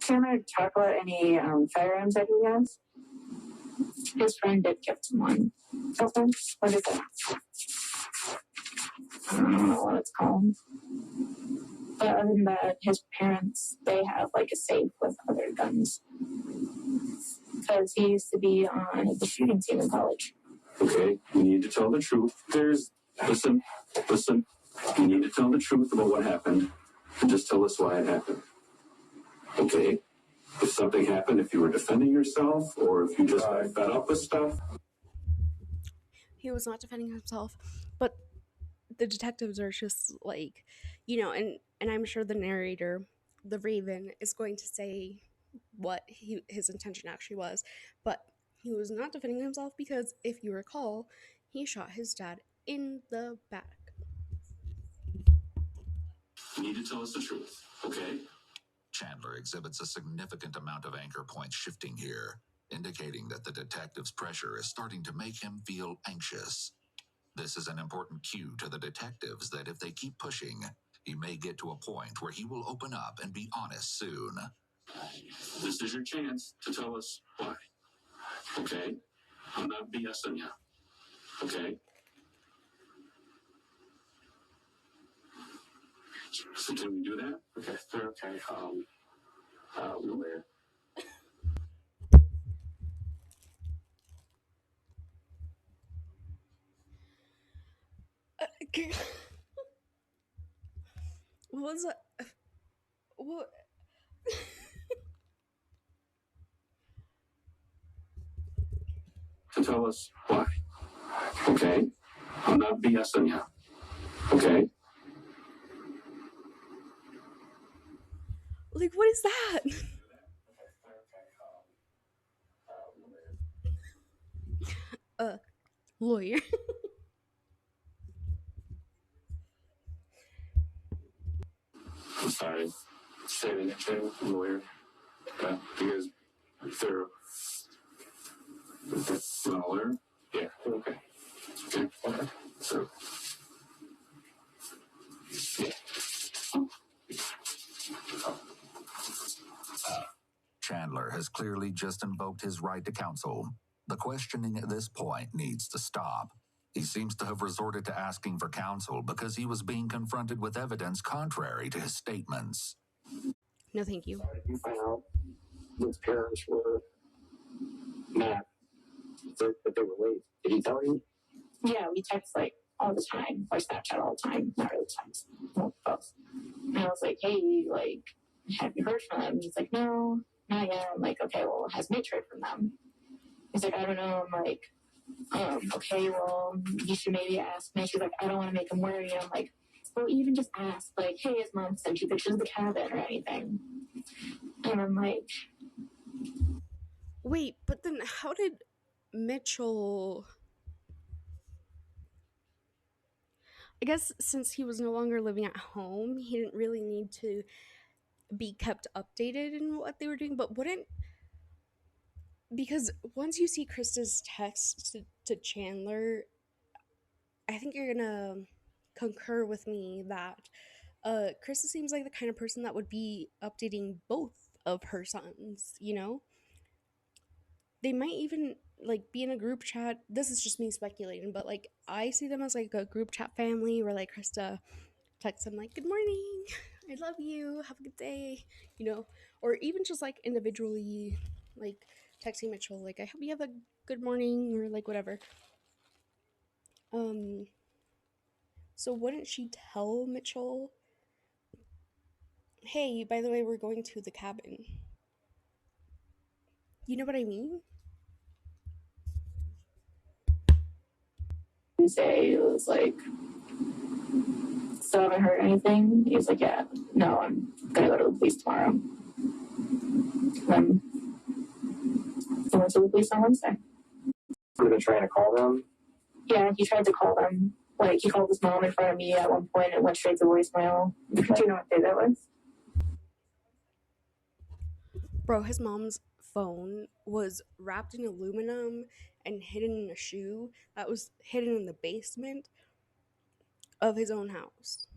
Can I talk about any firearms that he has? His friend did gift him one. Okay. What is that? I don't know what it's called. But other than that, his parents, they have like a safe with other guns. Because he used to be on the shooting team in college. Okay, you need to tell the truth. Listen. You need to tell the truth about what happened, and just tell us why it happened. Okay? If something happened, if you were defending yourself, or if you just got fed up with stuff. He was not defending himself, but the detectives are just like, and I'm sure the narrator, the Raven, is going to say what his intention actually was, but he was not defending himself because, if you recall, he shot his dad in the back. You need to tell us the truth, okay? Chandler exhibits a significant amount of anchor points shifting here, indicating that the detective's pressure is starting to make him feel anxious. This is an important cue to the detectives that if they keep pushing, he may get to a point where he will open up and be honest soon. This is your chance to tell us why. Okay? I'm not BSing you. Okay? So can we do that? Okay. Okay. Lawyer. What was that? What? To tell us why. Okay. I'm not BSing you. Okay. Like, what is that? Lawyer. I'm sorry. Say it again, lawyer. Because they're a lawyer? Yeah. Okay. Okay. Okay. So. Yeah. Chandler has clearly just invoked his right to counsel. The questioning at this point needs to stop. He seems to have resorted to asking for counsel because he was being confronted with evidence contrary to his statements. No, thank you. You find out his parents were not, that they were late. Did he tell you? Yeah, we text like all the time, or Snapchat all the time, not really text, both. And I was like, hey, like, have you heard from them? He's like, no, not yet. I'm like, okay, well, has Mitch heard from them? He's like, I don't know. I'm like, okay, well, you should maybe ask Mitch. He's like, I don't want to make him worry. I'm like, well, even just ask, like, hey, his mom sent you pictures of the cabin or anything. And I'm like, Wait, but then how did Mitchell... I guess since he was no longer living at home, he didn't really need to be kept updated in what they were doing, but wouldn't... Because once you see Krista's text to Chandler, I think you're gonna concur with me that Krista seems like the kind of person that would be updating both of her sons, you know? They might even like be in a group chat. This is just me speculating, but like I see them as like a group chat family where like Krista texts them like, "Good morning, I love you, have a good day," you know, or even just like individually, like texting Mitchell like, "I hope you have a good morning," or like whatever. So wouldn't she tell Mitchell, "Hey, by the way, we're going to the cabin"? You know what I mean? Tuesday, it was like, still haven't heard anything. He was like, yeah, no, I'm gonna go to the police tomorrow. Then I went to the police on Wednesday. Were they trying to call them? Yeah, he tried to call them. Like, he called his mom in front of me at one point and went straight to voicemail. Do you know what day that was? Bro, his mom's phone was wrapped in aluminum and hidden in a shoe that was hidden in the basement of his own house.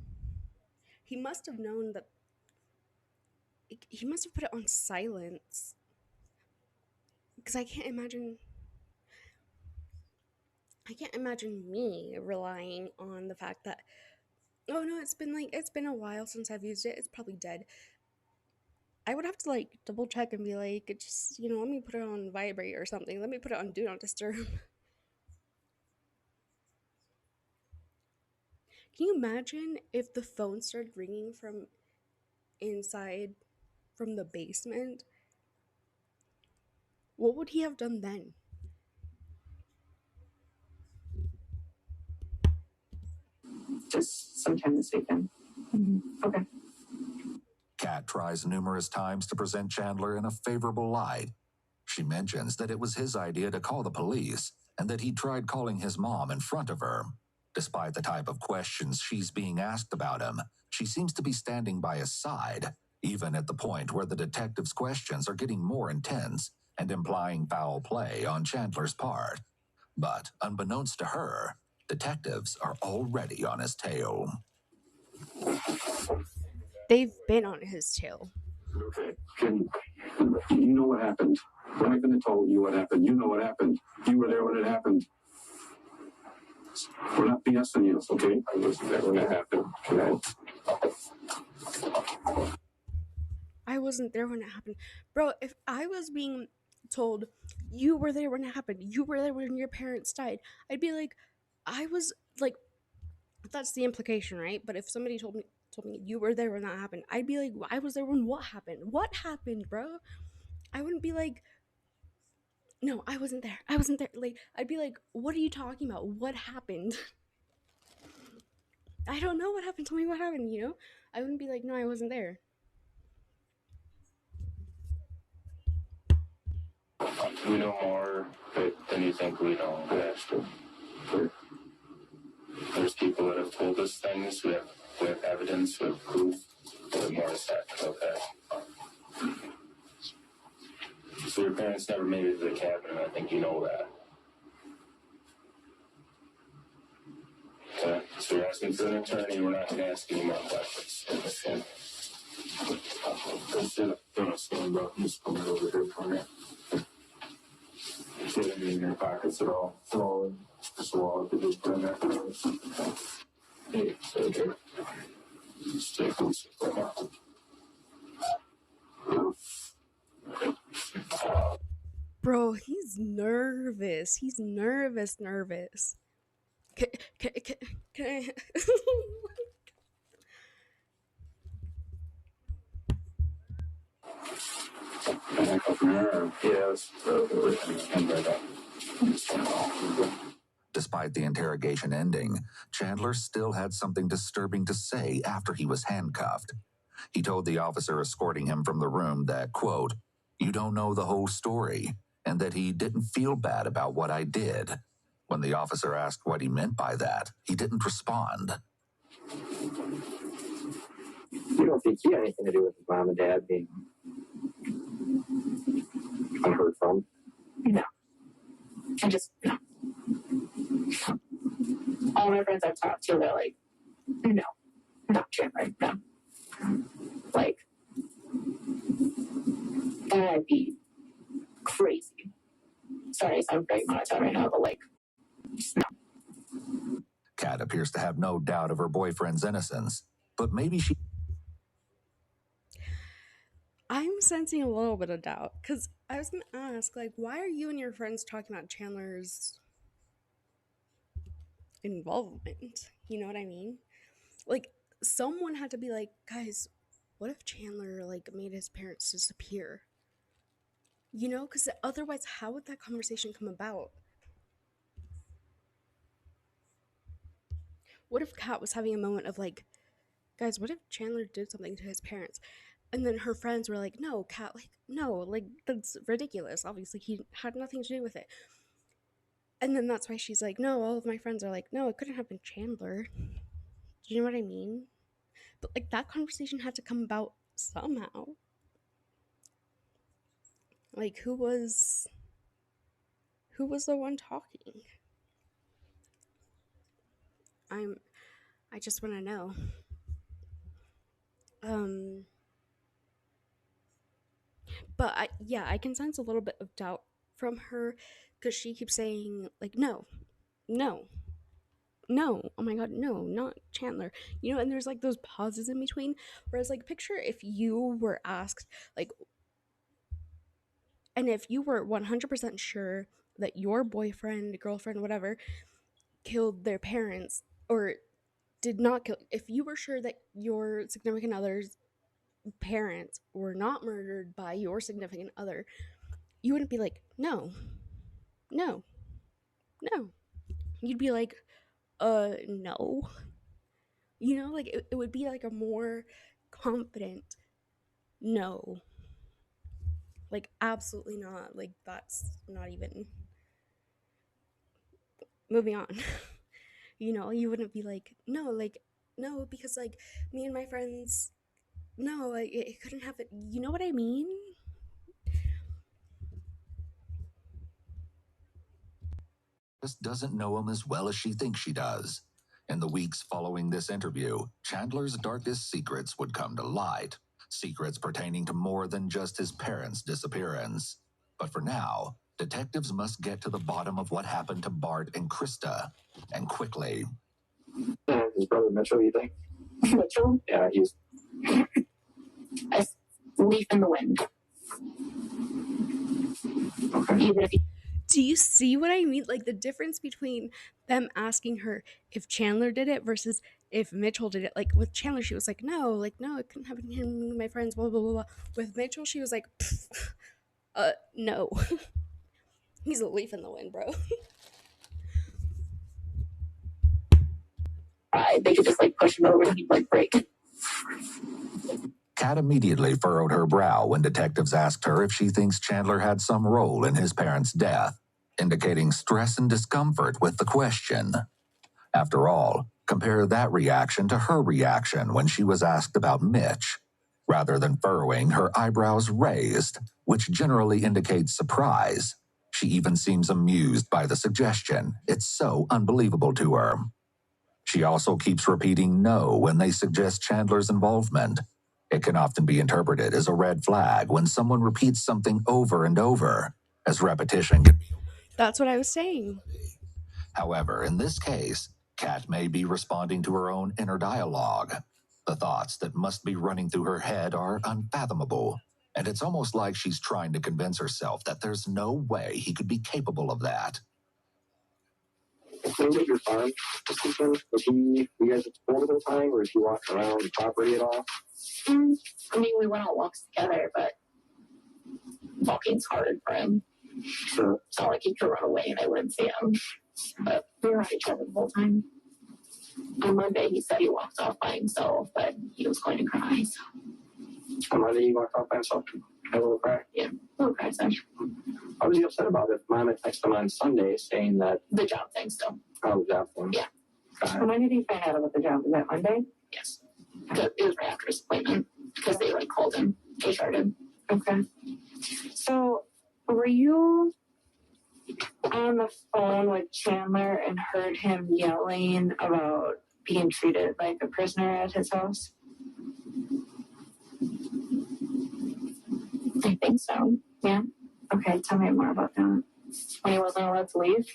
He must have known that. He must have put it on silence. Because I can't imagine me relying on the fact that, oh no, it's been a while since I've used it, it's probably dead. I would have to like double check and be like, it just, let me put it on vibrate or something. Let me put it on do not disturb. Can you imagine if the phone started ringing from inside, from the basement? What would he have done then? Just sometime this weekend. Okay. Kat tries numerous times to present Chandler in a favorable light. She mentions that it was his idea to call the police and that he tried calling his mom in front of her. Despite the type of questions she's being asked about him, she seems to be standing by his side, even at the point where the detective's questions are getting more intense and implying foul play on Chandler's part. But unbeknownst to her, detectives are already on his tail. They've been on his tail. Okay. You know what happened? I'm not going to tell you what happened. You know what happened. You were there when it happened. We're not BSing you, okay? I was there when it happened. Okay. I wasn't there when it happened. Bro, if I was being told you were there when it happened, you were there when your parents died, I'd be like, I was like, that's the implication, right? But if somebody told me you were there when that happened, I'd be like, I was there when what happened? What happened, bro? I wouldn't be like, no, I wasn't there. I wasn't there. Like, I'd be like, what are you talking about? What happened? I don't know what happened. Tell me what happened, you know? I wouldn't be like, no, I wasn't there. We know more than you think we know. That's true. There's people that have told us things. We have evidence. We have proof. We have more to say about that. So your parents never made it to the cabin, and I think you know that. Okay. So you're asking for an attorney. We're not going to ask any more questions. Understand? Instead of throwing a stone, bro, just come right over here for me. Put it in your pockets at all. Throw it. Just wallet to just put in there. Hey, take it. Just take this. Bro, he's nervous. He's nervous. Can I? Despite the interrogation ending, Chandler still had something disturbing to say after he was handcuffed. He told the officer escorting him from the room that, quote, "You don't know the whole story," and that he didn't feel bad about what I did. When the officer asked what he meant by that, he didn't respond. You don't think he had anything to do with his mom and dad being unheard from? No. I just, no. All my friends I've talked to, they're like, no, not Chandler, no. Like, that'd be crazy. Sorry, I sound very monotone right now, but like, just no. Kat appears to have no doubt of her boyfriend's innocence, but maybe she... I'm sensing a little bit of doubt because I was gonna ask, like, why are you and your friends talking about Chandler's involvement? You know what I mean? Like, someone had to be like, guys, what if Chandler like made his parents disappear? You know, because otherwise, how would that conversation come about? What if Kat was having a moment of like, guys, what if Chandler did something to his parents? And then her friends were like, no, Kat, like, no, like, that's ridiculous. Obviously, he had nothing to do with it. And then that's why she's like, no, all of my friends are like, no, it couldn't have been Chandler. Do you know what I mean? But, like, that conversation had to come about somehow. Like, who was the one talking? I just want to know. But I can sense a little bit of doubt from her because she keeps saying like, no, oh my god, no, not Chandler, you know. And there's like those pauses in between, whereas like, picture if you were asked like, and if you were 100% sure that your boyfriend, girlfriend, whatever, killed their parents or did not kill, if you were sure that your significant other's parents were not murdered by your significant other, you wouldn't be like, no. You'd be like, no. You know, like, it would be like a more confident no. Like, absolutely not. Like, that's not even... Moving on. You know, you wouldn't be like, no, because, like, me and my friends... No, like, it couldn't happen. You know what I mean? Just doesn't know him as well as she thinks she does. In the weeks following this interview, Chandler's darkest secrets would come to light. Secrets pertaining to more than just his parents' disappearance. But for now, detectives must get to the bottom of what happened to Bart and Krista, and quickly. His brother Mitchell, you think? Mitchell? Yeah, he's... leaf in the wind. Okay. Even if you Do you see what I mean? Like the difference between them asking her if Chandler did it versus if Mitchell did it. Like with Chandler, she was no, it couldn't happen to him, and my friends, blah, blah, blah, blah. With Mitchell, she was like, no. He's a leaf in the wind, bro. they could just like push him over and he'd like break. Kat immediately furrowed her brow when detectives asked her if she thinks Chandler had some role in his parents' death, indicating stress and discomfort with the question. After all, compare that reaction to her reaction when she was asked about Mitch. Rather than furrowing, her eyebrows raised, which generally indicates surprise. She even seems amused by the suggestion. It's so unbelievable to her. She also keeps repeating no when they suggest Chandler's involvement. It can often be interpreted as a red flag when someone repeats something over and over, as repetition can be. That's what I was saying. However, in this case, Kat may be responding to her own inner dialogue. The thoughts that must be running through her head are unfathomable, and it's almost like she's trying to convince herself that there's no way he could be capable of that. When did your farm was he, you guys explored the whole time, or is he walking around the property at all? I mean, we went on walks together, but walking's hard for him. Sure. It's not like he could run away and I wouldn't see him. But we were at each other the whole time. On Monday, he said he walked off by himself, but he was going to cry. So. On Monday, he walked off by himself. Had a little cry. Yeah, a little cry session. I was upset about it. Mom had texted him on Sunday saying that the job thing still. Oh, the job thing. Yeah. When did he find out about the job? Was that Monday? Yes. It was right after his appointment because they like called him. They started. Okay. So, were you on the phone with Chandler and heard him yelling about being treated like a prisoner at his house? I think so. Yeah. Okay, tell me more about that. When he wasn't allowed to leave.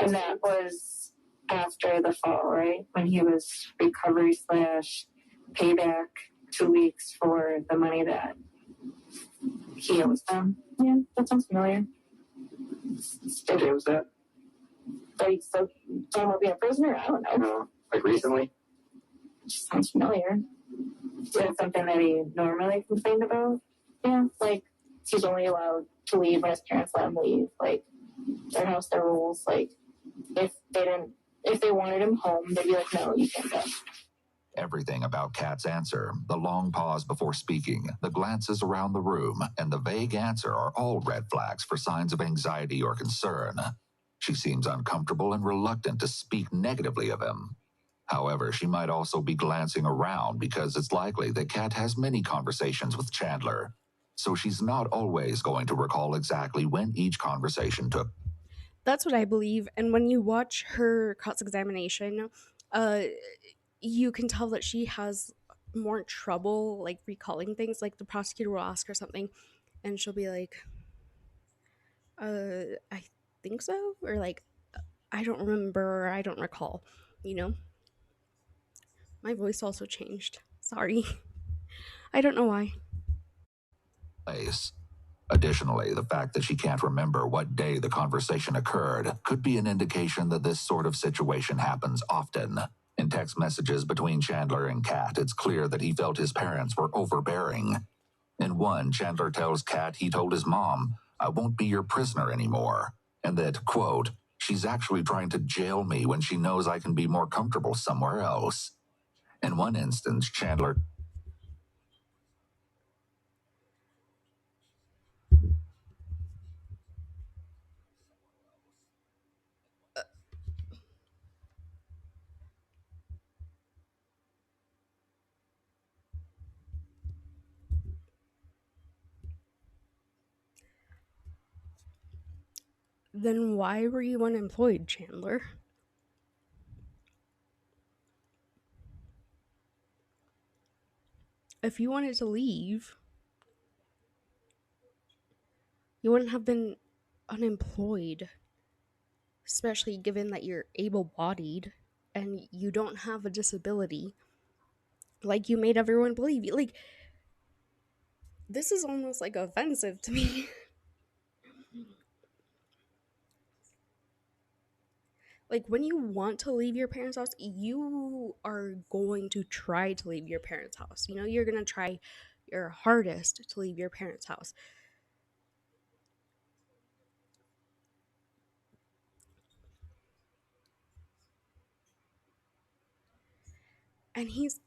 And that was after the fall, right? When he was recovery / payback 2 weeks for the money that he owes them. Yeah, that sounds familiar. What day was that? Like, so talking about being a prisoner? I don't know. No, like recently? It just sounds familiar. Is that something that he normally complained about? Yeah, like he's only allowed to leave when his parents let him leave. Like their house, their rules. Like if they wanted him home, they'd be like, no, you can't go. Everything about Kat's answer, the long pause before speaking, the glances around the room, and the vague answer are all red flags for signs of anxiety or concern. She seems uncomfortable and reluctant to speak negatively of him. However, she might also be glancing around because it's likely that Kat has many conversations with Chandler, so she's not always going to recall exactly when each conversation took. That's what I believe. And when you watch her cross-examination, you can tell that she has more trouble like recalling things. Like the prosecutor will ask her something and she'll be like, I think so, or like, I don't remember, or I don't recall, you know? My voice also changed. Sorry. I don't know why. Place. Additionally, the fact that she can't remember what day the conversation occurred could be an indication that this sort of situation happens often. In text messages between Chandler and Kat, it's clear that he felt his parents were overbearing. In one, Chandler tells Kat he told his mom, "I won't be your prisoner anymore," and that, quote, "she's actually trying to jail me when she knows I can be more comfortable somewhere else." In one instance, Chandler Then why were you unemployed, Chandler? If you wanted to leave, you wouldn't have been unemployed, especially given that you're able-bodied and you don't have a disability like you made everyone believe. Like, this is almost like offensive to me. Like, when you want to leave your parents' house, you are going to try to leave your parents' house. You know, you're going to try your hardest to leave your parents' house. And he's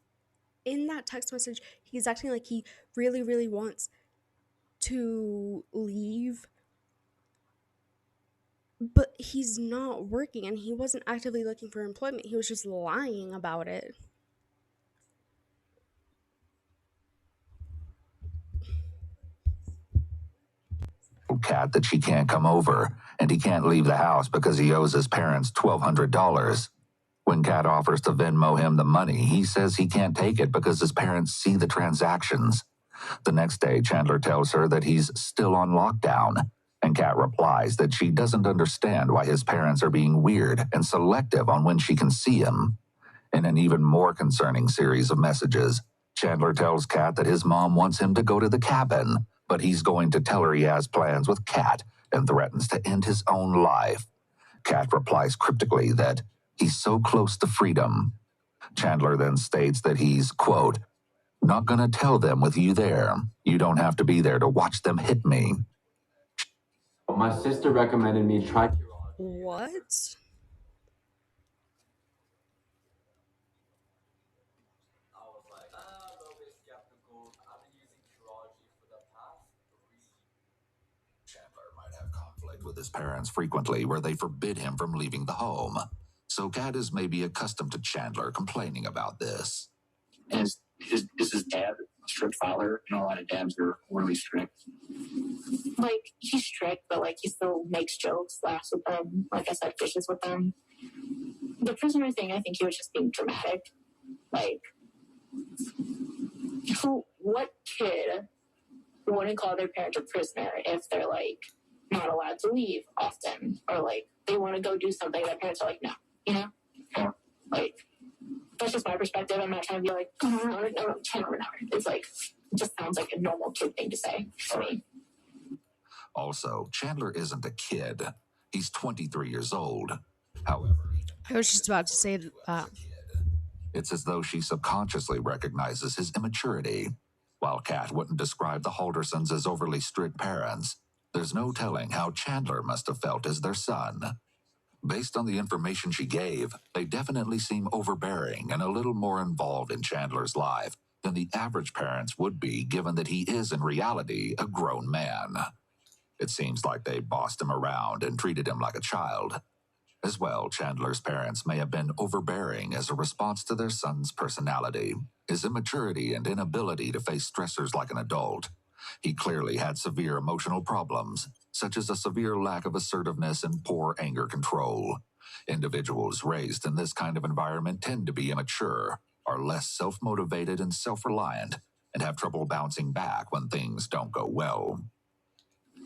in that text message, he's acting like he really, really wants to leave, but he's not working and he wasn't actively looking for employment. He was just lying about it. Kat that she can't come over, and he can't leave the house because he owes his parents $1,200. When Kat offers to Venmo him the money, he says he can't take it because his parents see the transactions. The next day, Chandler tells her that he's still on lockdown, and Kat replies that she doesn't understand why his parents are being weird and selective on when she can see him. In an even more concerning series of messages, Chandler tells Kat that his mom wants him to go to the cabin, but he's going to tell her he has plans with Kat and threatens to end his own life. Kat replies cryptically that he's so close to freedom. Chandler then states that he's, quote, not gonna tell them with you there. You don't have to be there to watch them hit me. My sister recommended me try. What? Chandler might have conflict with his parents frequently where they forbid him from leaving the home. So Kat is maybe accustomed to Chandler complaining about this. Is his dad a strict father? You know, a lot of dads are really strict. Like, he's strict, but like he still makes jokes, laughs with them, like I said, fishes with them. The prisoner thing, I think he was just being dramatic. Like, what kid wouldn't call their parent a prisoner if they're like not allowed to leave often, or like they want to go do something, their parents are like, no, you know? Yeah. Like, that's just my perspective. I'm not trying to be like, oh, no, Chandler. It's like, it just sounds like a normal kid thing to say to me. Also, Chandler isn't a kid. He's 23 years old. However, I was just about to say that. It's as though she subconsciously recognizes his immaturity. While Kat wouldn't describe the Haldersons as overly strict parents, there's no telling how Chandler must have felt as their son. Based on the information she gave, they definitely seem overbearing and a little more involved in Chandler's life than the average parents would be, given that he is in reality a grown man. It seems like they bossed him around and treated him like a child. As well, Chandler's parents may have been overbearing as a response to their son's personality, his immaturity and inability to face stressors like an adult. He clearly had severe emotional problems, such as a severe lack of assertiveness and poor anger control. Individuals raised in this kind of environment tend to be immature, are less self-motivated and self-reliant, and have trouble bouncing back when things don't go well.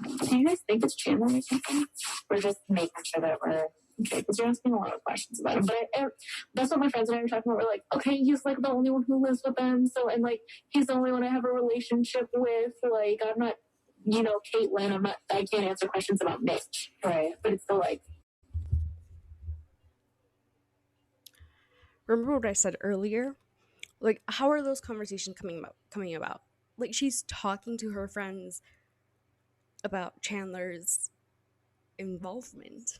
Do you guys think it's Chandler or something? We're just making sure that we're okay, because you're asking a lot of questions about him. But that's what my friends and I were talking about. We're like, okay, he's like the only one who lives with them. So, and like, he's the only one I have a relationship with. Like, I'm not, you know, Caitlin. I can't answer questions about Mitch. Right. But it's still like. Remember what I said earlier? Like, how are those conversations coming about? Like, she's talking to her friends about Chandler's involvement.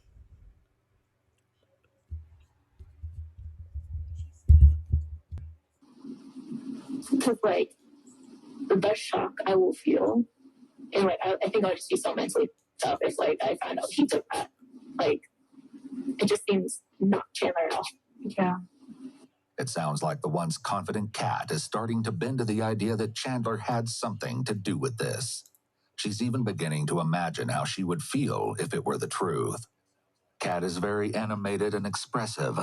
Because, like, the best shock I will feel, and, like, I think I'll just be so mentally tough if, like, I find out he took that. Like, it just seems not Chandler at all. Yeah. It sounds like the once confident Kat is starting to bend to the idea that Chandler had something to do with this. She's even beginning to imagine how she would feel if it were the truth. Kat is very animated and expressive.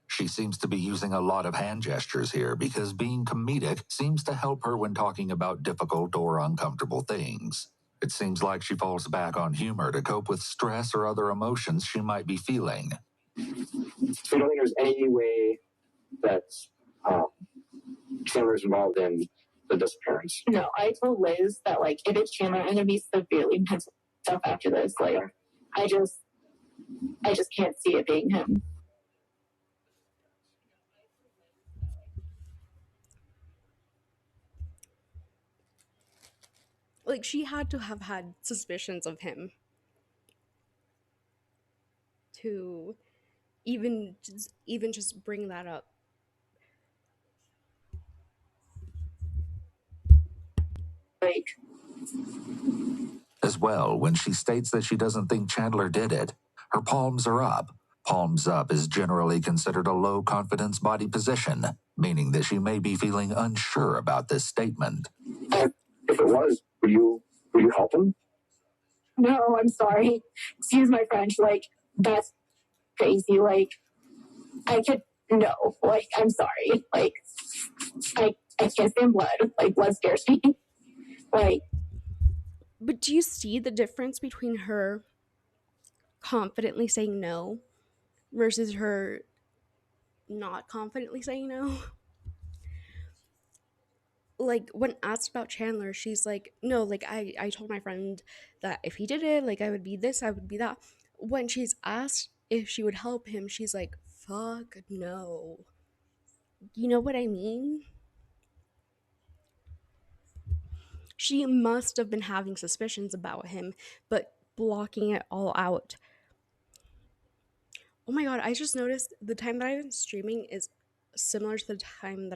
She seems to be using a lot of hand gestures here because being comedic seems to help her when talking about difficult or uncomfortable things. It seems like she falls back on humor to cope with stress or other emotions she might be feeling. So you don't think there's any way that Chandler's involved in the disappearance? No, I told Liz that, like, if it's Chandler, I'm going to be severely mental stuff after this. Like, I just can't see it being him. Like, she had to have had suspicions of him to even just bring that up. Like, As well, when she states that she doesn't think Chandler did it, her palms are up. Palms up is generally considered a low confidence body position, meaning that she may be feeling unsure about this statement. If it was, would you help him? no, I'm sorry. Excuse my French. Like, that's crazy. Like, no. Like, I'm sorry. Like, I can't stand blood. Like, blood scares me. Like, But do you see the difference between her confidently saying no versus her not confidently saying no? Like, when asked about Chandler, she's like, no, like, I told my friend that if he did it, like, I would be this, I would be that. When she's asked if she would help him, she's like, fuck no. You know what I mean? She must have been having suspicions about him, but blocking it all out. Oh my god, I just noticed the time that I've been streaming is similar to the time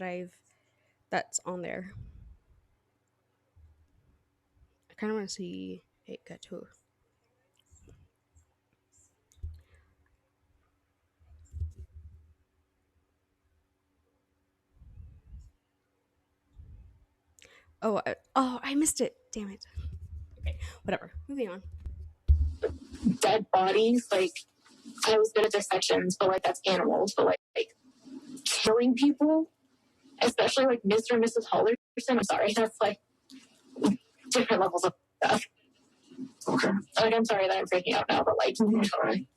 that's on there. I kind of want to see it get to. I missed it. Damn it. Okay, whatever. Moving on. dead bodies. Like, I was good at dissections, but, like, that's animals. But, like killing people, especially, like, Mr. and Mrs. Hollerson, I'm sorry, that's, like, different levels of stuff. Okay. Like, I'm sorry that I'm freaking out now, but, like, sorry.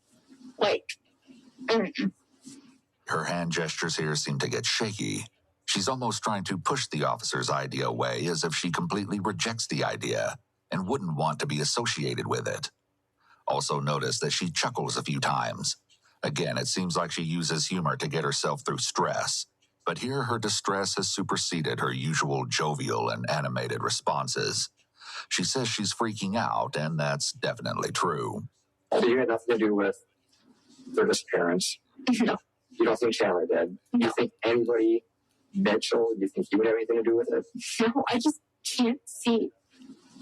Like, Her hand gestures here seem to get shaky. She's almost trying to push the officer's idea away as if she completely rejects the idea and wouldn't want to be associated with it. Also notice that she chuckles a few times. Again, it seems like she uses humor to get herself through stress. But here her distress has superseded her usual jovial and animated responses. She says she's freaking out, and that's definitely true. So you had nothing to do with their disappearance? No. You don't think Chandler did? No. You think anybody, Mitchell, you think he would have anything to do with it? No, I just can't see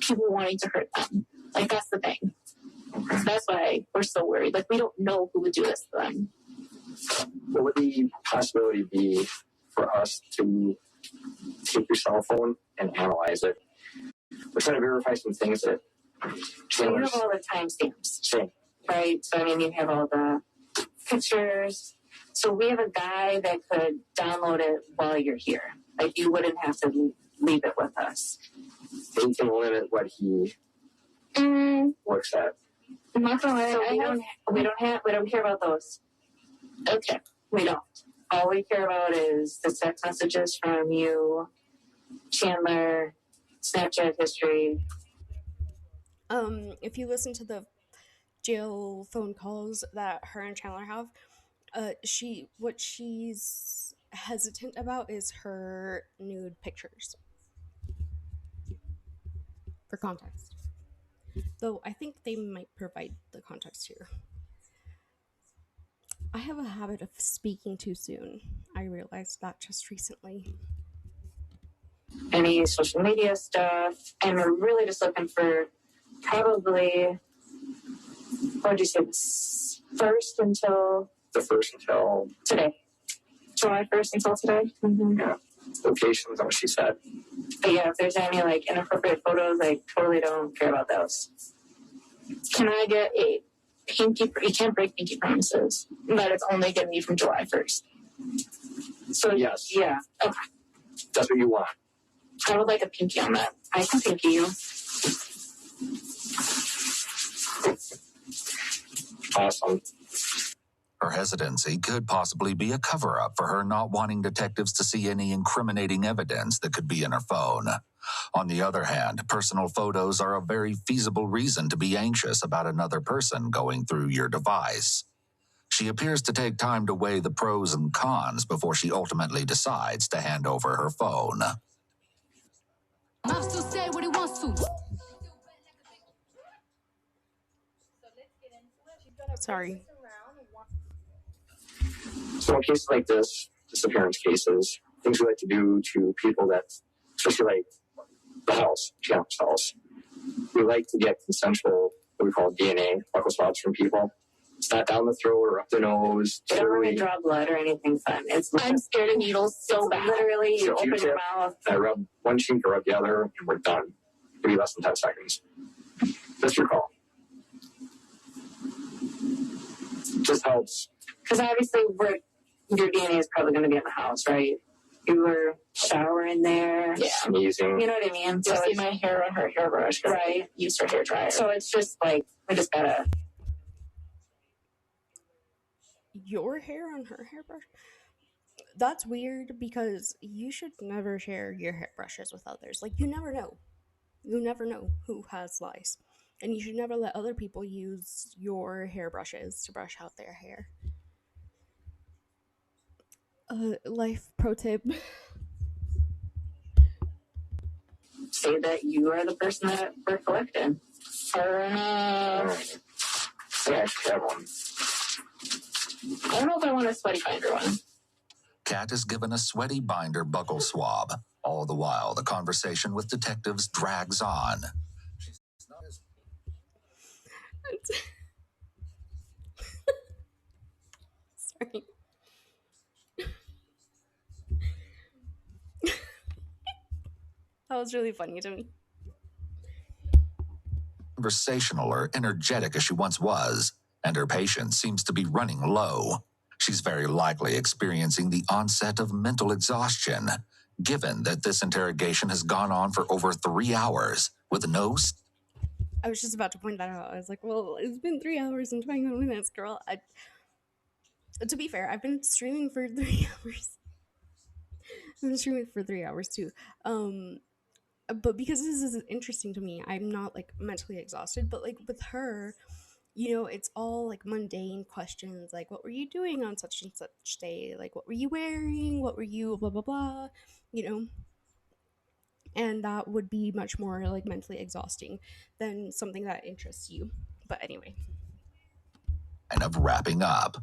people wanting to hurt them. Like, that's the thing. Okay. So that's why we're so worried. Like, we don't know who would do this to them. What would the possibility be for us to take your cell phone and analyze it? We're trying to verify some things that So you have all the timestamps, right? So, I mean, you have all the pictures. So we have a guy that could download it while you're here. Like, you wouldn't have to leave it with us. He can limit what he looks at. I'm not gonna lie, we don't care about those. Okay, we don't. All we care about is the text messages from you, Chandler, Snapchat history. If you listen to the jail phone calls that her and Chandler have, what she's hesitant about is her nude pictures. For context. Though I think they might provide the context here. I have a habit of speaking too soon. I realized that just recently. Any social media stuff, and we're really just looking for probably, what would you say, the first until today. July 1st until today. Mm-hmm. Yeah. Location is what she said. But yeah, if there's any like inappropriate photos, I totally don't care about those. Can I get a pinky? You can't break pinky promises, but it's only going to be from July 1st. So yes. Yeah. Okay. That's what you want. I would like a pinky on that. I can pinky you. Awesome. Her hesitancy could possibly be a cover-up for her not wanting detectives to see any incriminating evidence that could be in her phone. On the other hand, personal photos are a very feasible reason to be anxious about another person going through your device. She appears to take time to weigh the pros and cons before she ultimately decides to hand over her phone. Mouth still say what he wants to. Sorry. So in cases like this, disappearance cases, things we like to do to people that, especially like the house, Chandler's house, we like to get consensual, what we call DNA, buccal swabs from people. It's not down the throat or up the nose. I don't want to draw blood or anything fun. I'm scared of needles so bad. Literally, you open your mouth. I rub one cheek or rub the other, and we're done. Maybe less than 10 seconds. That's your call. Just helps. Because obviously, your DNA is probably going to be in the house, right? You were showering there. Yeah. Sneezing. You know what I mean? You see my hair on her hairbrush. Right. Use her hair dryer. So it's just like, we just gotta. Your hair on her hairbrush? That's weird because you should never share your hairbrushes with others. Like, you never know. You never know who has lice. And you should never let other people use your hairbrushes to brush out their hair. Life pro tip. Say that you are the person that we're collecting. Fair enough. Yeah, I should have one. I don't know if I want a sweaty binder one. Kat is given a sweaty binder buccal swab. All the while, the conversation with detectives drags on. Sorry. That was really funny to me. Conversational or energetic as she once was, and her patience seems to be running low. She's very likely experiencing the onset of mental exhaustion, given that this interrogation has gone on for over 3 hours with no... I was just about to point that out. I was like, well, it's been 3 hours and 21 minutes, girl. To be fair, I've been streaming for 3 hours. I've been streaming for 3 hours too. But because this is interesting to me, I'm not like mentally exhausted, but like with her, you know, it's all like mundane questions, like what were you doing on such and such day, like what were you wearing, what were you blah blah blah, you know, and that would be much more like mentally exhausting than something that interests you. But anyway, and of wrapping up.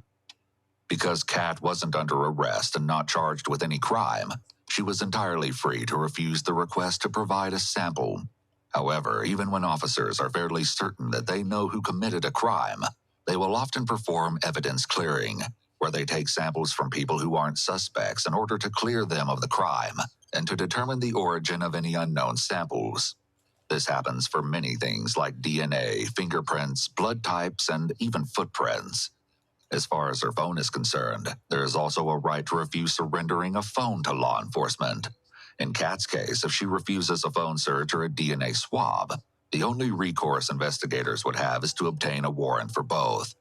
Because Kat wasn't under arrest and not charged with any crime, she was entirely free to refuse the request to provide a sample. However, even when officers are fairly certain that they know who committed a crime, they will often perform evidence clearing, where they take samples from people who aren't suspects in order to clear them of the crime and to determine the origin of any unknown samples. This happens for many things like DNA, fingerprints, blood types, and even footprints. As far as her phone is concerned, there is also a right to refuse surrendering a phone to law enforcement. In Kat's case, if she refuses a phone search or a DNA swab, the only recourse investigators would have is to obtain a warrant for both.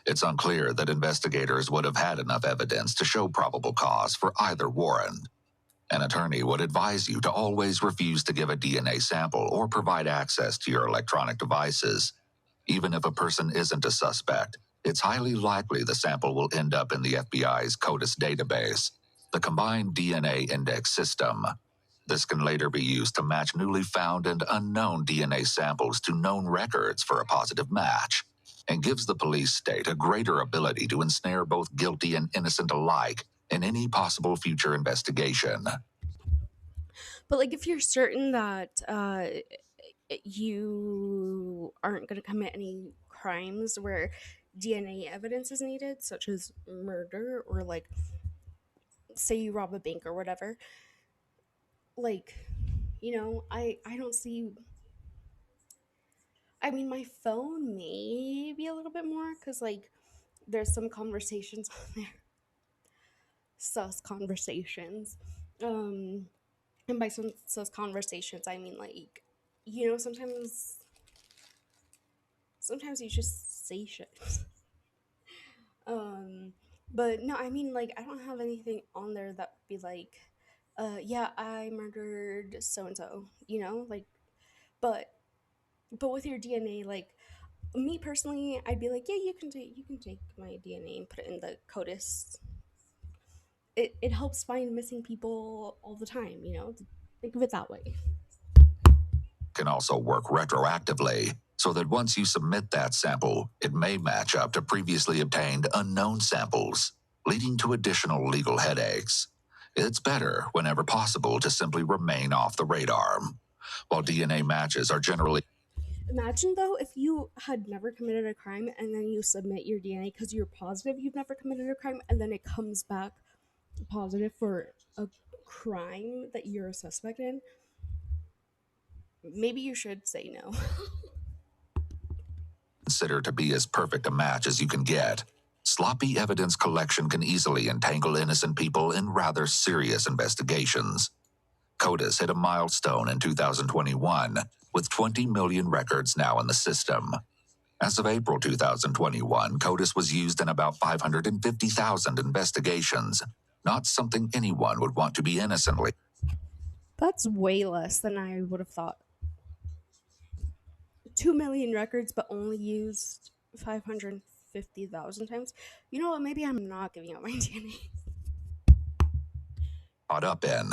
It's unclear that investigators would have had enough evidence to show probable cause for either warrant. An attorney would advise you to always refuse to give a DNA sample or provide access to your electronic devices. Even if a person isn't a suspect, it's highly likely the sample will end up in the FBI's CODIS database, the Combined DNA Index System. This can later be used to match newly found and unknown DNA samples to known records for a positive match, and gives the police state a greater ability to ensnare both guilty and innocent alike in any possible future investigation. but like if you're certain that you aren't going to commit any crimes where DNA evidence is needed, such as murder or like say you rob a bank or whatever, like, you know, I don't see. I mean, my phone may be a little bit more because like there's some conversations on there, sus conversations, and by some sus conversations I mean like, you know, sometimes you just say shit. But no, I mean, like, I don't have anything on there that would be like, yeah, I murdered so and so, like, but with your DNA, like, me personally, I'd be like, yeah, you can take my DNA and put it in the CODIS. It helps find missing people all the time, think of it that way. Can also work retroactively, so that once you submit that sample, it may match up to previously obtained unknown samples, leading to additional legal headaches. It's better, whenever possible, to simply remain off the radar. While DNA matches are generally... Imagine, though, if you had never committed a crime and then you submit your DNA because you're positive you've never committed a crime, and then it comes back positive for a crime that you're a suspect in. Maybe you should say no. Consider to be as perfect a match as you can get. Sloppy evidence collection can easily entangle innocent people in rather serious investigations. CODIS hit a milestone in 2021, with 20 million records now in the system. As of April 2021, CODIS was used in about 550,000 investigations, not something anyone would want to be innocently. That's way less than I would have thought. 2 million records, but only used 550,000 times. You know what? Maybe I'm not giving out my DNA. Caught up in.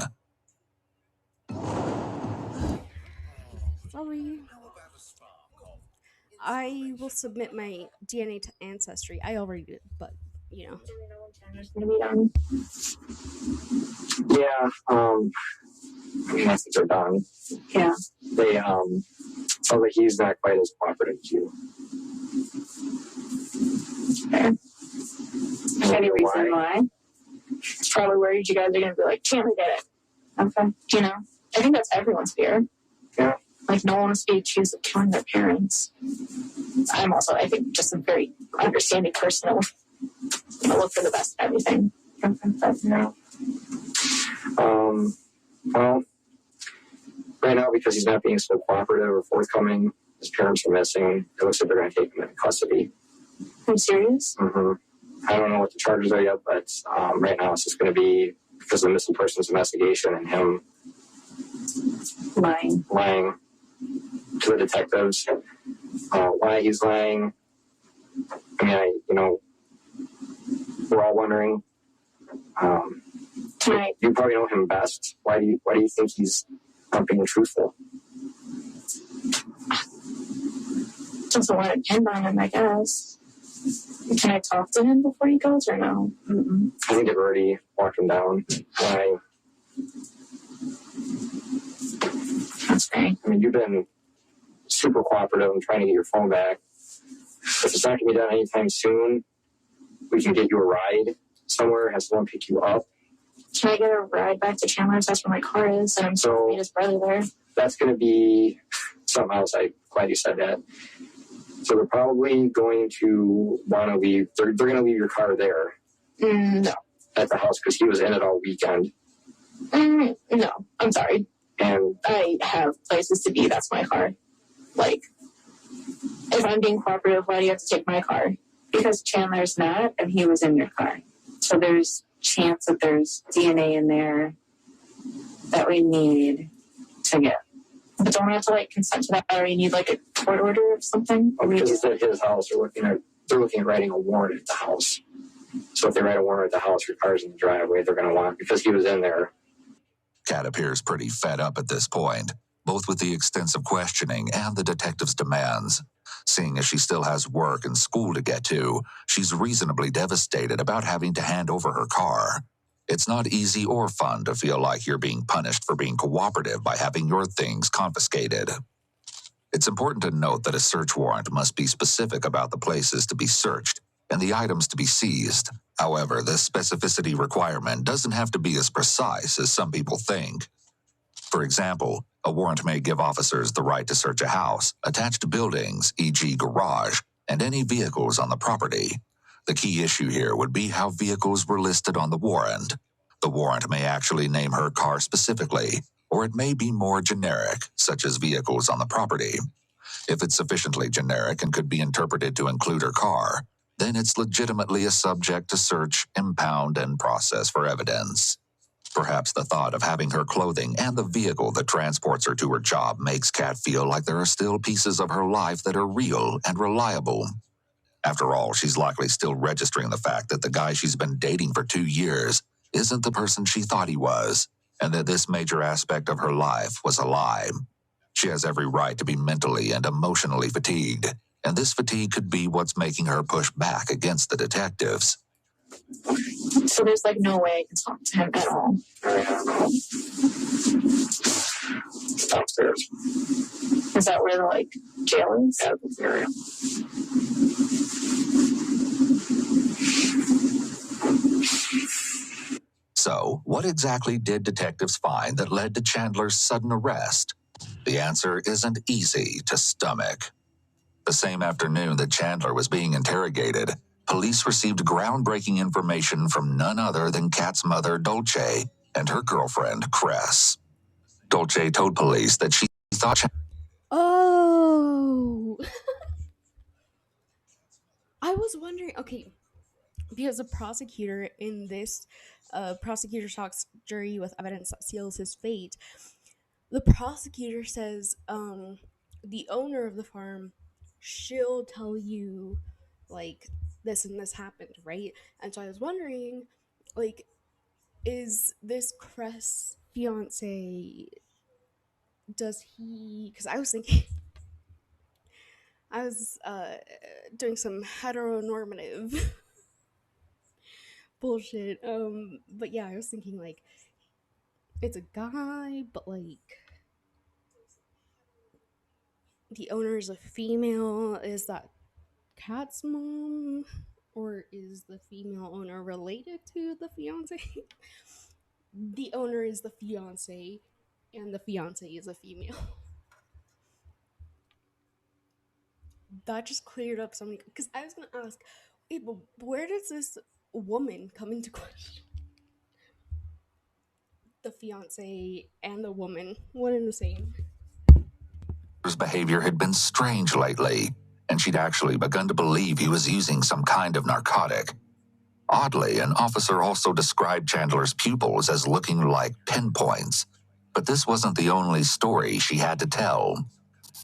Sorry. I will submit my DNA to Ancestry. I already did, but Do we know when Chandler's gonna be done? Yeah, I mean, I think they're done. Yeah. They, sounds like he's not quite as cooperative as you. Fair. Any reason why? It's probably worried you guys are gonna be like, Chandler did it. Okay. I think that's everyone's fear. Yeah. Like, no one wants to be accused of killing their parents. I'm also, I think, just a very understanding person that will look for the best in everything. Yeah. Well, right now, because he's not being so cooperative or forthcoming, his parents are missing. It looks like they're going to take him into custody. Are you serious? Mm-hmm. I don't know what the charges are yet, but right now it's just going to be because of the missing persons investigation and him Lying to the detectives. Why he's lying, I mean, we're all wondering. Tonight. You probably know him best. Why do you think he's not being truthful? Doesn't want to depend on him, I guess. Can I talk to him before he goes or no? Mm-mm. I think I've already walked him down. Why? That's great. I mean, you've been super cooperative in trying to get your phone back. If it's not going to be done anytime soon, we can get you a ride somewhere, have someone pick you up. Can I get a ride back to Chandler's? That's where my car is, and I'm supposed to meet his brother there. That's going to be something else. I'm glad you said that. So they're probably going to want to leave. They're going to leave your car there. No. At the house because he was in it all weekend. No, I'm sorry. And I have places to be. That's my car. Like, if I'm being cooperative, why do you have to take my car? Because Chandler's not, and he was in your car. So there's chance that there's DNA in there that we need to get. But don't we have to consent to that, or you need a court order or something? Oh, because it's at his house. They're looking at writing a warrant at the house. So if they write a warrant at the house, your car's in the driveway, they're going to want, because he was in there. Kat appears pretty fed up at this point, both with the extensive questioning and the detective's demands. Seeing as she still has work and school to get to, she's reasonably devastated about having to hand over her car. It's not easy or fun to feel like you're being punished for being cooperative by having your things confiscated. It's important to note that a search warrant must be specific about the places to be searched and the items to be seized. However, this specificity requirement doesn't have to be as precise as some people think. For example, a warrant may give officers the right to search a house, attached buildings, e.g. garage, and any vehicles on the property. The key issue here would be how vehicles were listed on the warrant. The warrant may actually name her car specifically, or it may be more generic, such as vehicles on the property. If it's sufficiently generic and could be interpreted to include her car, then it's legitimately a subject to search, impound, and process for evidence. Perhaps the thought of having her clothing and the vehicle that transports her to her job makes Kat feel like there are still pieces of her life that are real and reliable. After all, she's likely still registering the fact that the guy she's been dating for 2 years isn't the person she thought he was, and that this major aspect of her life was a lie. She has every right to be mentally and emotionally fatigued, and this fatigue could be what's making her push back against the detectives. So there's like no way I can talk to him at all. It's downstairs. Is that where the like jail is? Yeah, this area. So, what exactly did detectives find that led to Chandler's sudden arrest? The answer isn't easy to stomach. The same afternoon that Chandler was being interrogated, police received groundbreaking information from none other than Kat's mother, Dolce, and her girlfriend, Cress. Dolce told police that she thought Oh. I was wondering, okay, because the prosecutor in this prosecutor shocks jury with evidence that seals his fate, the prosecutor says the owner of the farm, she'll tell you like this and this happened, right? And so I was wondering, like, is this Cress fiance, does he, because I was thinking I was doing some heteronormative bullshit. But yeah, I was thinking like it's a guy, but like the owner is a female. Is that Kat's mom, or is the female owner related to the fiance? The owner is the fiance, and the fiance is a female. That just cleared up something, because I was gonna ask, wait, but where does this woman come into question? The fiance and the woman, one and the same. his behavior had been strange lately, and she'd actually begun to believe he was using some kind of narcotic. Oddly, an officer also described Chandler's pupils as looking like pinpoints, but this wasn't the only story she had to tell.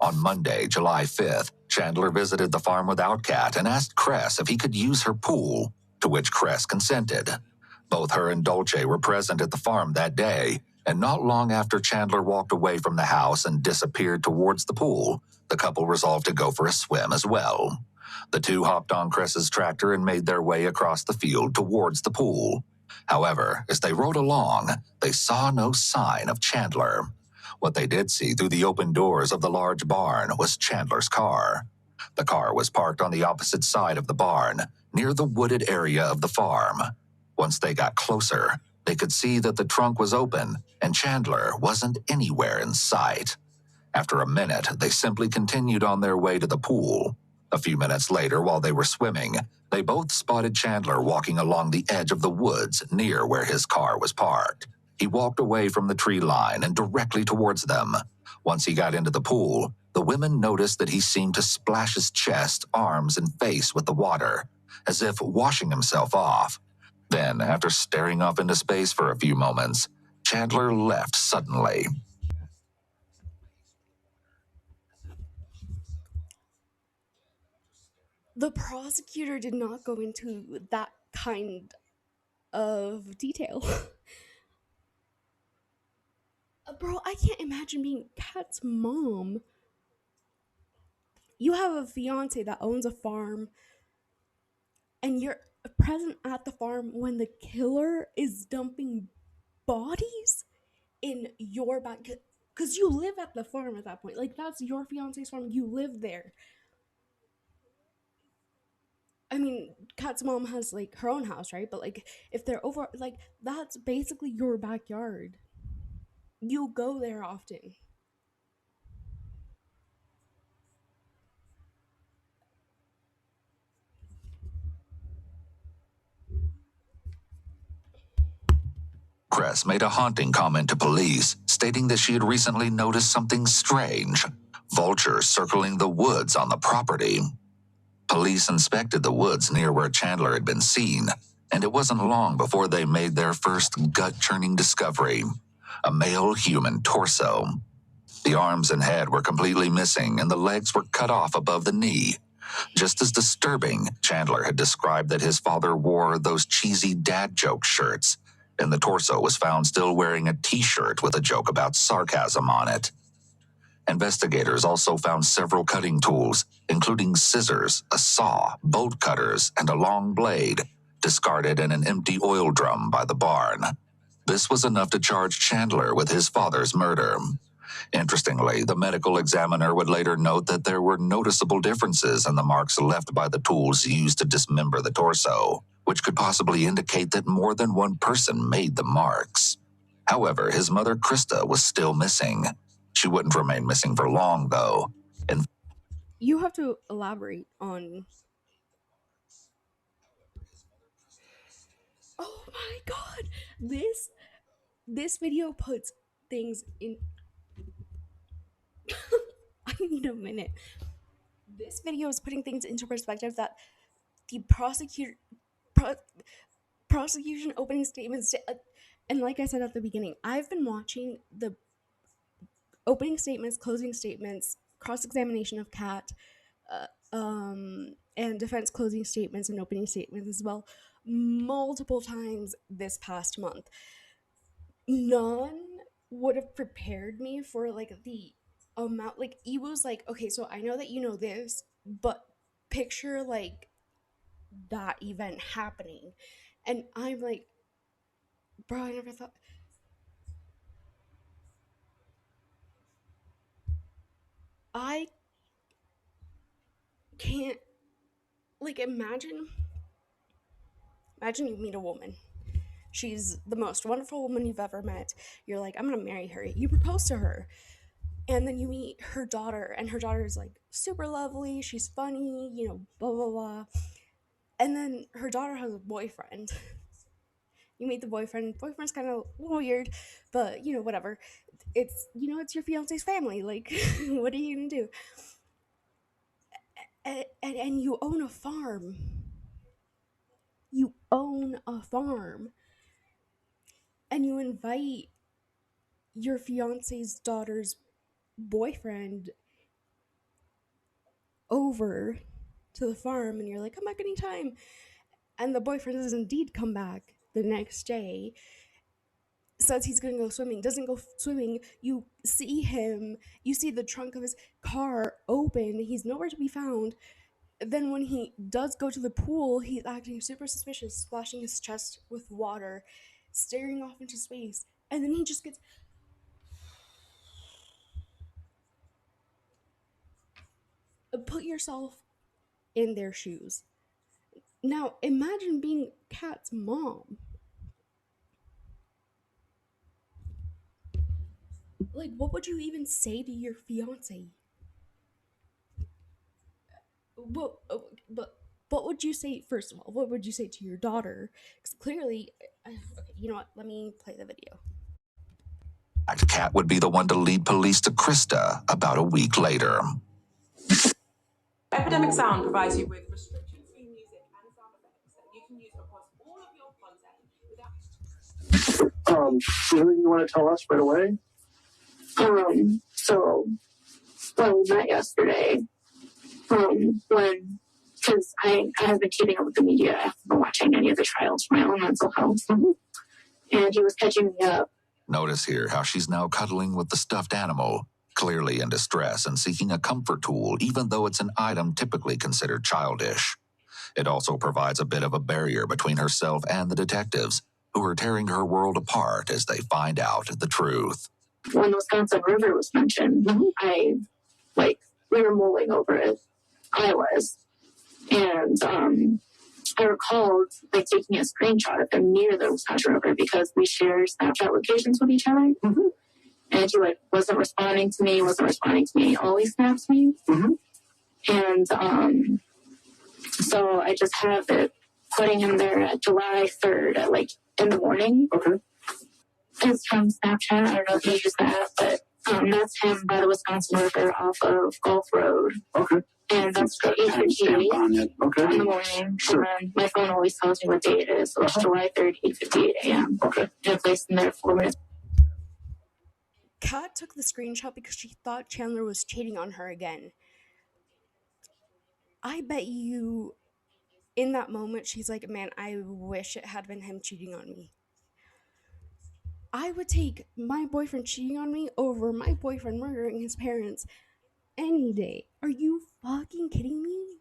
On Monday, July 5th, Chandler visited the farm without Kat and asked Cress if he could use her pool, to which Cress consented. Both her and Dolce were present at the farm that day, and not long after Chandler walked away from the house and disappeared towards the pool, the couple resolved to go for a swim as well. The two hopped on Cress's tractor and made their way across the field towards the pool. However, as they rode along, they saw no sign of Chandler. What they did see through the open doors of the large barn was Chandler's car. The car was parked on the opposite side of the barn, near the wooded area of the farm. Once they got closer, they could see that the trunk was open and Chandler wasn't anywhere in sight. After a minute, they simply continued on their way to the pool. A few minutes later, while they were swimming, they both spotted Chandler walking along the edge of the woods near where his car was parked. He walked away from the tree line and directly towards them. Once he got into the pool, the women noticed that he seemed to splash his chest, arms, and face with the water, as if washing himself off. Then, after staring off into space for a few moments, Chandler left suddenly. The prosecutor did not go into that kind of detail. Bro, I can't imagine being Kat's mom. You have a fiance that owns a farm, and you're present at the farm when the killer is dumping bodies in your back, because you live at the farm at that point. Like, that's your fiance's farm. You live there. I mean, Kat's mom has like her own house, right? But like, if they're over, like, that's basically your backyard. You go there often. Cress made a haunting comment to police, stating that she had recently noticed something strange: vultures circling the woods on the property. Police inspected the woods near where Chandler had been seen, and it wasn't long before they made their first gut-churning discovery: a male human torso. The arms and head were completely missing, and the legs were cut off above the knee. Just as disturbing, Chandler had described that his father wore those cheesy dad joke shirts, and the torso was found still wearing a t-shirt with a joke about sarcasm on it. Investigators also found several cutting tools, including scissors, a saw, bolt cutters, and a long blade, discarded in an empty oil drum by the barn. This was enough to charge Chandler with his father's murder. Interestingly, the medical examiner would later note that there were noticeable differences in the marks left by the tools used to dismember the torso, which could possibly indicate that more than one person made the marks. However, his mother, Krista, was still missing. She wouldn't remain missing for long, though. And you have to elaborate on... Oh my god! This video puts things in... I need a minute. This video is putting things into perspective that the prosecution opening statements... and like I said at the beginning, I've been watching the opening statements, closing statements, cross-examination of Kat, and defense closing statements and opening statements as well, multiple times this past month. None would have prepared me for like the amount, like he was like, okay, so I know that you know this, but picture like that event happening. And I'm like, bro, I never thought... I can't, like, imagine you meet a woman. She's the most wonderful woman you've ever met. You're like, I'm gonna marry her. You propose to her. And then you meet her daughter, and her daughter is like super lovely. She's funny, you know, blah, blah, blah. And then her daughter has a boyfriend. You meet the boyfriend. Boyfriend's kind of weird, but, you know, whatever. It's, you know, it's your fiance's family. Like, what are you gonna do? And you own a farm. You own a farm. And you invite your fiance's daughter's boyfriend over to the farm, and you're like, come back anytime. And the boyfriend does indeed come back the next day, says he's gonna go swimming, doesn't go swimming. You see him, you see the trunk of his car open, he's nowhere to be found. Then when he does go to the pool, he's acting super suspicious, splashing his chest with water, staring off into space, and then he just gets... Put yourself in their shoes. Now, imagine being Kat's mom. Like, what would you even say to your fiance? But what would you say, first of all? What would you say to your daughter? Because clearly, okay, you know what? Let me play the video. Kat would be the one to lead police to Krista about a week later. Epidemic Sound provides you with restriction-free music and sound effects that you can use across all of your content without... Anything you want to tell us right away? Not yesterday. Because I have been keeping up with the media. I haven't been watching any of the trials for my own mental health. And he was catching me up. Notice here how she's now cuddling with the stuffed animal, clearly in distress and seeking a comfort tool, even though it's an item typically considered childish. It also provides a bit of a barrier between herself and the detectives, who are tearing her world apart as they find out the truth. When the Wisconsin River was mentioned, we were mulling over it. I was. And I recalled taking a screenshot of him near the Wisconsin River because we share Snapchat locations with each other. Mm-hmm. And he wasn't responding to me, always snaps me. Mm-hmm. And so I just have it putting him there at July 3rd at in the morning. Okay. It's from Snapchat. I don't know if you use that, but That's him by the Wisconsin River off of Gulf Road. Okay. And that's the 8:58 Okay. in the morning. Sure. And then my phone always tells me what day it is. So it's July 3rd, 8:58 a.m. Okay. And I placed in there 4 minutes. Kat took the screenshot because she thought Chandler was cheating on her again. I bet you in that moment she's like, man, I wish it had been him cheating on me. I would take my boyfriend cheating on me over my boyfriend murdering his parents any day. Are you fucking kidding me?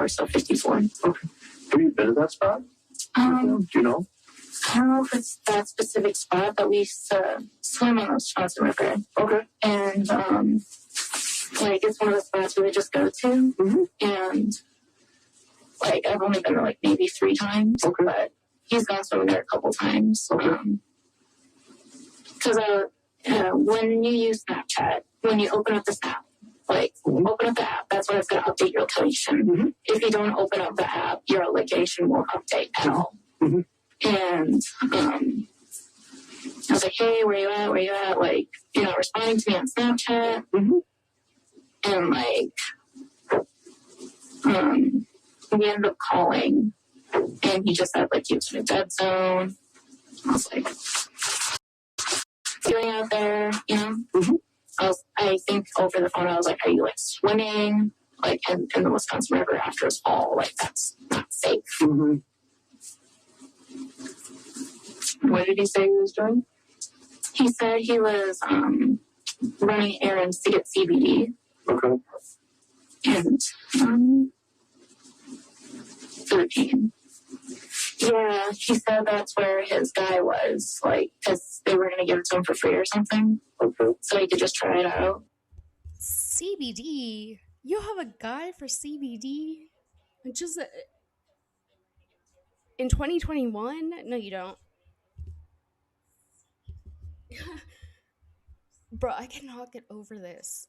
So 54. Okay. Have you been to that spot? Do you know? I don't know if it's that specific spot, but we used to swim on the Wisconsin River. Okay. And, like, it's one of the spots we would just go to. Mm-hmm. And, like, I've only been there, like, maybe 3 times. Okay. But he's gone swimming there a couple times. Okay. Because when you use Snapchat, when you open up the Snap, like, open up the app, that's when it's going to update your location. Mm-hmm. If you don't open up the app, your location won't update at all. Mm-hmm. And I was like, hey, where you at? Where you at? Like, you're not responding to me on Snapchat. Mm-hmm. And, like, we ended up calling, and he just said, like, he was in a dead zone. I was like, going out there, you know? Mm-hmm. I think over the phone, I was like, are you, like, swimming, like, in the Wisconsin River after his fall? Like, that's not safe. Mm-hmm. What did he say he was doing? He said he was running errands to get CBD. Okay. And for the pain. Yeah, he said that's where his guy was, like, because they were going to give it to him for free or something. Okay. So he could just try it out. CBD? You have a guy for CBD? Just in 2021? No, you don't. Bro, I cannot get over this.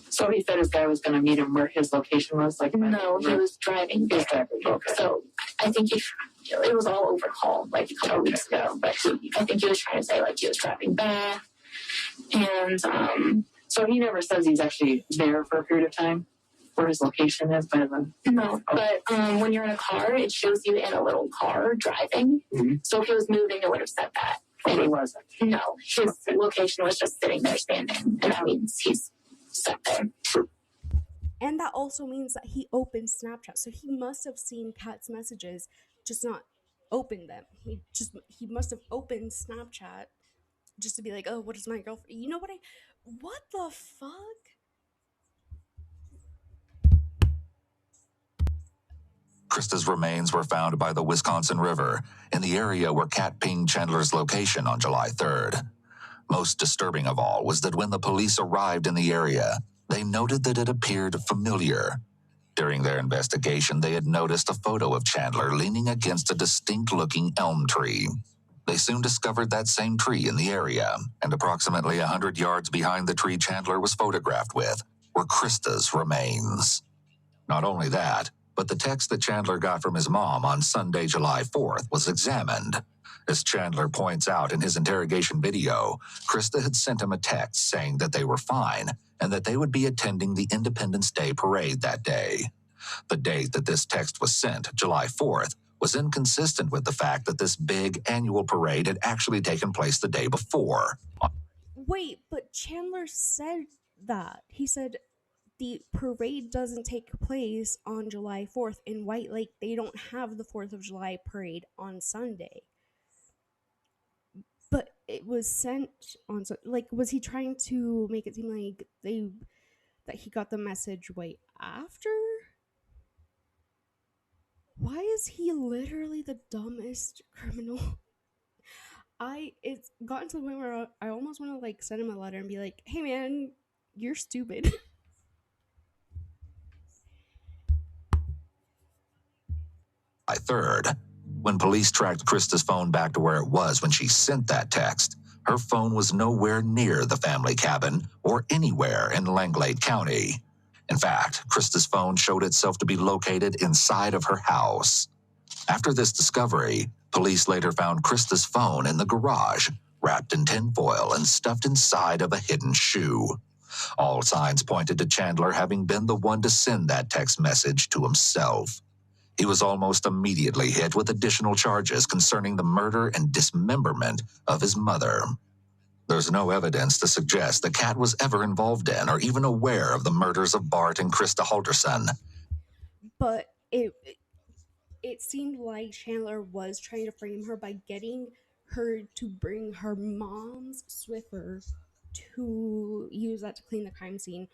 So he said his guy was going to meet him where his location was? Like, no, he was driving there. Okay. So I think it was all over call, like, a couple weeks ago. But I think he was trying to say, like, he was driving back. And so he never says he's actually there for a period of time? Where his location is by the... No, but when you're in a car, it shows you in a little car driving. Mm-hmm. So if he was moving, it would have said that. And he wasn't? No, his location was just sitting there standing. And that means he's sat there. And that also means that he opened Snapchat. So he must have seen Kat's messages, just not opened them. He must have opened Snapchat just to be like, oh, what is my girlfriend? You know what the fuck? Krista's remains were found by the Wisconsin River in the area where Kat pinged Chandler's location on July 3rd. Most disturbing of all was that when the police arrived in the area, they noted that it appeared familiar. During their investigation, they had noticed a photo of Chandler leaning against a distinct-looking elm tree. They soon discovered that same tree in the area, and approximately 100 yards behind the tree Chandler was photographed with were Krista's remains. Not only that, but the text that Chandler got from his mom on Sunday, July 4th was examined. As Chandler points out in his interrogation video, Krista had sent him a text saying that they were fine and that they would be attending the Independence Day parade that day. The date that this text was sent, July 4th, was inconsistent with the fact that this big annual parade had actually taken place the day before. Wait, but Chandler said that. He said the parade doesn't take place on July 4th. In White Lake, they don't have the 4th of July parade on Sunday. But it was sent on, like, was he trying to make it seem like that he got the message way after? Why is he literally the dumbest criminal? It's gotten to the point where I almost want to, like, send him a letter and be like, hey man, you're stupid. July 3rd, when police tracked Krista's phone back to where it was when she sent that text, her phone was nowhere near the family cabin or anywhere in Langlade County. In fact, Krista's phone showed itself to be located inside of her house. After this discovery, police later found Krista's phone in the garage, wrapped in tinfoil and stuffed inside of a hidden shoe. All signs pointed to Chandler having been the one to send that text message to himself. He was almost immediately hit with additional charges concerning the murder and dismemberment of his mother. There's no evidence to suggest the cat was ever involved in or even aware of the murders of Bart and Krista Halderson. But it seemed like Chandler was trying to frame her by getting her to bring her mom's Swiffer to use that to clean the crime scene.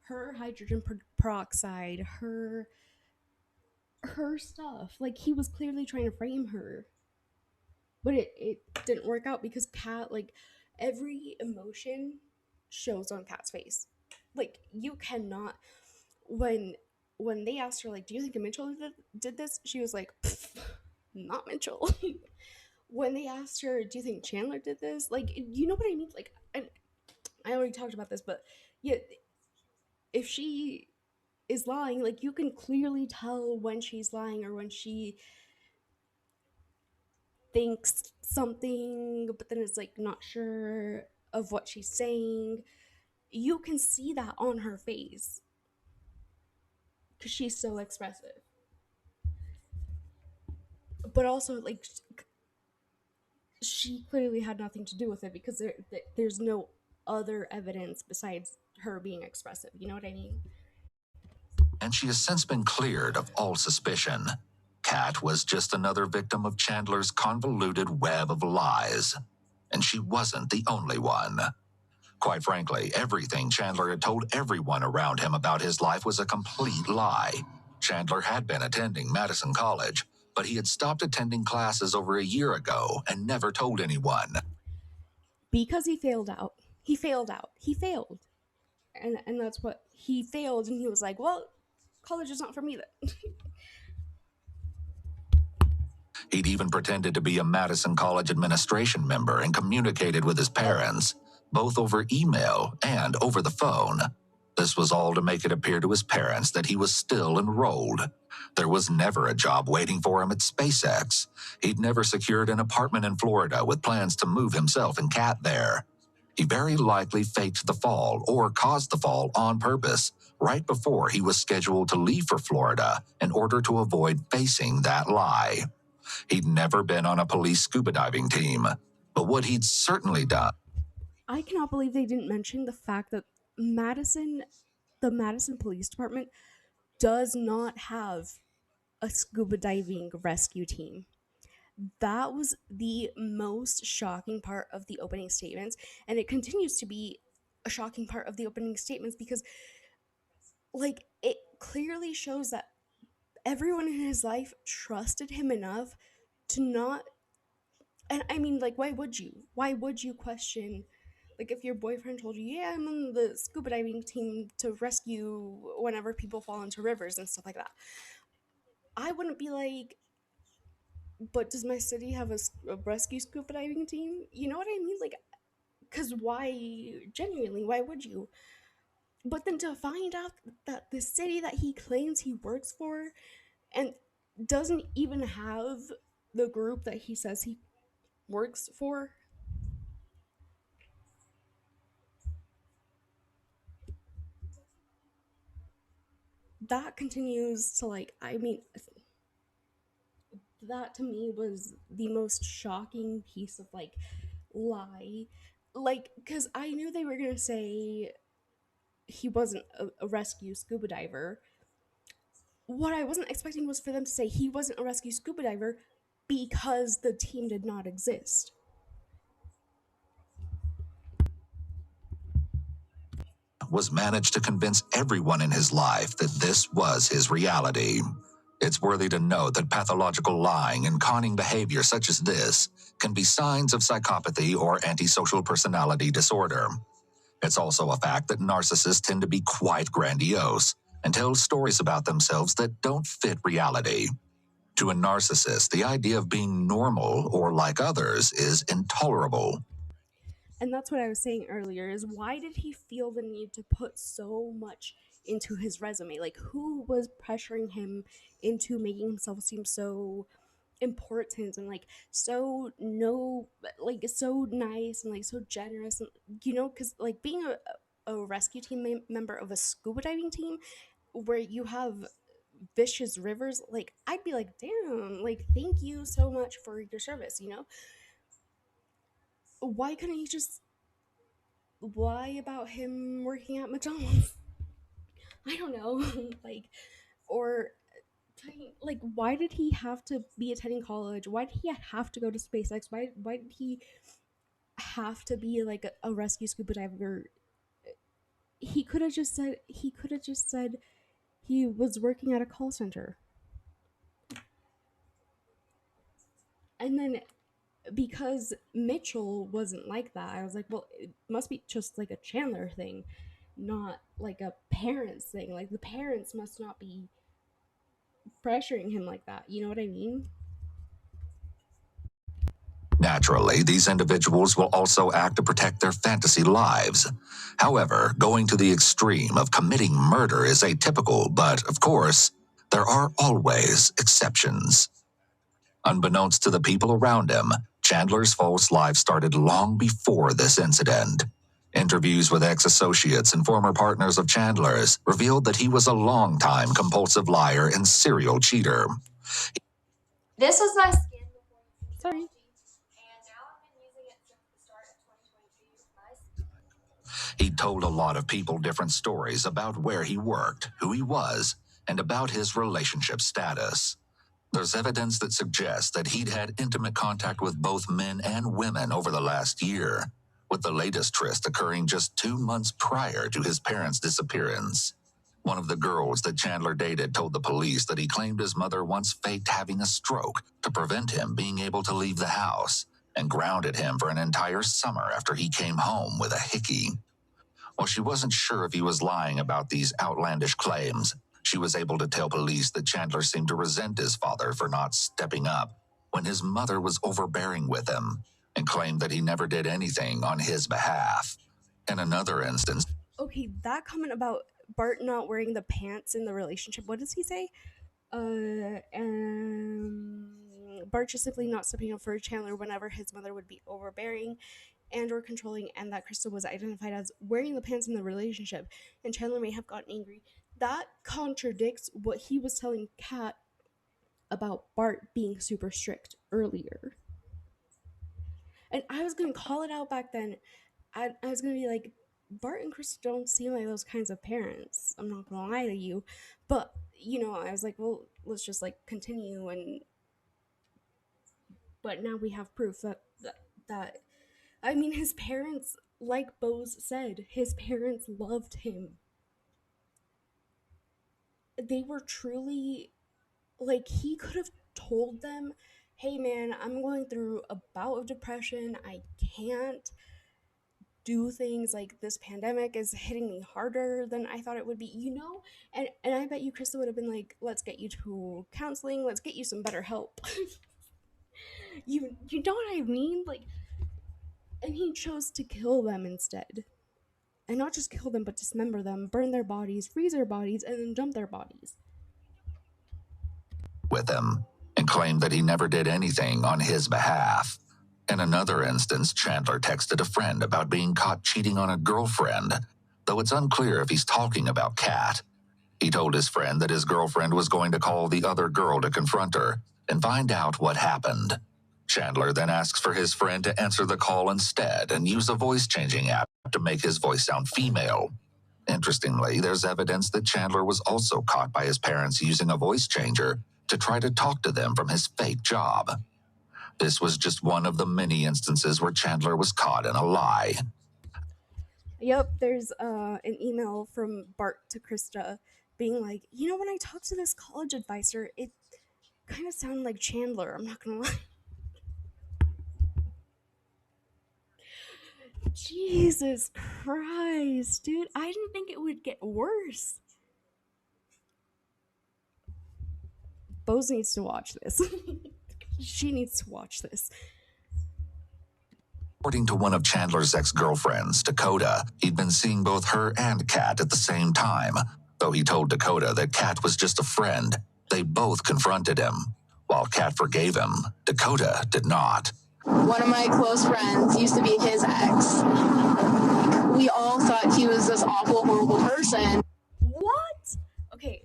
Her hydrogen peroxide, her stuff. Like, he was clearly trying to frame her. But it didn't work out because Kat, like, every emotion shows on Kat's face. Like, you cannot, when they asked her, like, do you think Mitchell did this? She was like, not Mitchell. When they asked her, do you think Chandler did this? Like, you know what I mean? Like, and I already talked about this, but yeah, if she is lying, like, you can clearly tell when she's lying or when she thinks something, but then is like not sure of what she's saying. You can see that on her face because she's so expressive. But also, like, she clearly had nothing to do with it because there's no other evidence besides her being expressive. You know what I mean? And she has since been cleared of all suspicion. Kat was just another victim of Chandler's convoluted web of lies. And she wasn't the only one. Quite frankly, everything Chandler had told everyone around him about his life was a complete lie. Chandler had been attending Madison College, but he had stopped attending classes over a year ago and never told anyone. Because he failed out. He failed out. He failed. And that's what he failed, and he was like, well, college is not for me then. He'd even pretended to be a Madison College administration member and communicated with his parents, both over email and over the phone. This was all to make it appear to his parents that he was still enrolled. There was never a job waiting for him at SpaceX. He'd never secured an apartment in Florida with plans to move himself and Kat there. He very likely faked the fall or caused the fall on purpose, right before he was scheduled to leave for Florida in order to avoid facing that lie. He'd never been on a police scuba diving team, but what he'd certainly done. I cannot believe they didn't mention the fact that the Madison Police Department does not have a scuba diving rescue team. That was the most shocking part of the opening statements, and it continues to be a shocking part of the opening statements because, like, it clearly shows that everyone in his life trusted him enough to not. And I mean, like, why would you question, like, if your boyfriend told you, yeah, I'm on the scuba diving team to rescue whenever people fall into rivers and stuff like that, I wouldn't be like, but does my city have a rescue scuba diving team? You know what I mean? Like, because genuinely, why would you? But then to find out that the city that he claims he works for and doesn't even have the group that he says he works for, that continues to, like, I mean, that to me was the most shocking piece of, like, lie. Like, because I knew they were gonna say he wasn't a rescue scuba diver. What I wasn't expecting was for them to say he wasn't a rescue scuba diver because the team did not exist. Was managed to convince everyone in his life that this was his reality. It's worthy to note that pathological lying and conning behavior such as this can be signs of psychopathy or antisocial personality disorder. It's also a fact that narcissists tend to be quite grandiose and tell stories about themselves that don't fit reality. To a narcissist, the idea of being normal or like others is intolerable. And that's what I was saying earlier, is why did he feel the need to put so much into his resume? Like, who was pressuring him into making himself seem so important and like so no like so nice and like so generous, and because like being a rescue team member of a scuba diving team where you have vicious rivers, like I'd be like, damn, like thank you so much for your service. Why couldn't he just lie about him working at McDonald's? I don't know. Like, or like why did he have to be attending college? Why did he have to go to SpaceX? Why did he have to be like a rescue scuba diver? He could have just said he was working at a call center. And then because Mitchell wasn't like that, I was like, well, it must be just like a Chandler thing, not like a parents thing. Like the parents must not be pressuring him like that. You know what I mean? Naturally, these individuals will also act to protect their fantasy lives. However, going to the extreme of committing murder is atypical, but of course, there are always exceptions. Unbeknownst to the people around him, Chandler's false life started long before this incident. Interviews with ex-associates and former partners of Chandler's revealed that he was a long-time compulsive liar and serial cheater. This was my skin before. Sorry. And now I've been using it since the start of 2022. He told a lot of people different stories about where he worked, who he was, and about his relationship status. There's evidence that suggests that he'd had intimate contact with both men and women over the last year, with the latest tryst occurring just 2 months prior to his parents' disappearance. One of the girls that Chandler dated told the police that he claimed his mother once faked having a stroke to prevent him being able to leave the house, and grounded him for an entire summer after he came home with a hickey. While she wasn't sure if he was lying about these outlandish claims, she was able to tell police that Chandler seemed to resent his father for not stepping up when his mother was overbearing with him, and claimed that he never did anything on his behalf. In another instance, Okay, that comment about Bart not wearing the pants in the relationship, what does he say? Bart just simply not stepping up for Chandler whenever his mother would be overbearing and or controlling, and that Crystal was identified as wearing the pants in the relationship, and Chandler may have gotten angry. That contradicts what he was telling Kat about Bart being super strict earlier. And I was gonna call it out back then. I was gonna be like, Bart and Crystal don't seem like those kinds of parents. I'm not gonna lie to you. But, I was like, well, let's just like continue, but now we have proof that I mean, his parents, like Bose said, his parents loved him. They were truly, like, he could have told them, hey man, I'm going through a bout of depression. I can't do things, like this pandemic is hitting me harder than I thought it would be, and I bet you Krista would have been like, let's get you to counseling, let's get you some better help. you know what I mean? Like, and he chose to kill them instead. And not just kill them, but dismember them, burn their bodies, freeze their bodies, and then dump their bodies. With him, and claimed that he never did anything on his behalf. In another instance, Chandler texted a friend about being caught cheating on a girlfriend, though it's unclear if he's talking about Kat. He told his friend that his girlfriend was going to call the other girl to confront her and find out what happened. Chandler then asks for his friend to answer the call instead and use a voice-changing app to make his voice sound female. Interestingly, there's evidence that Chandler was also caught by his parents using a voice changer to try to talk to them from his fake job. This was just one of the many instances where Chandler was caught in a lie. Yep, there's an email from Bart to Krista being like, when I talked to this college advisor, it kind of sounded like Chandler, I'm not gonna lie. Jesus Christ, dude, I didn't think it would get worse. Bose needs to watch this. She needs to watch this. According to one of Chandler's ex-girlfriends, Dakota, he'd been seeing both her and Kat at the same time. Though he told Dakota that Kat was just a friend, they both confronted him. While Kat forgave him, Dakota did not. One of my close friends used to be his ex. We all thought he was this awful, horrible person. What? Okay.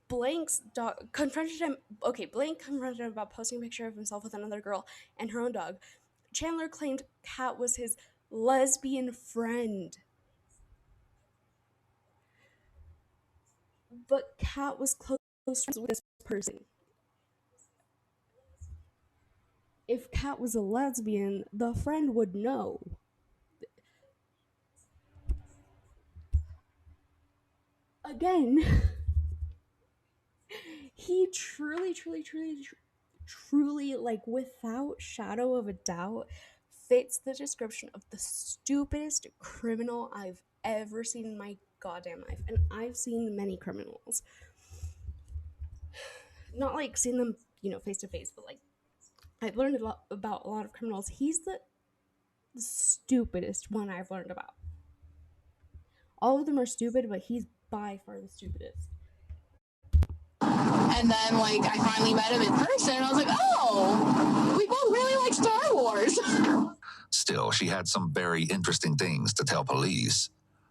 Blank's dog confronted him. Okay, Blank confronted him about posting a picture of himself with another girl and her own dog. Chandler claimed Kat was his lesbian friend. But Kat was close friends with this person. If Kat was a lesbian, the friend would know. Again, he truly, like, without shadow of a doubt, fits the description of the stupidest criminal I've ever seen in my goddamn life. And I've seen many criminals. Not like seen them, face to face, but like I've learned a lot about a lot of criminals. He's the stupidest one I've learned about. All of them are stupid, but he's by far the stupidest. And then, like, I finally met him in person, and I was like, oh, we both really like Star Wars. Still, she had some very interesting things to tell police.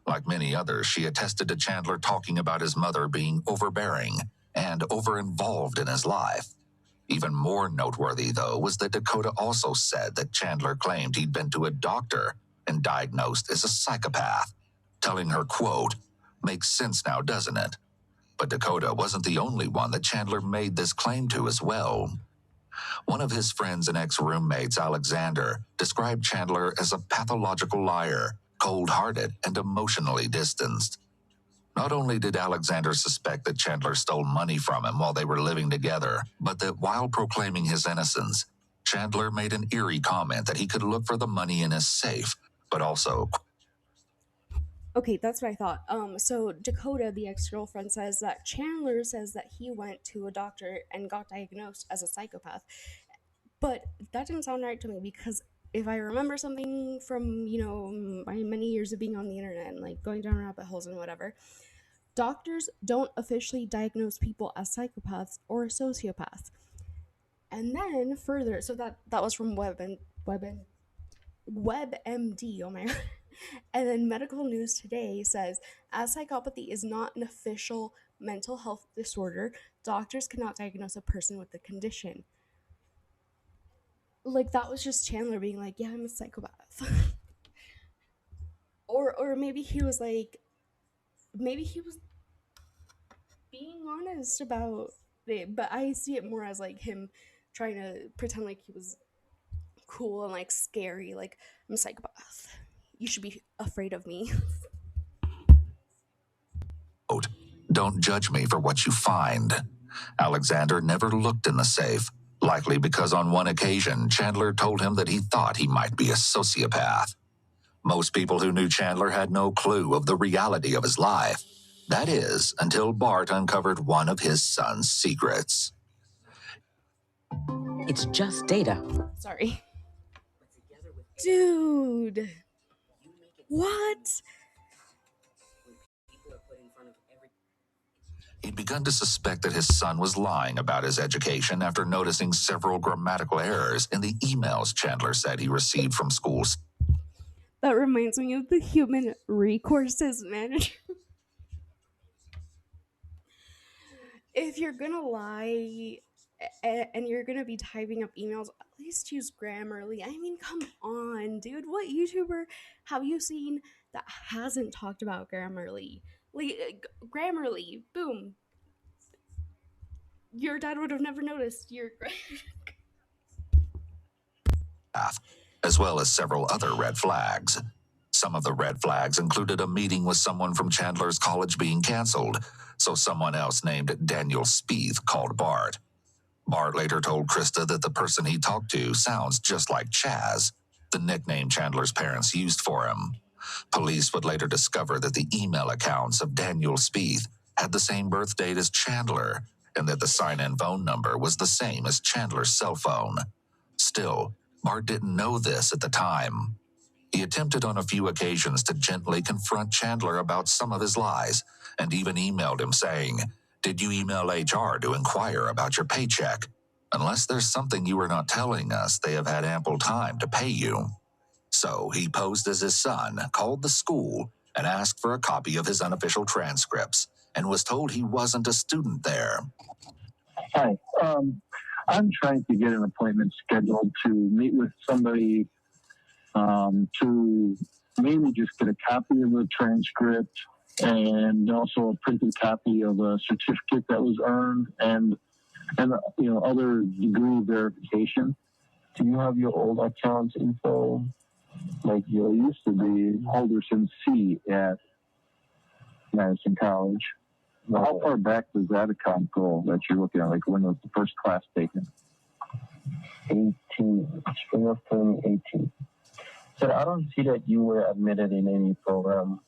Like many others, she attested to Chandler talking about his mother being overbearing and over-involved in his life. Even more noteworthy, though, was that Dakota also said that Chandler claimed he'd been to a doctor and diagnosed as a psychopath, telling her, quote, "Makes sense now, doesn't it?" But Dakota wasn't the only one that Chandler made this claim to as well. One of his friends and ex-roommates, Alexander, described Chandler as a pathological liar, cold-hearted, and emotionally distanced. Not only did Alexander suspect that Chandler stole money from him while they were living together, but that while proclaiming his innocence, Chandler made an eerie comment that he could look for the money in his safe, but also... Okay, that's what I thought. So Dakota, the ex-girlfriend, says that Chandler says that he went to a doctor and got diagnosed as a psychopath. But that didn't sound right to me, because if I remember something from, my many years of being on the internet and like going down rabbit holes and whatever, doctors don't officially diagnose people as psychopaths or sociopaths. And then further, so that was from WebMD, oh my god. And then Medical News Today says, as psychopathy is not an official mental health disorder, doctors cannot diagnose a person with the condition. Like, that was just Chandler being like, yeah, I'm a psychopath. or maybe he was being honest about it, but I see it more as like him trying to pretend like he was cool and like scary, like, I'm a psychopath, you should be afraid of me. Don't judge me for what you find. Alexander never looked in the safe, likely because on one occasion Chandler told him that he thought he might be a sociopath. Most people who knew Chandler had no clue of the reality of his life. That is, until Bart uncovered one of his son's secrets. It's just data. Sorry. Dude. What? He'd begun to suspect that his son was lying about his education after noticing several grammatical errors in the emails Chandler said he received from schools. That reminds me of the human resources manager. If you're gonna lie and you're gonna be typing up emails, at least use Grammarly. I mean, come on, dude. What YouTuber have you seen that hasn't talked about Grammarly? Like, Grammarly, boom. Your dad would have never noticed. As well as several other red flags. Some of the red flags included a meeting with someone from Chandler's college being canceled, so someone else named Daniel Spieth called Bart. Bart later told Krista that the person he talked to sounds just like Chaz, the nickname Chandler's parents used for him. Police would later discover that the email accounts of Daniel Spieth had the same birth date as Chandler, and that the sign-in phone number was the same as Chandler's cell phone. Still, Bart didn't know this at the time. He attempted on a few occasions to gently confront Chandler about some of his lies, and even emailed him saying, "Did you email HR to inquire about your paycheck? Unless there's something you are not telling us, they have had ample time to pay you." So he posed as his son, called the school, and asked for a copy of his unofficial transcripts, and was told he wasn't a student there. Hi, I'm trying to get an appointment scheduled to meet with somebody to maybe just get a copy of the transcript and also a printed copy of a certificate that was earned and other degree verification. Do you have your old account info? Like you used to be Alderson C at Madison College. How far back does that account go that you're looking at? Like when was the first class taken? 18, spring of 2018. So I don't see that you were admitted in any program.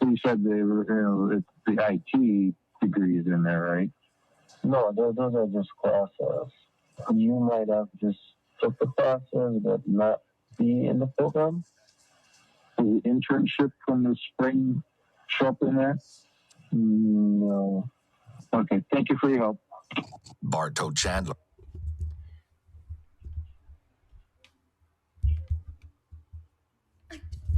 You said they were, the IT degree is in there, right? No, those are just classes. You might have just took the classes, but not be in the program. Was the internship from the spring show up in there? No. Okay, thank you for your help. Bart told Chandler.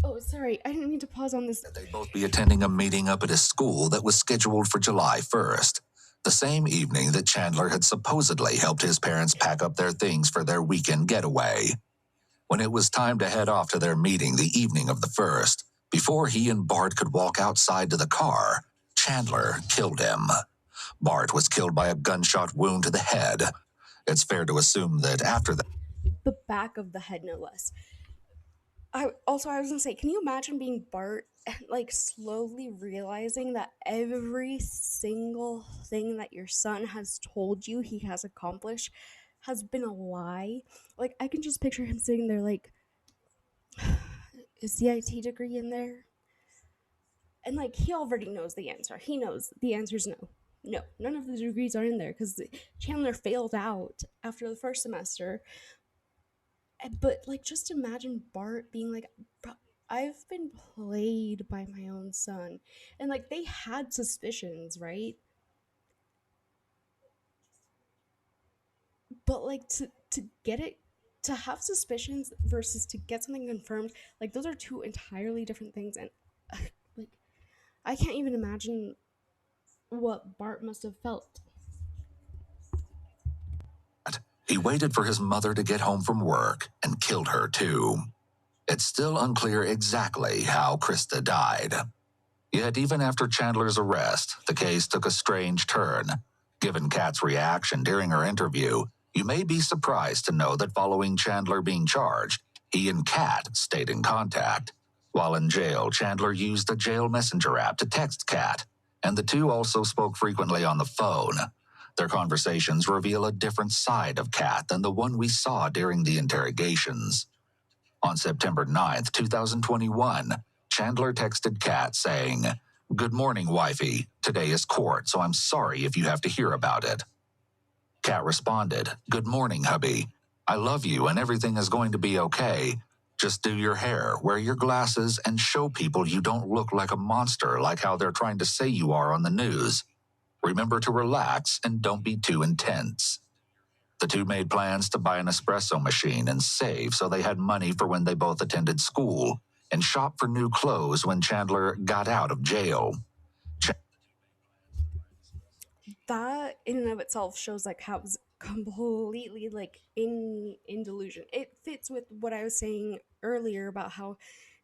Oh, sorry, I didn't mean to pause on this. They'd both be attending a meeting up at his school that was scheduled for July 1st, the same evening that Chandler had supposedly helped his parents pack up their things for their weekend getaway. When it was time to head off to their meeting the evening of the 1st, before he and Bart could walk outside to the car, Chandler killed him. Bart was killed by a gunshot wound to the head. It's fair to assume that after that, The back of the head, no less. I was gonna say, can you imagine being Bart and like slowly realizing that every single thing that your son has told you he has accomplished has been a lie? Like, I can just picture him sitting there like, is the IT degree in there? And like, he already knows the answer. He knows the answer is no. No, none of the degrees are in there because Chandler failed out after the first semester. But like, just imagine Bart being like, I've been played by my own son. And like, they had suspicions, right? But like, to get it, to have suspicions versus to get something confirmed, like, those are two entirely different things. And like, I can't even imagine what Bart must have felt. he waited for his mother to get home from work and killed her too. It's still unclear exactly how Krista died. Yet even after Chandler's arrest, the case took a strange turn. Given Kat's reaction during her interview, you may be surprised to know that following Chandler being charged, he and Kat stayed in contact. While in jail, Chandler used a jail messenger app to text Kat, and the two also spoke frequently on the phone. Their conversations reveal a different side of Kat than the one we saw during the interrogations. On September 9th, 2021, Chandler texted Kat saying, "Good morning, wifey. Today is court, so I'm sorry if you have to hear about it." Kat responded, "Good morning, hubby. I love you and everything is going to be okay. Just do your hair, wear your glasses, and show people you don't look like a monster like how they're trying to say you are on the news. Remember to relax and don't be too intense." The two made plans to buy an espresso machine and save so they had money for when they both attended school, and shop for new clothes when Chandler got out of jail. That in and of itself shows like how it was completely like in delusion. It fits with what I was saying earlier about how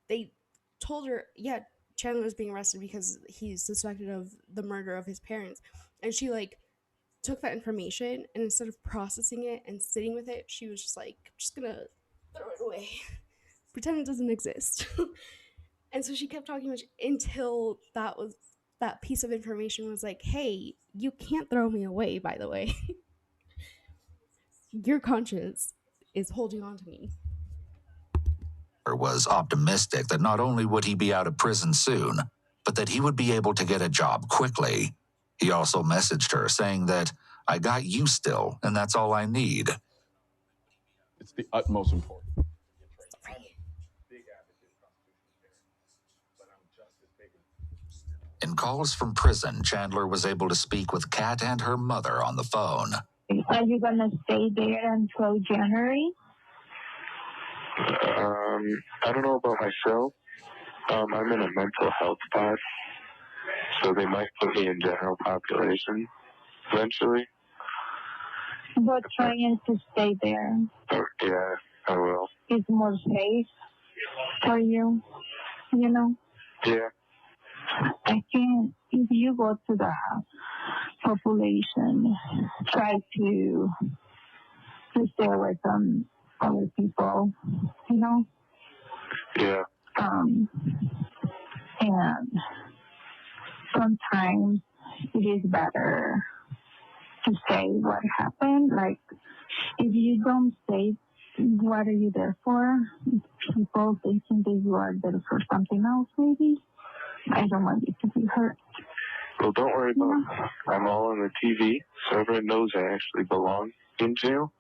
they told her, yeah, Chandler was being arrested because he's suspected of the murder of his parents, and she like took that information, and instead of processing it and sitting with it, she was just like, I'm just gonna throw it away, pretend it doesn't exist. And so she kept talking much until that piece of information was like, hey, you can't throw me away, by the way. Your conscience is holding on to me. Was optimistic that not only would he be out of prison soon, but that he would be able to get a job quickly. He also messaged her saying that, "I got you still, and that's all I need." It's the utmost important. Sorry. On calls from prison, Chandler was able to speak with Kat and her mother on the phone. Are you going to stay there until January? I don't know about myself. I'm in a mental health pod, so they might put me in general population eventually. But trying to stay there. Oh, yeah, I will. It's more safe for you, you know? Yeah. I think if you go to the population, try to stay away from other people, you know? Yeah. And sometimes it is better to say what happened. Like, if you don't say what are you there for, people thinking that you are there for something else, maybe. I don't want you to be hurt. Well, don't worry about it. I'm all on the TV, so everyone knows I actually belong in jail.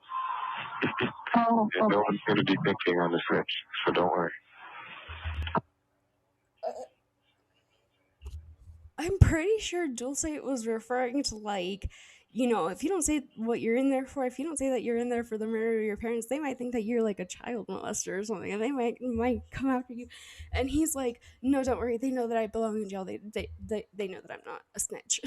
Oh, and no one's going to be thinking on the snitch, so don't worry. I'm pretty sure Dulce was referring to, like, you know, if you don't say what you're in there for, if you don't say that you're in there for the murder of your parents, they might think that you're like a child molester or something, and they might come after you. And he's like, no, don't worry, they know that I belong in jail. They know that I'm not a snitch.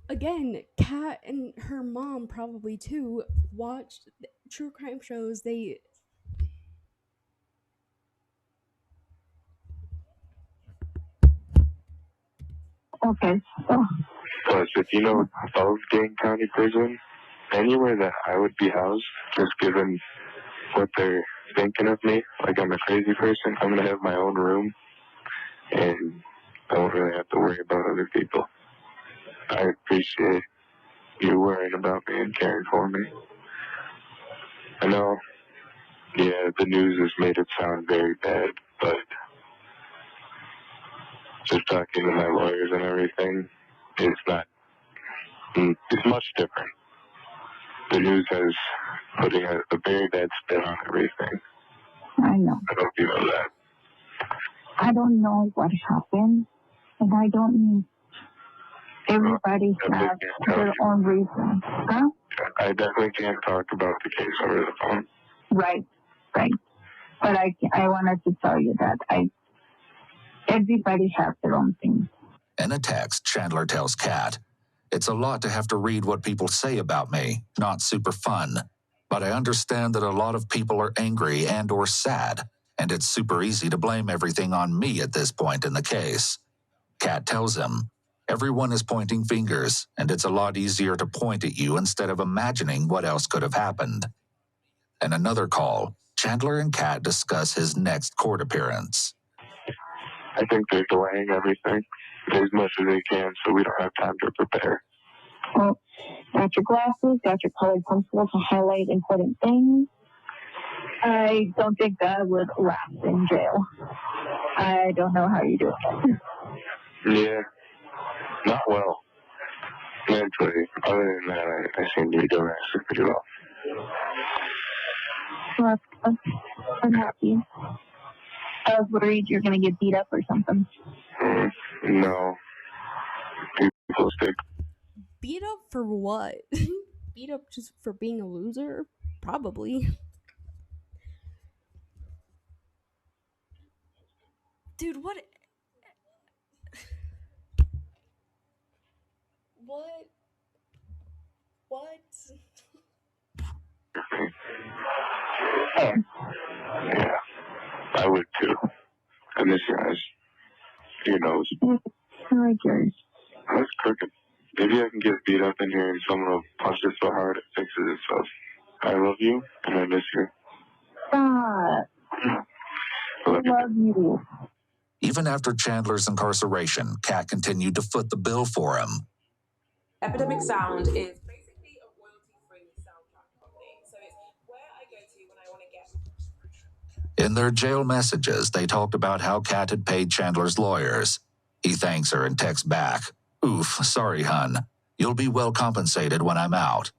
Again, Kat and her mom probably too watched true crime shows. They Okay. Plus, if you know of Dane County Prison, anywhere that I would be housed, just given what they're thinking of me, like I'm a crazy person, I'm going to have my own room, and I won't really have to worry about other people. I appreciate you worrying about me and caring for me. I know, yeah, the news has made it sound very bad, but just talking to my lawyers and everything, it's much different. The news has putting a very bad spin on everything. I know. I don't know if you know that. I don't know what happened, and I don't mean everybody has their own reason. Huh? I definitely can't talk about the case over the phone. Right. But I wanted to tell you that everybody has their own things. In a text, Chandler tells Kat, "It's a lot to have to read what people say about me. Not super fun. But I understand that a lot of people are angry and or sad, and it's super easy to blame everything on me at this point in the case." Kat tells him, "Everyone is pointing fingers, and it's a lot easier to point at you instead of imagining what else could have happened." In another call, Chandler and Kat discuss his next court appearance. I think they're delaying everything as much as they can, so we don't have time to prepare. Well, got your glasses, got your colored pencil to highlight important things. I don't think that would last in jail. I don't know how you do it. Yeah, not well. Mentally, other than that, I seem to be doing actually pretty well. Well, I'm happy. I was worried you're going to get beat up or something. No. People stick. Beat up for what? Beat up just for being a loser? Probably. Dude, what? Yeah, I would too. I miss your eyes. Your nose. I like yours. That's crooked. Maybe I can get beat up in here and someone will punch it so hard it fixes itself. I love you and I miss you. Stop. I love you. Even after Chandler's incarceration, Kat continued to foot the bill for him. Epidemic Sound is basically a royalty-free soundtrack company, so it's where I go to when I want to get... In their jail messages, they talked about how Kat had paid Chandler's lawyers. He thanks her and texts back, "Oof, sorry, hun. You'll be well compensated when I'm out."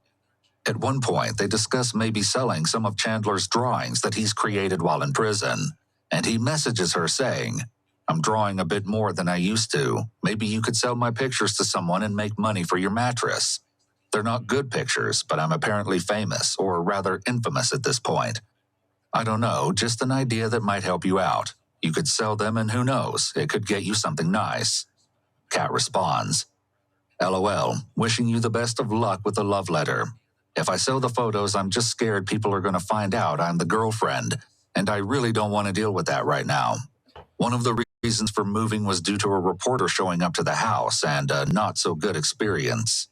At one point, they discuss maybe selling some of Chandler's drawings that he's created while in prison, and he messages her saying, I'm drawing a bit more than I used to. Maybe you could sell my pictures to someone and make money for your mattress. They're not good pictures, but I'm apparently famous, or rather infamous at this point. I don't know, just an idea that might help you out. You could sell them and who knows, it could get you something nice. Kat responds, LOL, wishing you the best of luck with the love letter. If I sell the photos, I'm just scared people are going to find out I'm the girlfriend, and I really don't want to deal with that right now. One of the reasons for moving was due to a reporter showing up to the house and a not-so-good experience.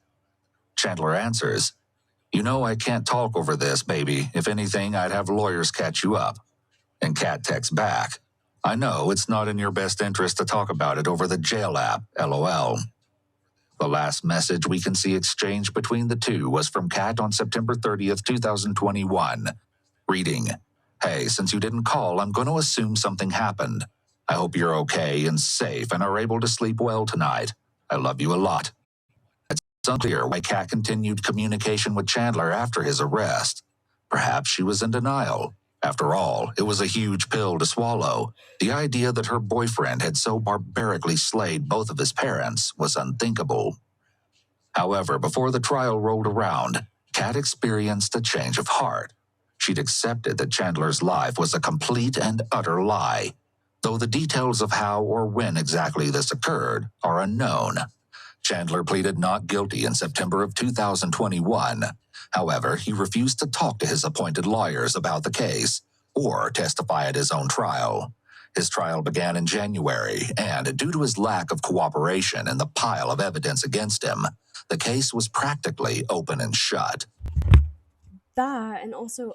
Chandler answers, You know I can't talk over this, baby. If anything, I'd have lawyers catch you up. And Kat texts back, I know it's not in your best interest to talk about it over the jail app, LOL. The last message we can see exchanged between the two was from Kat on September 30th, 2021, reading, Hey, since you didn't call, I'm going to assume something happened. I hope you're okay and safe and are able to sleep well tonight. I love you a lot. It's unclear why Kat continued communication with Chandler after his arrest. Perhaps she was in denial. After all, it was a huge pill to swallow. The idea that her boyfriend had so barbarically slayed both of his parents was unthinkable. However, before the trial rolled around, Kat experienced a change of heart. She'd accepted that Chandler's life was a complete and utter lie, though the details of how or when exactly this occurred are unknown. Chandler pleaded not guilty in September of 2021. However, he refused to talk to his appointed lawyers about the case or testify at his own trial. His trial began in January, and due to his lack of cooperation and the pile of evidence against him, the case was practically open and shut. That, and also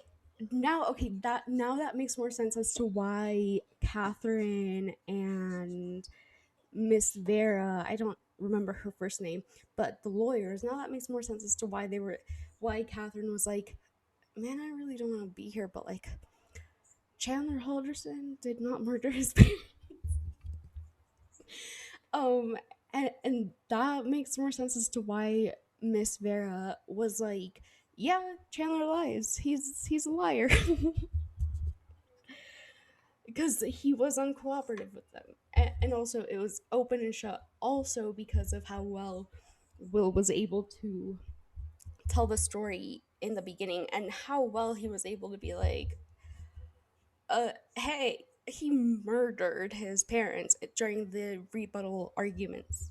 now that makes more sense as to why Catherine and Miss Vera, I don't remember her first name, but the lawyers, now that makes more sense as to why Catherine was like, man, I really don't want to be here, but like, Chandler Halderson did not murder his parents. um and that makes more sense as to why Miss Vera was like, yeah, Chandler lies, he's a liar. Because he was uncooperative with them, and also it was open and shut also because of how well Will was able to tell the story in the beginning, and how well he was able to be like, hey, he murdered his parents during the rebuttal arguments.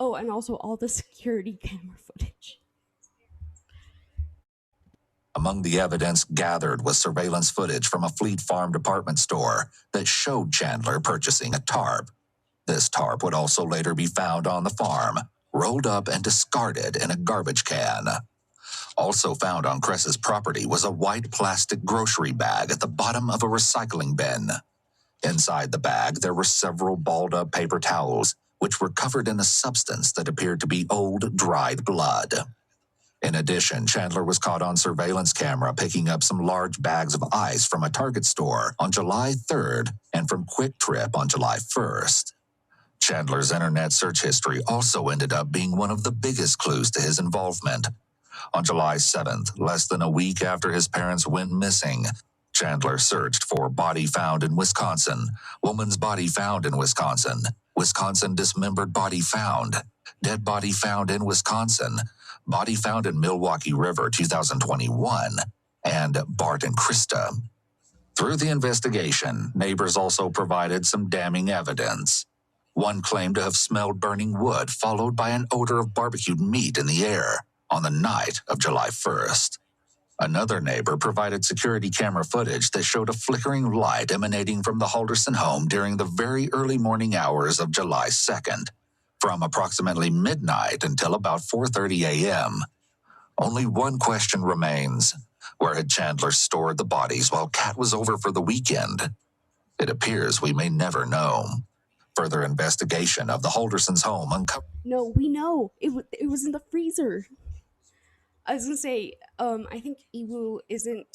Oh, and also all the security camera footage. Among the evidence gathered was surveillance footage from a Fleet Farm department store that showed Chandler purchasing a tarp. This tarp would also later be found on the farm, rolled up and discarded in a garbage can. Also found on Cress's property was a white plastic grocery bag at the bottom of a recycling bin. Inside the bag, there were several balled-up paper towels, which were covered in a substance that appeared to be old, dried blood. In addition, Chandler was caught on surveillance camera picking up some large bags of ice from a Target store on July 3rd and from Quick Trip on July 1st. Chandler's internet search history also ended up being one of the biggest clues to his involvement. On July 7th, less than a week after his parents went missing, Chandler searched for body found in Wisconsin, woman's body found in Wisconsin, Wisconsin dismembered body found, dead body found in Wisconsin, body found in Milwaukee River 2021, and Bart and Krista. Through the investigation, neighbors also provided some damning evidence. One claimed to have smelled burning wood, followed by an odor of barbecued meat in the air on the night of July 1st. Another neighbor provided security camera footage that showed a flickering light emanating from the Halderson home during the very early morning hours of July 2nd, from approximately midnight until about 4:30 a.m. Only one question remains. Where had Chandler stored the bodies while Kat was over for the weekend? It appears we may never know. Further investigation of the Haldersons' home uncovered... No, we know. It was in the freezer. I was gonna say, I think Iwu isn't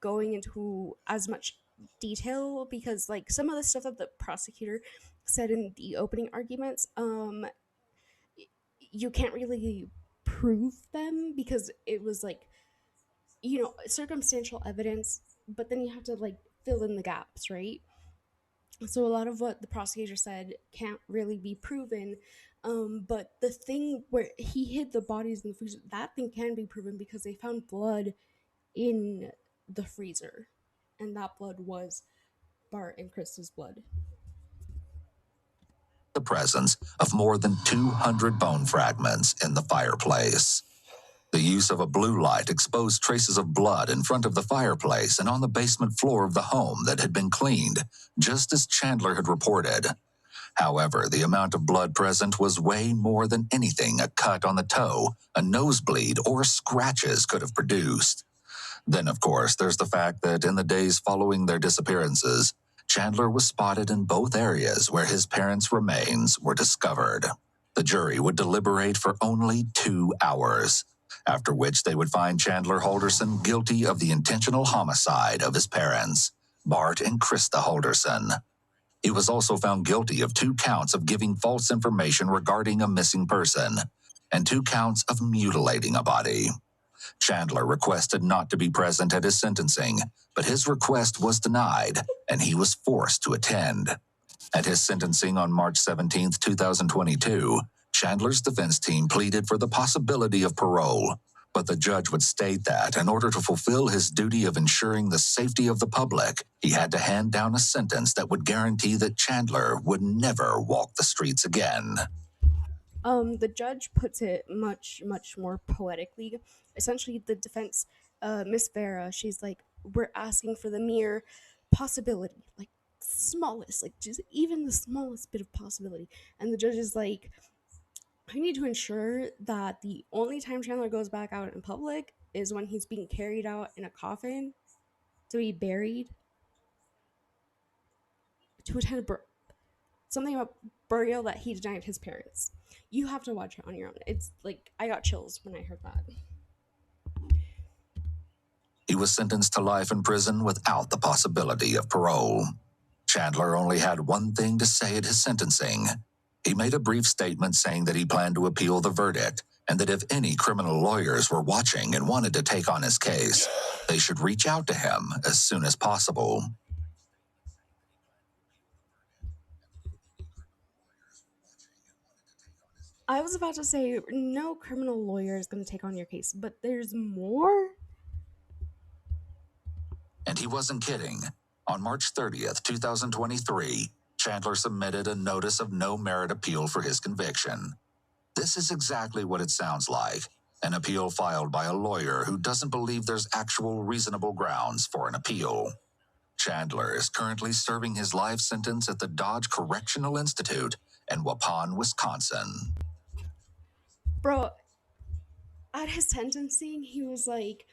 going into as much detail because, like, some of the stuff that the prosecutor said in the opening arguments, you can't really prove them because it was like, circumstantial evidence, but then you have to like fill in the gaps, right? So a lot of what the prosecutor said can't really be proven. But the thing where he hid the bodies in the freezer, that thing can be proven because they found blood in the freezer. And that blood was Bart and Krista's blood. The presence of more than 200 bone fragments in the fireplace. The use of a blue light exposed traces of blood in front of the fireplace and on the basement floor of the home that had been cleaned, just as Chandler had reported. However, the amount of blood present was way more than anything a cut on the toe, a nosebleed, or scratches could have produced. Then, of course, there's the fact that in the days following their disappearances, Chandler was spotted in both areas where his parents' remains were discovered. The jury would deliberate for only 2 hours, after which they would find Chandler Halderson guilty of the intentional homicide of his parents, Bart and Krista Halderson. He was also found guilty of 2 counts of giving false information regarding a missing person and 2 counts of mutilating a body. Chandler requested not to be present at his sentencing, but his request was denied, and he was forced to attend. At his sentencing on March 17, 2022, Chandler's defense team pleaded for the possibility of parole, but the judge would state that in order to fulfill his duty of ensuring the safety of the public, he had to hand down a sentence that would guarantee that Chandler would never walk the streets again. The judge puts it much, much more poetically. Essentially, the defense, Miss Vera, she's like, we're asking for the mere possibility, like smallest, like just even the smallest bit of possibility. And the judge is like, I need to ensure that the only time Chandler goes back out in public is when he's being carried out in a coffin to be buried, to attend something about burial that he denied his parents. You have to watch it on your own. It's like, I got chills when I heard that. He was sentenced to life in prison without the possibility of parole. Chandler only had one thing to say at his sentencing. He made a brief statement saying that he planned to appeal the verdict and that if any criminal lawyers were watching and wanted to take on his case, they should reach out to him as soon as possible. I was about to say, no criminal lawyer is going to take on your case, but there's more? And he wasn't kidding. On March 30th, 2023, Chandler submitted a notice of no merit appeal for his conviction. This is exactly what it sounds like, an appeal filed by a lawyer who doesn't believe there's actual reasonable grounds for an appeal. Chandler is currently serving his life sentence at the Dodge Correctional Institute in Waupun, Wisconsin. Bro, at his sentencing, he was like,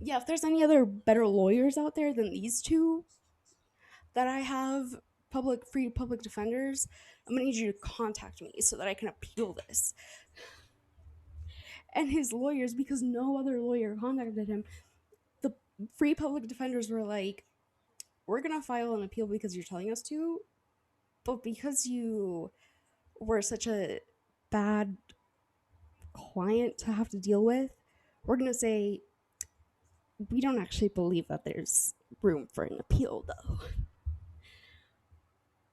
yeah, if there's any other better lawyers out there than these two that I have, free public defenders, I'm gonna need you to contact me so that I can appeal this. And his lawyers, because no other lawyer contacted him, the free public defenders were like, we're gonna file an appeal because you're telling us to, but because you were such a bad client to have to deal with, we're gonna say we don't actually believe that there's room for an appeal, though.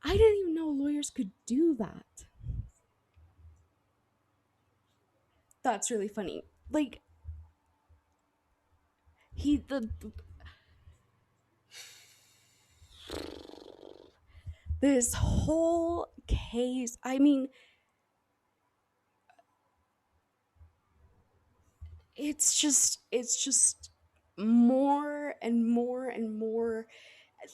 I didn't even know lawyers could do that. That's really funny. Like, this whole case, I mean, it's just more and more and more.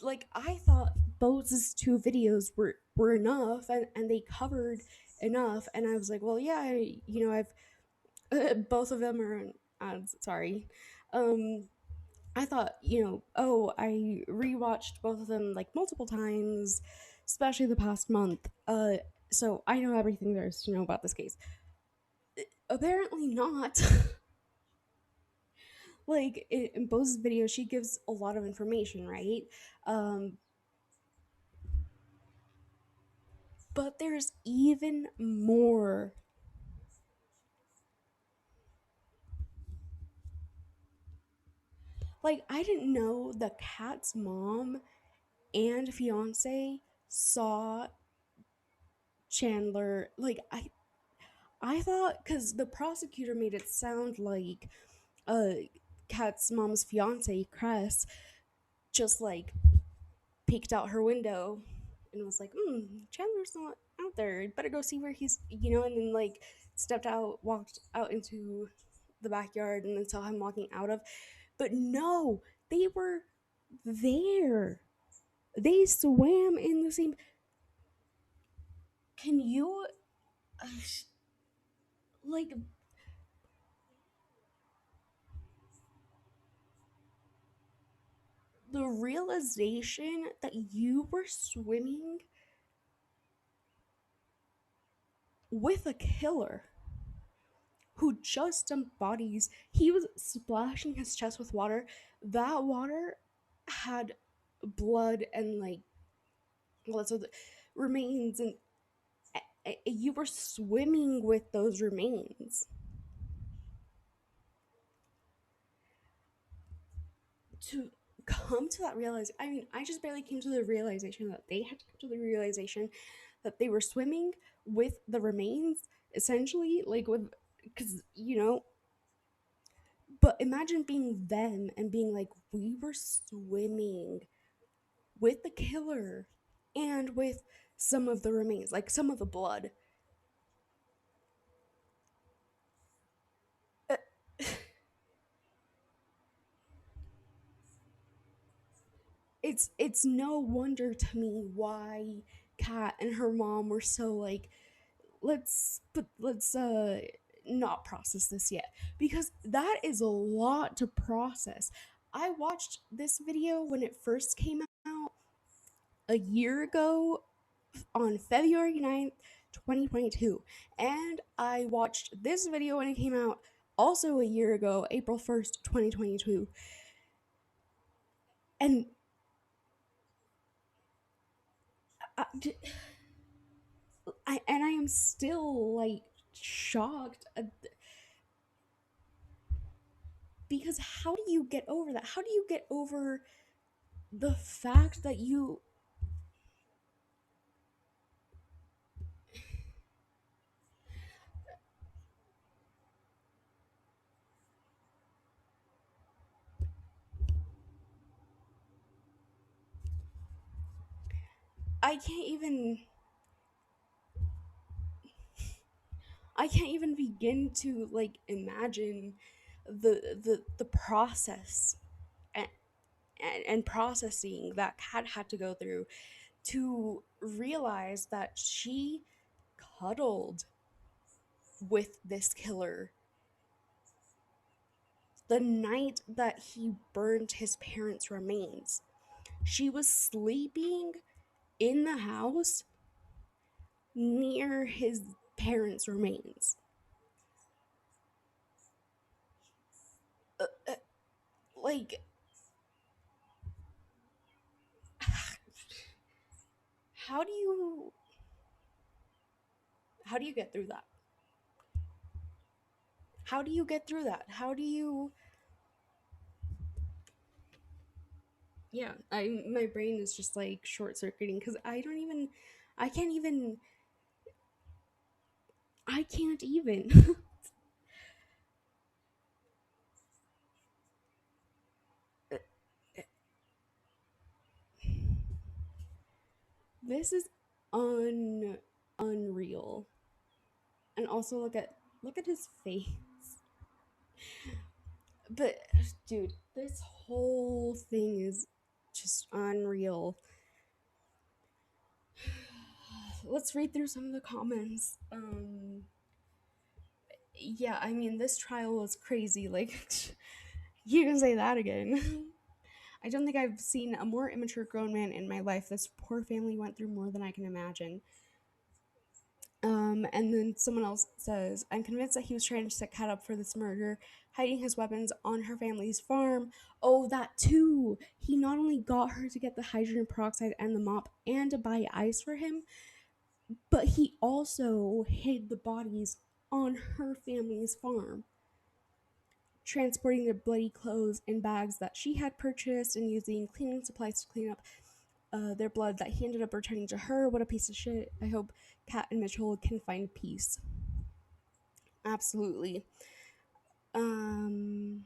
Like, I thought Bose's 2 videos were enough, and they covered enough, and I was like, well, yeah, I've both of them are ads, sorry. I thought, I rewatched both of them like multiple times, especially the past month, so I know everything there is to know about this case. Apparently not. Like, in Bose's video, she gives a lot of information, right? But there's even more. Like, I didn't know the Kat's mom and fiance saw Chandler. Like, I thought, because the prosecutor made it sound like Kat's mom's fiance, Cress, just like peeked out her window and was like, Chandler's not out there. Better go see where he's, and then like stepped out, walked out into the backyard, and then saw him walking out of. But no, they were there. They swam in the same. Can you, like, the realization that you were swimming with a killer who just dumped bodies. He was splashing his chest with water. That water had blood and like lots of remains, and you were swimming with those remains. To come to that realization, I mean, I just barely came to the realization that they had to come to the realization that they were swimming with the remains, essentially, like with, because but imagine being them and being like, we were swimming with the killer and with some of the remains, like some of the blood. Uh, it's no wonder to me why Kat and her mom were so like, let's not process this yet, because that is a lot to process. I watched this video when it first came out a year ago on February 9th, 2022, and I watched this video when it came out also a year ago, April 1st, 2022. And I am still like shocked because how do you get over that? How do you get over the fact that you I can't even begin to like imagine the process and, and processing that Kat had to go through to realize that she cuddled with this killer the night that he burned his parents' remains. She was sleeping in the house near his parents' remains. Like, how do you get through that? How do you get through that? How do you Yeah, my brain is just like short circuiting because I can't even this is unreal. And also look at his face. But dude, this whole thing is just unreal. Let's read through some of the comments. Yeah, I mean, this trial was crazy. Like, you can say that again. I don't think I've seen a more immature grown man in my life. This poor family went through more than I can imagine. And then someone else says, I'm convinced that he was trying to set Kat up for this murder, hiding his weapons on her family's farm. Oh, that too. He not only got her to get the hydrogen peroxide and the mop and to buy ice for him, but he also hid the bodies on her family's farm. transporting their bloody clothes in bags that she had purchased and using cleaning supplies to clean up their blood that he ended up returning to her. What a piece of shit. I hope Kat and Mitchell can find peace. Absolutely. I've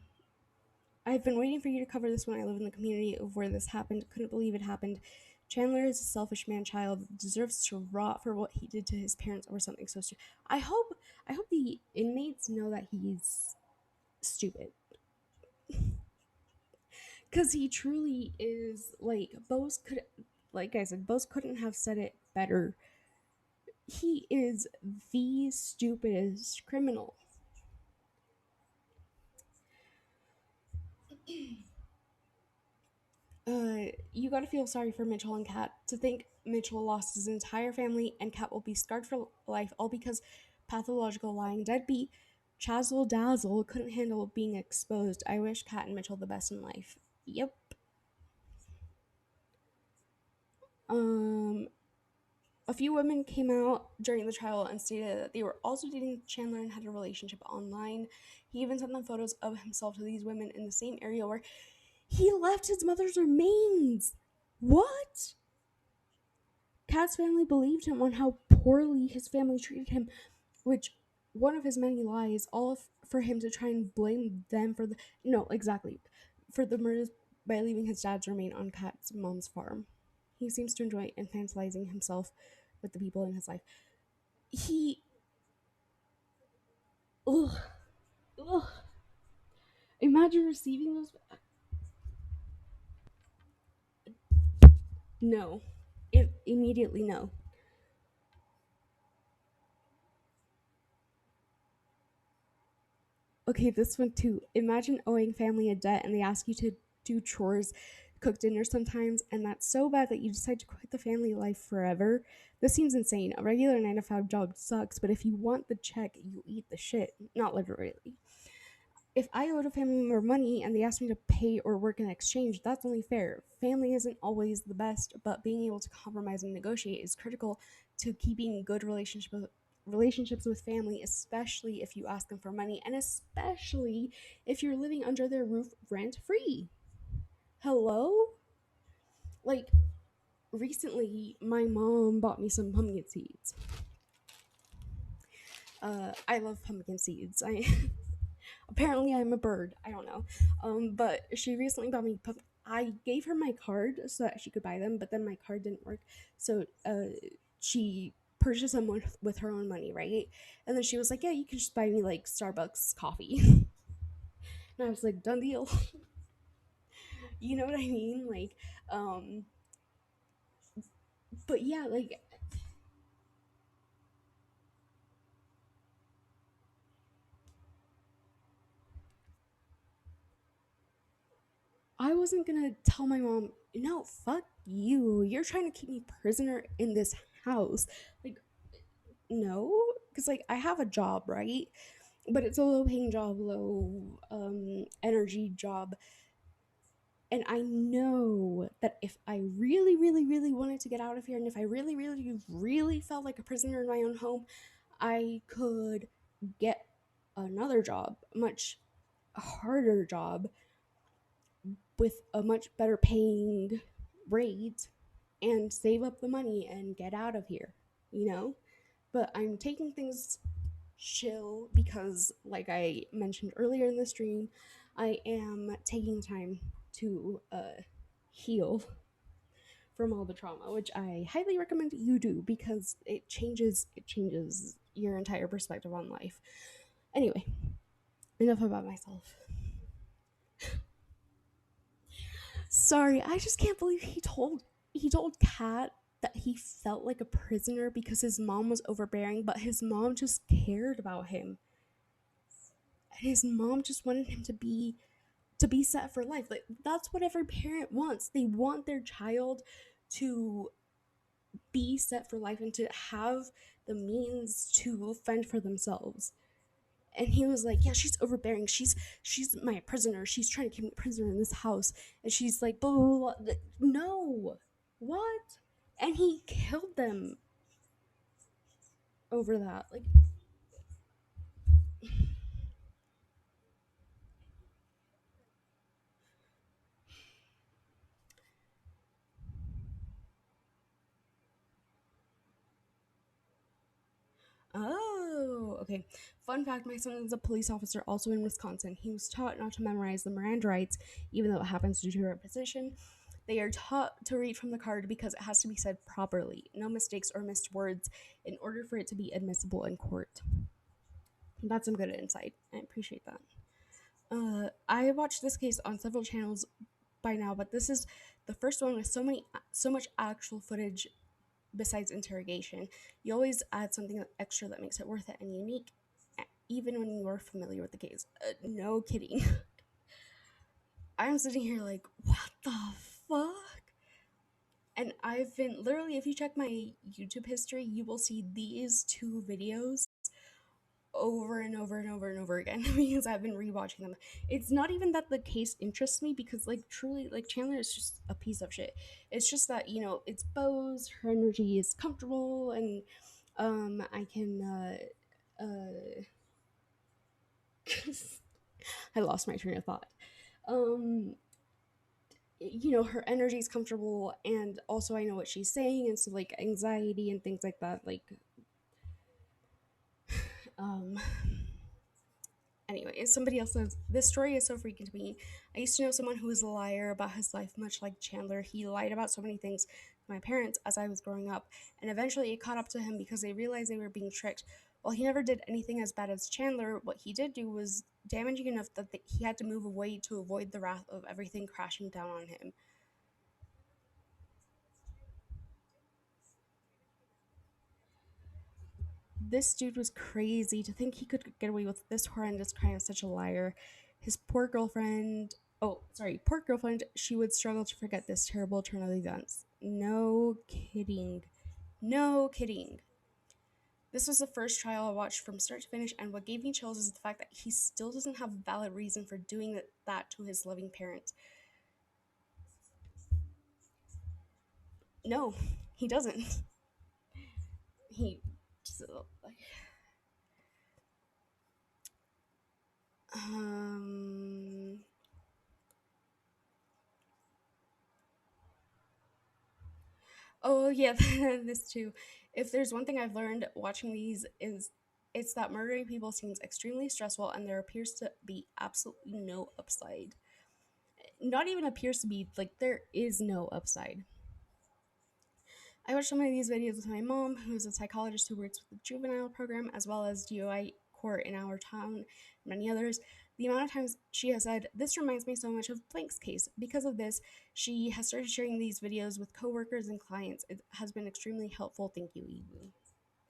been waiting for you to cover this one. I live in the community of where this happened. Couldn't believe it happened. Chandler is a selfish man-child, deserves to rot for what he did to his parents over something so stupid. I hope the inmates know that he's stupid. Because he truly is, like, like I said, Bose couldn't have said it better. He is the stupidest criminal. You gotta feel sorry for Mitchell and Kat. To think Mitchell lost his entire family and Kat will be scarred for life, all because pathological lying deadbeat chazzle dazzle couldn't handle being exposed. I wish Kat and Mitchell the best in life. Yep. A few women came out during the trial and stated that they were also dating Chandler and had a relationship online. He even sent them photos of himself to these women in the same area where he left his mother's remains. What? Kat's family believed him on how poorly his family treated him, which one of his many lies, all for him to try and blame them for the murders by leaving his dad's remain on Kat's mom's farm. He seems to enjoy infantilizing himself with the people in his life. Ugh. Imagine receiving those. No. Immediately no. Okay, this one too. Imagine owing family a debt and they ask you to do chores, cook dinner sometimes, and that's so bad that you decide to quit the family life forever. This seems insane. A regular 9 to 5 job sucks, but if you want the check, you eat the shit. Not literally. If I owed a family member money and they asked me to pay or work in exchange, that's only fair. Family isn't always the best, but being able to compromise and negotiate is critical to keeping good relationships with family, especially if you ask them for money and especially if you're living under their roof rent free. Hello? Like, recently my mom bought me some pumpkin seeds. I love pumpkin seeds. Apparently I'm a bird. I don't know. But she recently bought me I gave her my card so that she could buy them, but then my card didn't work. So she purchased them with her own money, right? And then she was like, yeah, you can just buy me like Starbucks coffee. And I was like, done deal. You know what I mean? Like, but yeah, like, I wasn't gonna tell my mom, no, fuck you. You're trying to keep me prisoner in this house. Like, no, because like I have a job, right? But it's a low paying job, low energy job. And I know that if I really, really, really wanted to get out of here, and if I really, really, really felt like a prisoner in my own home, I could get another job, a much harder job with a much better paying rate and save up the money and get out of here, you know? But I'm taking things chill because, like I mentioned earlier in the stream, I am taking time to heal from all the trauma, which I highly recommend you do because it changes your entire perspective on life. Anyway, enough about myself. Sorry, I just can't believe he told Kat that he felt like a prisoner because his mom was overbearing, but his mom just cared about him. And his mom just wanted him to be set for life. Like, that's what every parent wants. They want their child to be set for life and to have the means to fend for themselves. And he was like, yeah, she's overbearing, she's my prisoner, she's trying to keep me prisoner in this house, and she's like, blah, blah, blah. No, what? And he killed them over that. Like, Okay, fun fact, my son is a police officer also in Wisconsin. He was taught not to memorize the Miranda rights, even though it happens due to her position. They are taught to read from the card because it has to be said properly, no mistakes or missed words, in order for it to be admissible in court. That's some good insight. I appreciate that. I watched this case on several channels by now, but this is the first one with so much actual footage besides interrogation. You always add something extra that makes it worth it and unique, even when you're familiar with the case. No kidding. I'm sitting here like, what the fuck? And I've been literally, if you check my YouTube history, you will see these two videos over and over and over and over again because I've been rewatching them. It's not even that the case interests me because, like, truly, like, Chandler is just a piece of shit. It's just that, you know, it's Bose, her energy is comfortable, and I can I lost my train of thought. You know, her energy is comfortable, and also I know what she's saying, and so, like, anxiety and things like that, like, anyway, somebody else says, this story is so freaking to me. I used to know someone who was a liar about his life, much like Chandler. He lied about so many things to my parents as I was growing up, and eventually it caught up to him because they realized they were being tricked. While he never did anything as bad as Chandler, what he did do was damaging enough that he had to move away to avoid the wrath of everything crashing down on him. This dude was crazy. To think he could get away with this horrendous crime as such a liar. His poor girlfriend, she would struggle to forget this terrible turn of events. No kidding. No kidding. This was the first trial I watched from start to finish, and what gave me chills is the fact that he still doesn't have a valid reason for doing that to his loving parents. No, he doesn't. He just, Oh yeah, this too. If there's one thing I've learned watching these is it's that murdering people seems extremely stressful and there appears to be absolutely no upside. Not even appears to be, like, there is no upside. I watched some of these videos with my mom, who is a psychologist who works with the juvenile program as well as DOI court in our town and many others. The amount of times she has said, "This reminds me so much of Blank's case." Because of this, she has started sharing these videos with coworkers and clients. It has been extremely helpful. Thank you, Ibu.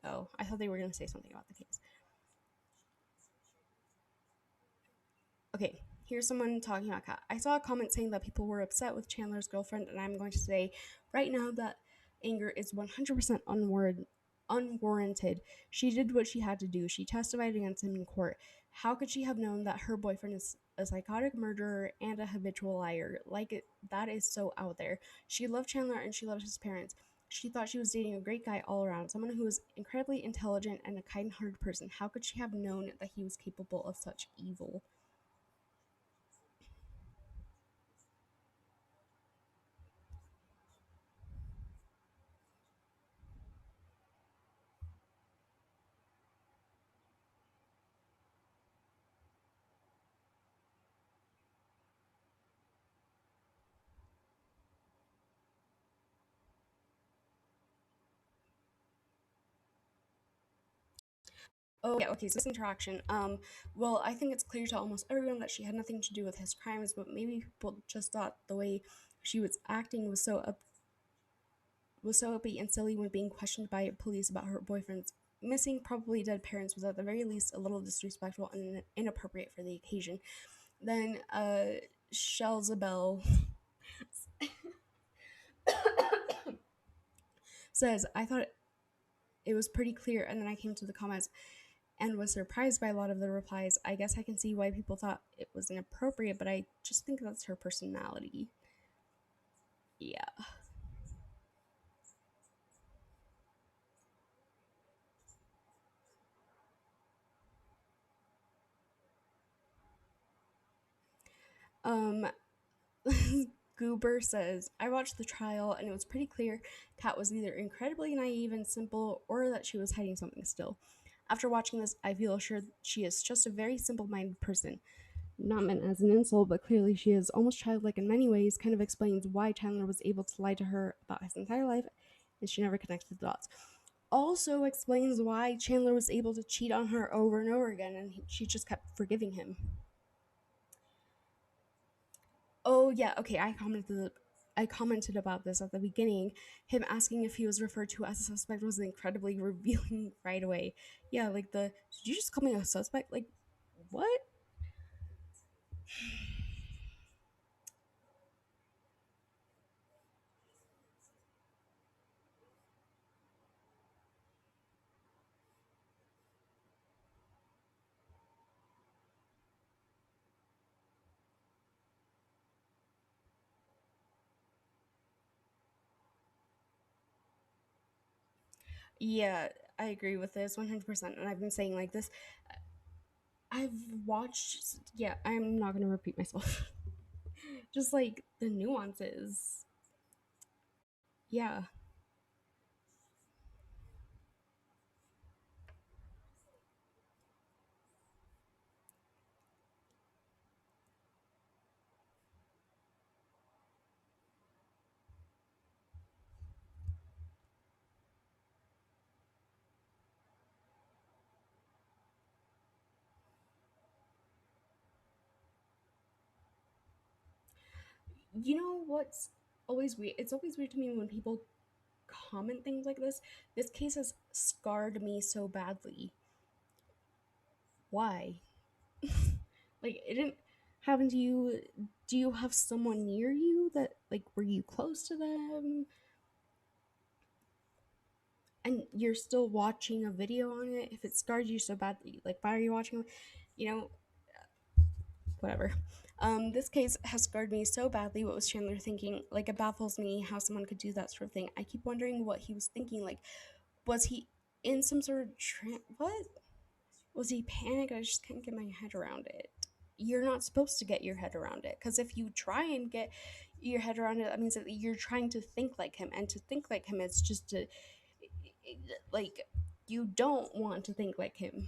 Oh, I thought they were going to say something about the case. Okay, here's someone talking about Kat. I saw a comment saying that people were upset with Chandler's girlfriend, and I'm going to say right now that anger is 100% unwarranted. She did what she had to do. She testified against him in court. How could she have known that her boyfriend is a psychotic murderer and a habitual liar? That is so out there. She loved Chandler and she loved his parents. She thought she was dating a great guy all around, someone who was incredibly intelligent and a kind-hearted person. How could she have known that he was capable of such evil? Oh, yeah, okay, so this interaction. Well, I think it's clear to almost everyone that she had nothing to do with his crimes, but maybe people just thought the way she was acting was so upbeat and silly when being questioned by police about her boyfriend's missing, probably dead parents was at the very least a little disrespectful and inappropriate for the occasion. Then, Shelzabelle says, I thought it was pretty clear, and then I came to the comments and was surprised by a lot of the replies. I guess I can see why people thought it was inappropriate, but I just think that's her personality. Yeah. Um, Goober says, I watched the trial and it was pretty clear Kat was either incredibly naive and simple or that she was hiding something still. After watching this, I feel sure she is just a very simple minded person. Not meant as an insult, but clearly she is almost childlike in many ways, kind of explains why Chandler was able to lie to her about his entire life, and she never connected the dots. Also explains why Chandler was able to cheat on her over and over again, and she just kept forgiving him. Oh yeah, okay, I commented about this at the beginning. Him asking if he was referred to as a suspect was incredibly revealing right away. Yeah, like did you just call me a suspect? Like, what? Yeah, I agree with this 100%. And I've been saying like this. I've watched, yeah, I'm not going to repeat myself. Just like the nuances. Yeah. You know what's always weird? It's always weird to me when people comment things like this. This case has scarred me so badly. Why? Like, it didn't happen to you. Do you have someone near you that, like, were you close to them? And you're still watching a video on it? If it scarred you so badly, like, why are you watching? You know, whatever. This case has scarred me so badly. What was Chandler thinking? Like, it baffles me how someone could do that sort of thing. I keep wondering what he was thinking. Like, was he in some sort of what? Was he panicked? I just can't get my head around it. You're not supposed to get your head around it, because if you try and get your head around it, that means that you're trying to think like him, and to think like him is just to, like, you don't want to think like him.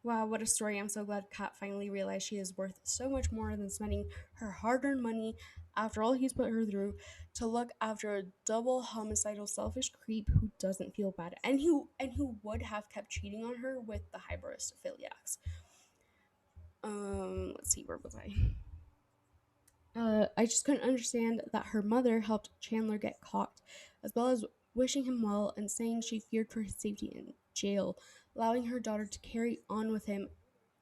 Wow, what a story. I'm so glad Kat finally realized she is worth so much more than spending her hard-earned money after all he's put her through to look after a double homicidal selfish creep who doesn't feel bad and who would have kept cheating on her with the hyperophiliacs. Let's see, where was I? I just couldn't understand that her mother helped Chandler get caught, as well as wishing him well and saying she feared for his safety in jail, allowing her daughter to carry on with him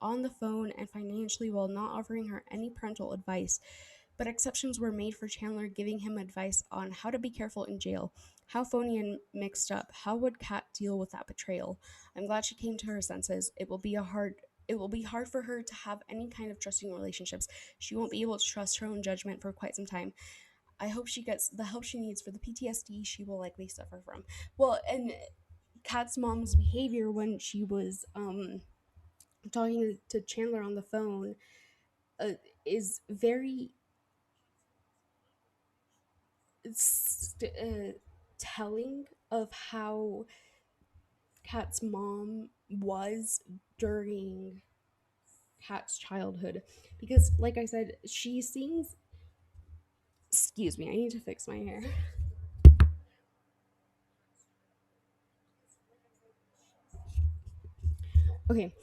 on the phone and financially while not offering her any parental advice. But exceptions were made for Chandler, giving him advice on how to be careful in jail. How phony and mixed up. How would Kat deal with that betrayal? I'm glad she came to her senses. It will be hard for her to have any kind of trusting relationships. She won't be able to trust her own judgment for quite some time. I hope she gets the help she needs for the PTSD she will likely suffer from. Well, and Kat's mom's behavior when she was talking to Chandler on the phone uh, is very telling of how Kat's mom was during Kat's childhood. Because, like I said, she seems. Excuse me, I need to fix my hair. Okay,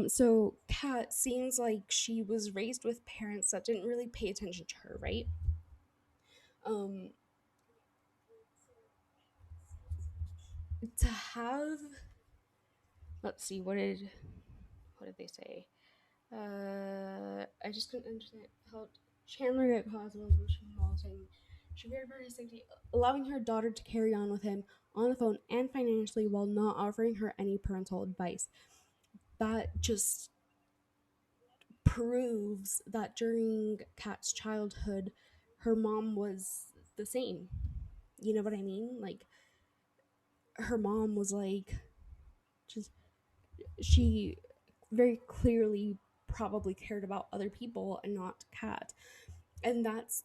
so Kat seems like she was raised with parents that didn't really pay attention to her, right? Um, to have, let's see, what did they say? I just couldn't understand how Chandler got caught while saying she feared for his safety, allowing her daughter to carry on with him on the phone and financially while not offering her any parental advice. That just proves that during Kat's childhood, her mom was the same. You know what I mean? Like, her mom was like, just, she very clearly probably cared about other people and not Kat. And that's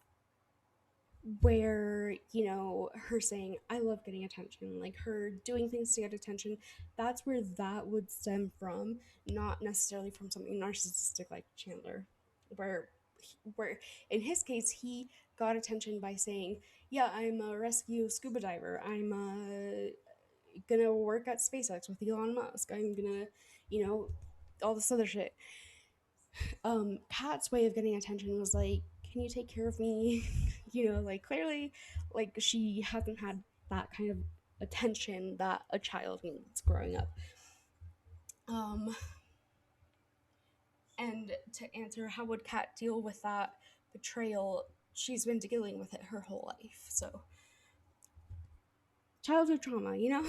where, you know, her saying, I love getting attention, like her doing things to get attention, that's where that would stem from, not necessarily from something narcissistic like Chandler, where, where in his case, he got attention by saying, yeah, I'm a rescue scuba diver. I'm gonna work at SpaceX with Elon Musk. I'm gonna, you know, all this other shit. Kat's way of getting attention was like, can you take care of me? You know, like clearly, like she hasn't had that kind of attention that a child needs growing up. Um, and to answer, how would Kat deal with that betrayal? She's been dealing with it her whole life. So, childhood trauma, you know?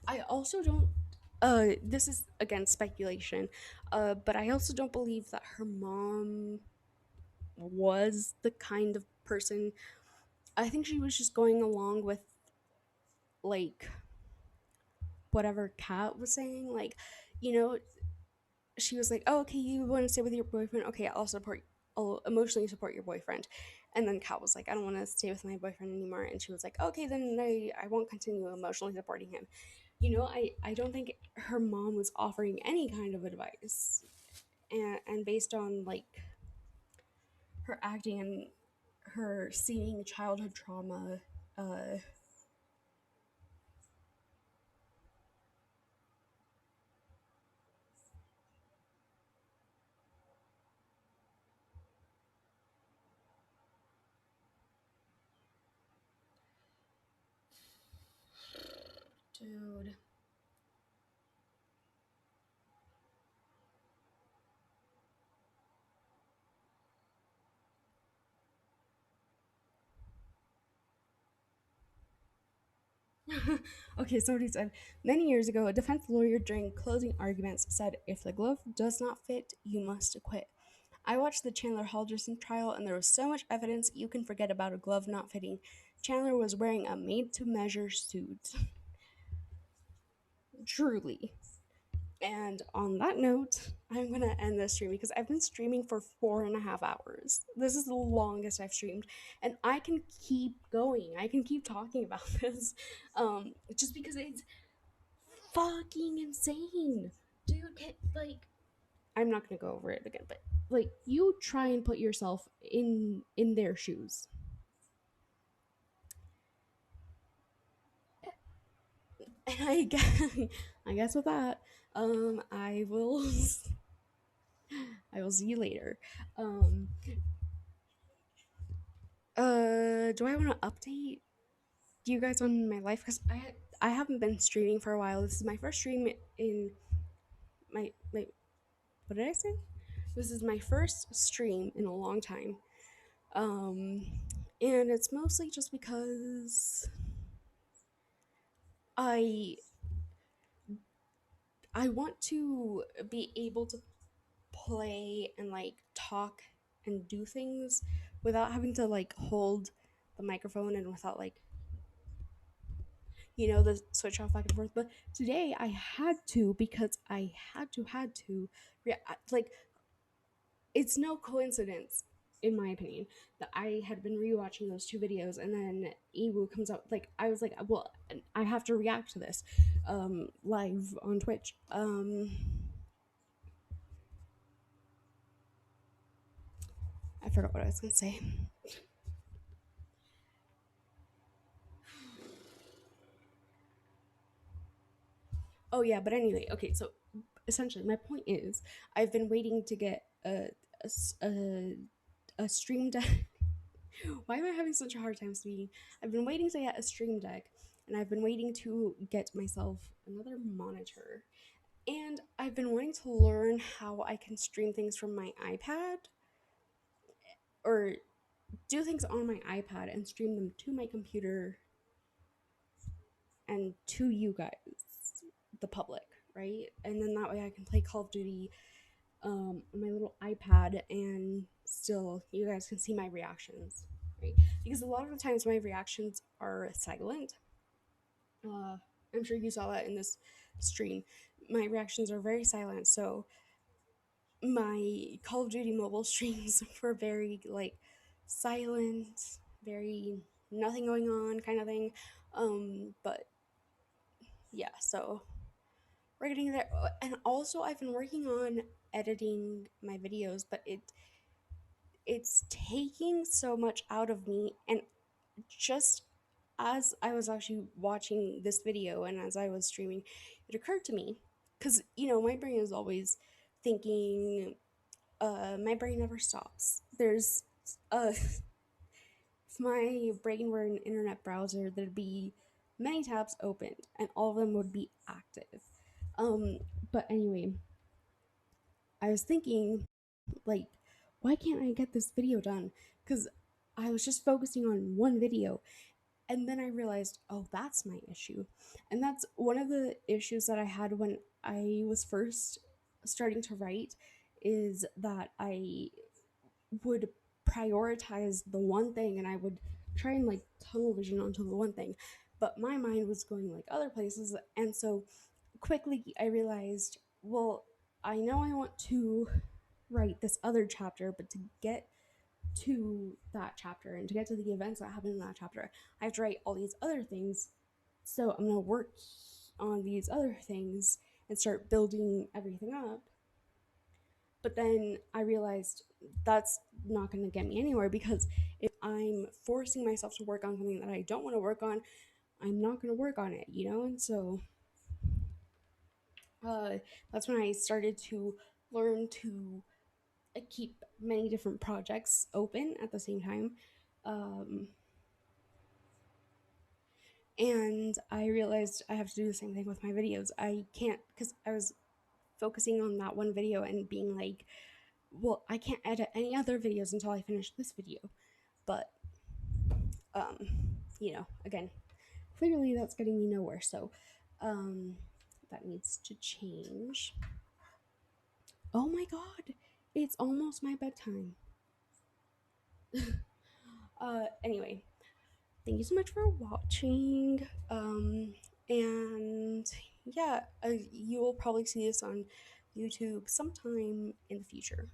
I also don't. This is again speculation, but I also don't believe that her mom was the kind of person. I think she was just going along with like whatever Kat was saying. Like, you know, she was like, "Oh, okay, you want to stay with your boyfriend? Okay, I'll support. I'll emotionally support your boyfriend." And then Kat was like, "I don't want to stay with my boyfriend anymore." And she was like, "Okay, then I won't continue emotionally supporting him." You know, I don't think her mom was offering any kind of advice, and based on like her acting and her seeing childhood trauma, uh dude. Okay, so what he said. Many years ago, a defense lawyer during closing arguments said, if the glove does not fit, you must acquit. I watched the Chandler Halderson trial, and there was so much evidence you can forget about a glove not fitting. Chandler was wearing a made to measure suit. Truly. And on that note, I'm gonna end this stream because I've been streaming for 4.5 hours. This is the longest I've streamed, and I can keep going. I can keep talking about this, just because it's fucking insane, dude. Like, I'm not gonna go over it again, but like, you try and put yourself in their shoes. And I guess with that, I will I will see you later. Um, do I want to update you guys on my life? Because I haven't been streaming for a while. This is my first stream in my what did I say? This is my first stream in a long time. Um, and it's mostly just because I I want to be able to play and like talk and do things without having to like hold the microphone and without like, you know, the switch off back and forth. But today I had to, because I had to like, it's no coincidence, in my opinion, that I had been rewatching those two videos, and then Ewu comes out. Like, I was like, well, I have to react to this live on Twitch. I forgot what I was gonna say. Oh yeah, but anyway, okay. So essentially, my point is, I've been waiting to get a stream deck. Why am I having such a hard time speaking? I've been waiting to get a stream deck, and I've been waiting to get myself another monitor. And I've been wanting to learn how I can stream things from my iPad, or do things on my iPad and stream them to my computer and to you guys, the public, right? And then that way I can play Call of Duty on my little iPad, and still you guys can see my reactions, right? Because a lot of the times my reactions are silent. I'm sure you saw that in this stream. My reactions are very silent, so my Call of Duty mobile streams were very like silent, very nothing going on kind of thing. But yeah, so we're getting there. And also I've been working on editing my videos, but it's taking so much out of me. And just as I was actually watching this video and as I was streaming, it occurred to me, because my brain is always thinking. My brain never stops. There's if my brain were an internet browser, there'd be many tabs opened and all of them would be active. But anyway, I was thinking, like, why can't I get this video done? Because I was just focusing on one video. And then I realized, oh, that's my issue. And that's one of the issues that I had when I was first starting to write, is that I would prioritize the one thing and I would try and like tunnel vision onto the one thing. But my mind was going like other places. And so quickly I realized, well, I know I want to write this other chapter, but to get to that chapter and to get to the events that happen in that chapter, I have to write all these other things. So I'm going to work on these other things and start building everything up. But then I realized that's not going to get me anywhere, because if I'm forcing myself to work on something that I don't want to work on, I'm not going to work on it, And so that's when I started to learn to keep many different projects open at the same time. And I realized I have to do the same thing with my videos. I can't, because I was focusing on that one video and being like, well, I can't edit any other videos until I finish this video. But, again, clearly that's getting me nowhere. So, that needs to change. Oh my god, it's almost my bedtime. Anyway, thank you so much for watching. And yeah, you will probably see this on YouTube sometime in the future.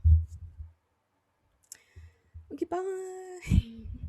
Okay, bye.